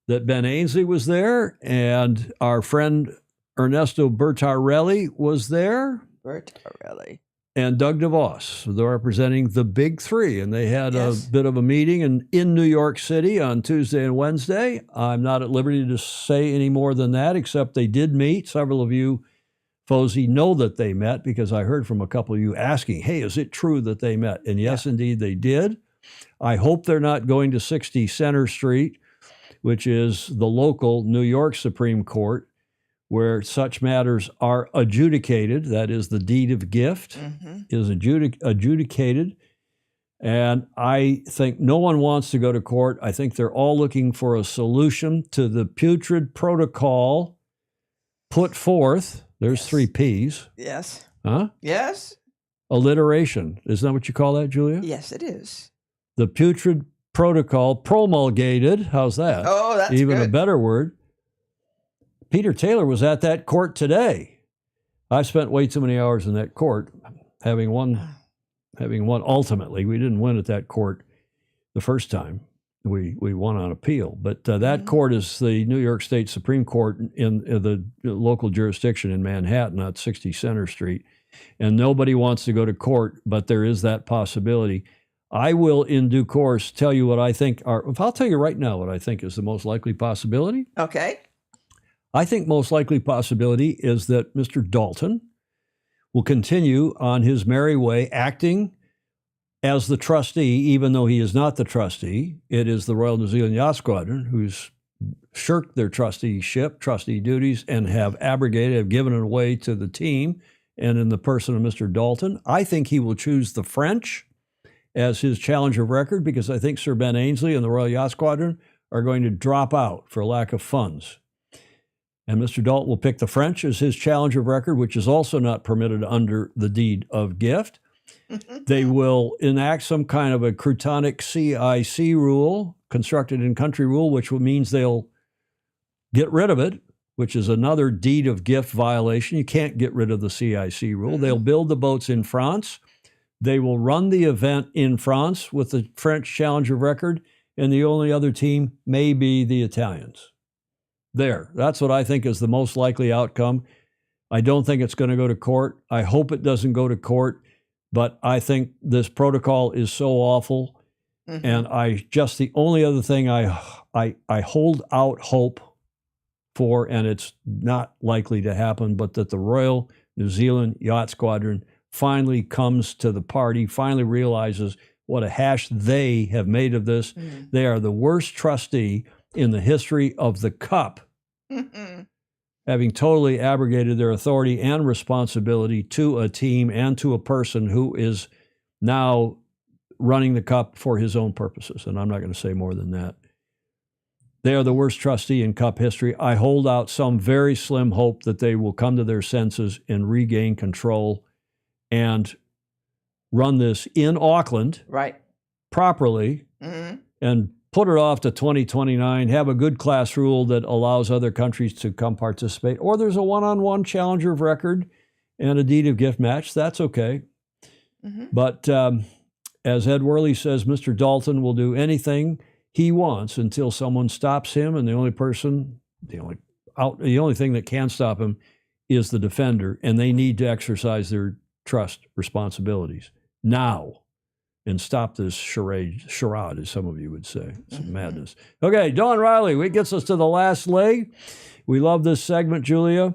that Ben Ainsley was there, and our friend Ernesto Bertarelli was there. Bertarelli. And Doug DeVos. They're representing the Big Three, and they had a bit of a meeting in New York City on Tuesday and Wednesday. I'm not at liberty to say any more than that, except they did meet. Several of you, Fozy, know that they met because I heard from a couple of you asking, hey, is it true that they met? And yes, indeed, they did. I hope they're not going to 60 Center Street, which is the local New York Supreme Court, where such matters are adjudicated. That is, the deed of gift is adjudicated. And I think no one wants to go to court. I think they're all looking for a solution to the putrid protocol put forth. There's 3 Ps. Yes. Huh? Yes. Alliteration. Isn't that what you call that, Julia? Yes, it is. The putrid protocol promulgated. How's that? Oh, that's even good. a better word. Peter Taylor was at that court today. I spent way too many hours in that court, having won ultimately. We didn't win at that court the first time. We won on appeal. But that court is the New York State Supreme Court in the local jurisdiction in Manhattan, not 60 Center Street. And nobody wants to go to court, but there is that possibility. I will, in due course, tell you what I think I'll tell you right now what I think is the most likely possibility. Okay. I think most likely possibility is that Mr. Dalton will continue on his merry way acting as the trustee, even though he is not the trustee. It is the Royal New Zealand Yacht Squadron who's shirked their trustee duties, and have given it away to the team and in the person of Mr. Dalton. I think he will choose the French as his challenge of record because I think Sir Ben Ainsley and the Royal Yacht Squadron are going to drop out for lack of funds. And Mr. Dalton will pick the French as his challenge of record, which is also not permitted under the deed of gift. They will enact some kind of a Crutonic CIC rule, constructed in country rule, which means they'll get rid of it, which is another deed of gift violation. You can't get rid of the CIC rule. They'll build the boats in France. They will run the event in France with the French challenge of record, and the only other team may be the Italians. That's what I think is the most likely outcome. I don't think it's going to go to court. I hope it doesn't go to court, but I think this protocol is so awful. And the only other thing I hold out hope for, and it's not likely to happen, but that the Royal New Zealand Yacht Squadron finally comes to the party, finally realizes what a hash they have made of this. They are the worst trustee in the history of the Cup, having totally abrogated their authority and responsibility to a team and to a person who is now running the Cup for his own purposes. And I'm not going to say more than that. They are the worst trustee in Cup history. I hold out some very slim hope that they will come to their senses and regain control and run this in Auckland properly and put it off to 2029, have a good class rule that allows other countries to come participate, or there's a one-on-one challenger of record and a deed of gift match. That's okay. But as Ed Worley says, Mr. Dalton will do anything he wants until someone stops him, and the only thing that can stop him is the defender, and they need to exercise their trust responsibilities now and stop this charade, as some of you would say. It's madness. Okay, Dawn Riley, we gets us to the last leg. We love this segment, Julia.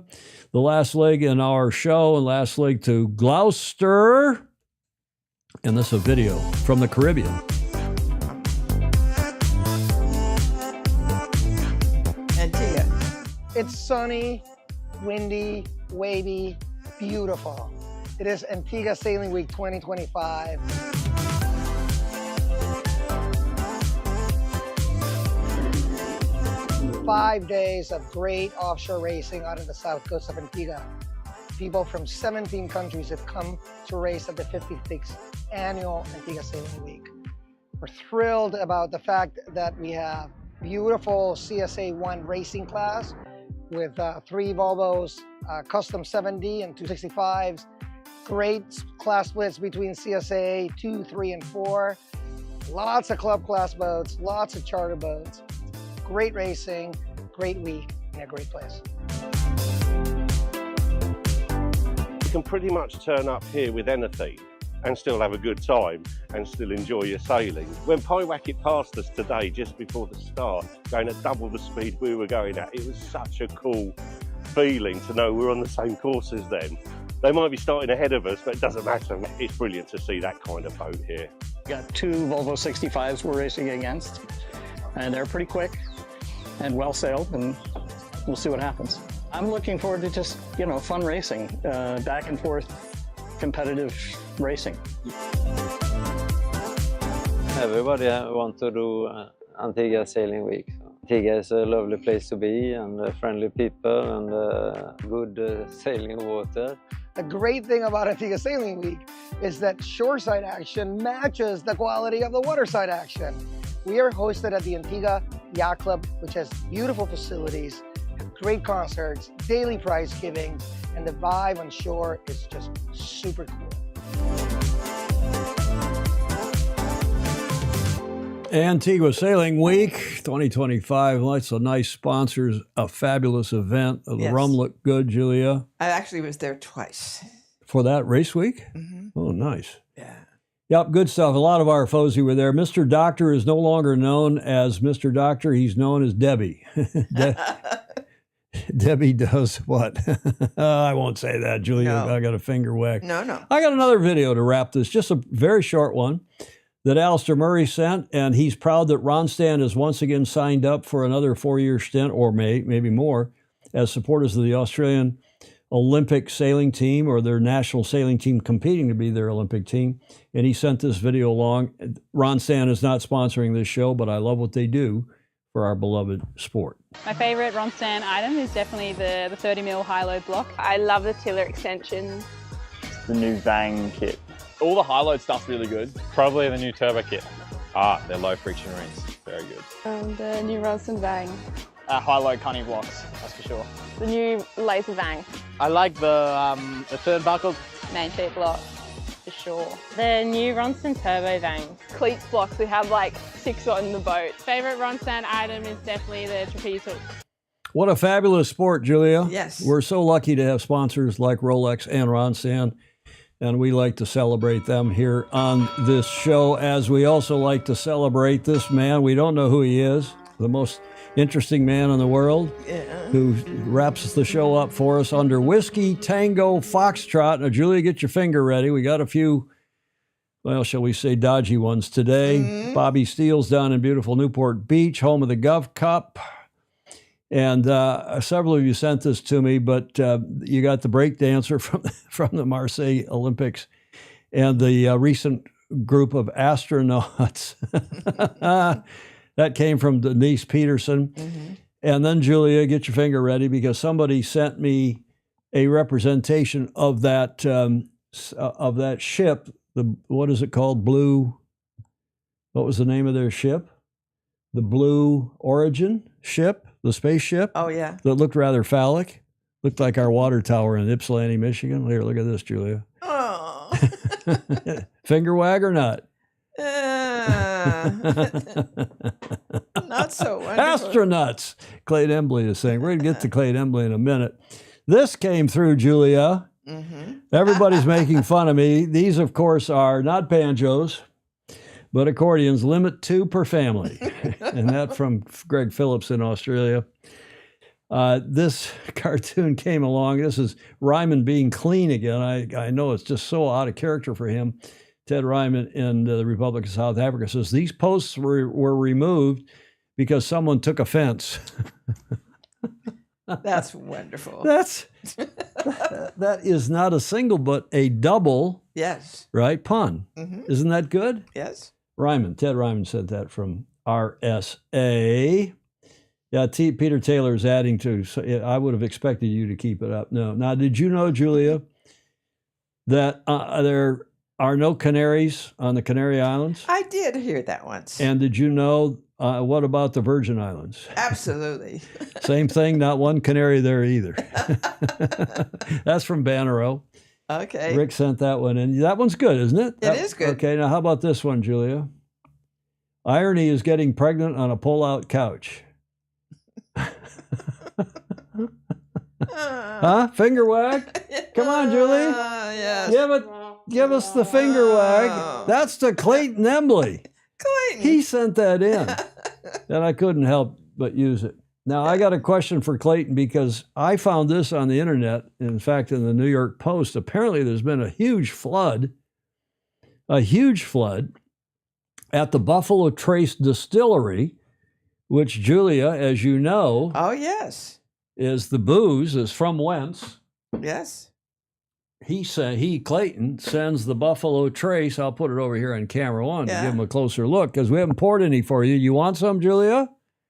The last leg in our show, and last leg to Gloucester. And this is a video from the Caribbean. Antigua. It's sunny, windy, wavy, beautiful. It is Antigua Sailing Week 2025. Five days of great offshore racing out of the south coast of Antigua. People from 17 countries have come to race at the 56th annual Antigua Sailing Week. We're thrilled about the fact that we have beautiful CSA 1 racing class with 3 Volvos, custom 7D and 265s, great class splits between CSA 2, 3, and 4, lots of club class boats, lots of charter boats, great racing, great week, and a great place. You can pretty much turn up here with anything and still have a good time and still enjoy your sailing. When Pyewacket passed us today just before the start, going at double the speed we were going at, it was such a cool feeling to know we're on the same course as them. They might be starting ahead of us, but it doesn't matter. It's brilliant to see that kind of boat here. Got 2 Volvo 65s we're racing against, and they're pretty quick and well sailed, and we'll see what happens. I'm looking forward to just, fun racing, back and forth, competitive racing. Everybody wants to do Antigua Sailing Week. Antigua is a lovely place to be, and friendly people, and good sailing water. The great thing about Antigua Sailing Week is that shoreside action matches the quality of the waterside action. We are hosted at the Antigua Yacht Club, which has beautiful facilities, great concerts, daily prize giving, and the vibe on shore is just super cool. Antigua Sailing Week 2025. Lots of nice sponsors, a fabulous event. The Yes. rum looked good, Julia, I actually was there twice. for that race week. Oh, nice. Yep, good stuff. A lot of our foes who were there. Mr. Doctor is no longer known as Mr. Doctor. He's known as Debbie. Debbie does what? I won't say that, Julia. No. I got a finger whack. No. I got another video to wrap this, just a very short one that Alistair Murray sent, and he's proud that Ron Stan has once again signed up for another 4-year stint, or maybe more, as supporters of the Australian Olympic sailing team, or their national sailing team competing to be their Olympic team. And he sent this video along. Ron Stan is not sponsoring this show, but I love what they do for our beloved sport. My favourite Ron Stan item is definitely the 30mm high-low block. I love the tiller extensions. The new Vang kit. All the high-load stuff's really good. Probably the new Turbo kit. Their low friction rings, very good. The new Ronson Vang. High-load cunning blocks, that's for sure. The new Laser Vang. I like the third buckle. Main feet block, for sure. The new Ronson Turbo Vang. Cleats blocks, we have like 6 on the boat. Favourite Ron Stan item is definitely the trapeze hook. What a fabulous sport, Julia. Yes. We're so lucky to have sponsors like Rolex and Ron Stan, and we like to celebrate them here on this show, as we also like to celebrate this man. We don't know who he is, the most interesting man in the world, who wraps the show up for us under Whiskey Tango Foxtrot. Now, Julia, get your finger ready. We got a few, well, shall we say, dodgy ones today. Bobby Steele's down in beautiful Newport Beach, home of the Gov Cup. And several of you sent this to me, but you got the break dancer from the Marseille Olympics and the recent group of astronauts. That came from Denise Peterson. And then, Julia, get your finger ready, because somebody sent me a representation of that ship. What is it called? Blue. What was the name of their ship? the Blue Origin ship, the spaceship. Oh, yeah. That looked rather phallic. Looked like our water tower in Ypsilanti, Michigan. Here, look at this, Julia. Oh. Finger wag or not? Not so wonderful. Astronauts. Clayton Embley is saying. We're going to get to Clayton Embley in a minute. This came through, Julia. Mm-hmm. Everybody's making fun of me. These, of course, are not banjos, but accordions. Limit 2 per family. And that from Greg Phillips in Australia. This cartoon came along. This is Ryman being clean again. I know it's just so out of character for him. Ted Ryman in the Republic of South Africa says, these posts were removed because someone took offense. That's wonderful. That is not a single, but a double, Yes. right, pun. Mhm. Isn't that good? Yes. Ted Ryman said that from RSA. Yeah, Peter Taylor is adding to. So I would have expected you to keep it up. No. Now, did you know, Julia, that there are no canaries on the Canary Islands? I did hear that once. And did you know, what about the Virgin Islands? Absolutely. Same thing, not one canary there either. That's from Bannero. Okay. Rick sent that one in. That one's good, isn't it? It is good. Okay, now how about this one, Julia? Irony is getting pregnant on a pull-out couch. Huh? Finger wag? Come on, Julie. Yes. Give us the finger wag. That's to Clayton Embley. Clayton. He sent that in. And I couldn't help but use it. Now, I got a question for Clayton because I found this on the internet. In fact, in the New York Post, apparently there's been a huge flood at the Buffalo Trace Distillery, which, Julia, as you know, Oh, yes. is the booze is from whence? Yes. Clayton sends the Buffalo Trace. I'll put it over here on camera one to Yeah. give him a closer look because we haven't poured any for you. You want some, Julia?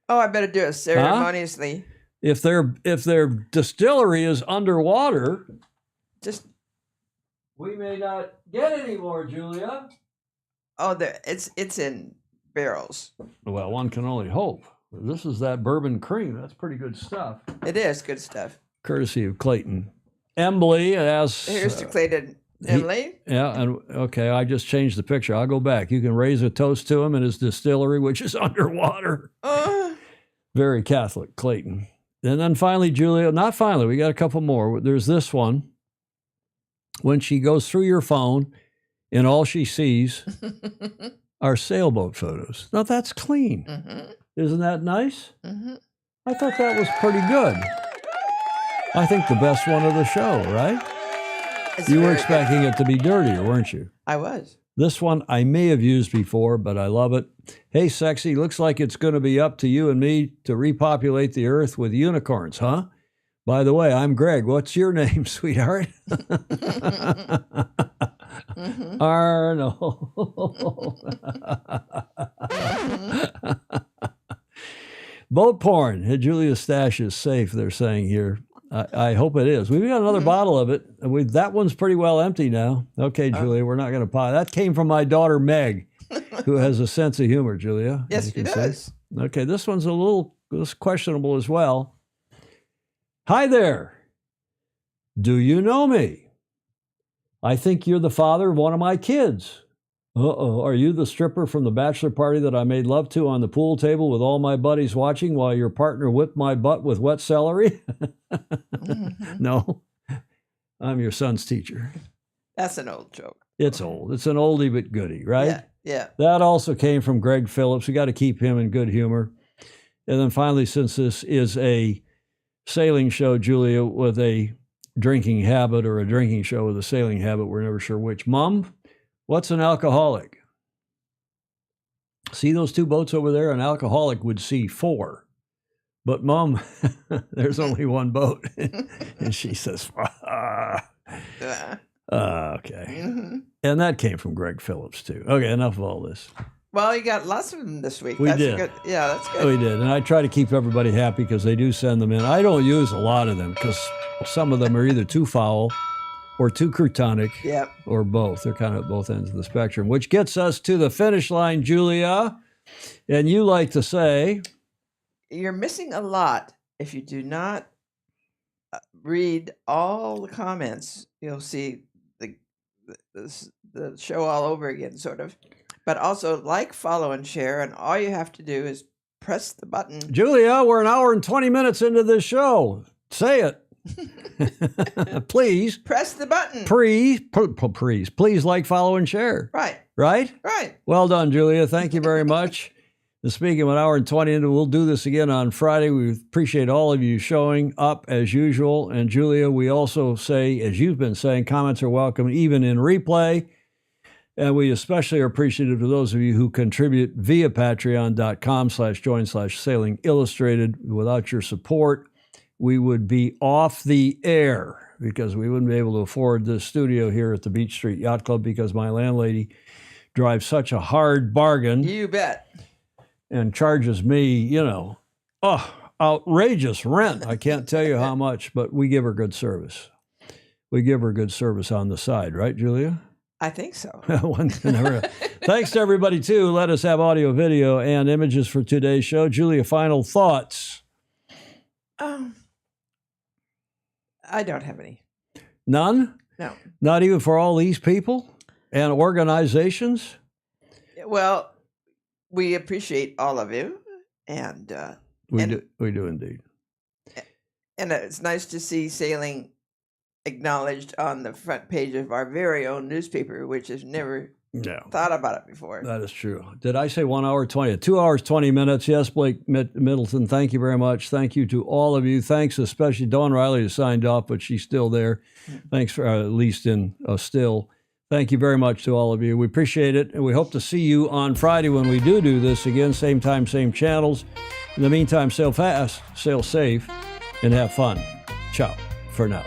Oh, I better do it ceremoniously. If their distillery is underwater, Just we may not get any more, Julia. oh, it's in barrels. Well, one can only hope. This is that bourbon cream. That's pretty good stuff. It is good stuff. Courtesy of Clayton Embley. As Here's to Clayton Emily. Yeah, and okay, I just changed the picture. I'll go back. You can raise a toast to him in his distillery, which is underwater. Very Catholic, Clayton. And then finally, Julia, not finally, we got a couple more. There's this one. When she goes through your phone and all she sees are sailboat photos. Now that's clean. Isn't that nice? I thought that was pretty good. I think the best one of the show, right? You were expecting it to be dirtier, weren't you? I was. This one I may have used before, but I love it. Hey, sexy, looks like it's going to be up to you and me to repopulate the earth with unicorns, huh? By the way, I'm Greg. What's your name, sweetheart? Arnold. Boat porn. Hey, Julia's stash is safe, they're saying here. I hope it is. We've got another bottle of it. That one's pretty well empty now. Okay, Julia, we're not going to pie. That came from my daughter, Meg, who has a sense of humor, Julia. Yes, you she can see. does. Okay, this one's a little questionable as well. Hi there. Do you know me? I think you're the father of one of my kids. Uh-oh, are you the stripper from the bachelor party that I made love to on the pool table with all my buddies watching while your partner whipped my butt with wet celery? No, I'm your son's teacher. That's an old joke. It's old. It's an oldie but goodie, right? Yeah, yeah. That also came from Greg Phillips. We got to keep him in good humor. And then finally, since this is a sailing show, Julia, with a drinking habit or a drinking show with a sailing habit, we're never sure which. Mom, what's an alcoholic? See those two boats over there? An alcoholic would see four. But Mom, there's only one boat. And she says, okay. And that came from Greg Phillips, too. Okay, enough of all this. Well, you got lots of them this week. We That's did. Good. Yeah, that's good. We did. And I try to keep everybody happy because they do send them in. I don't use a lot of them because some of them are either too foul or too croutonic Yep. or both. They're kind of at both ends of the spectrum, which gets us to the finish line, Julia. And you like to say, You're missing a lot if you do not read all the comments. You'll see the show all over again, sort of. But also like, follow, and share. And all you have to do is press the button. Julia, we're an hour and 20 minutes into this show. Say it. Please. Press the button. Please like, follow, and share. Right. Right? Right. Well done, Julia. Thank you very much. And speaking of an hour and 20 into, we'll do this again on Friday. We appreciate all of you showing up as usual. And Julia, we also say, as you've been saying, comments are welcome even in replay. And we especially are appreciative of those of you who contribute via patreon.com/join/sailing illustrated. Without your support, we would be off the air because we wouldn't be able to afford this studio here at the Beach Street Yacht Club because my landlady drives such a hard bargain. You bet. And charges me, outrageous rent. I can't tell you how much, but we give her good service. We give her good service on the side, right, Julia? I think so. Thanks to everybody, too. Let us have audio, video, and images for today's show. Julia, final thoughts? I don't have any. None? No. Not even for all these people and organizations? Well, we appreciate all of you. And we do indeed. And it's nice to see sailing acknowledged on the front page of our very own newspaper, which has never thought about it before. That is true. Did I say 1 hour 20? 2 hours, 20 minutes. Yes, Blake Middleton, thank you very much. Thank you to all of you. Thanks especially Dawn Riley, who signed off, but she's still there. Thanks for at least in still. Thank you very much to all of you. We appreciate it, and we hope to see you on Friday when we do this again. Same time, same channels. In the meantime, sail fast, sail safe, and have fun. Ciao for now.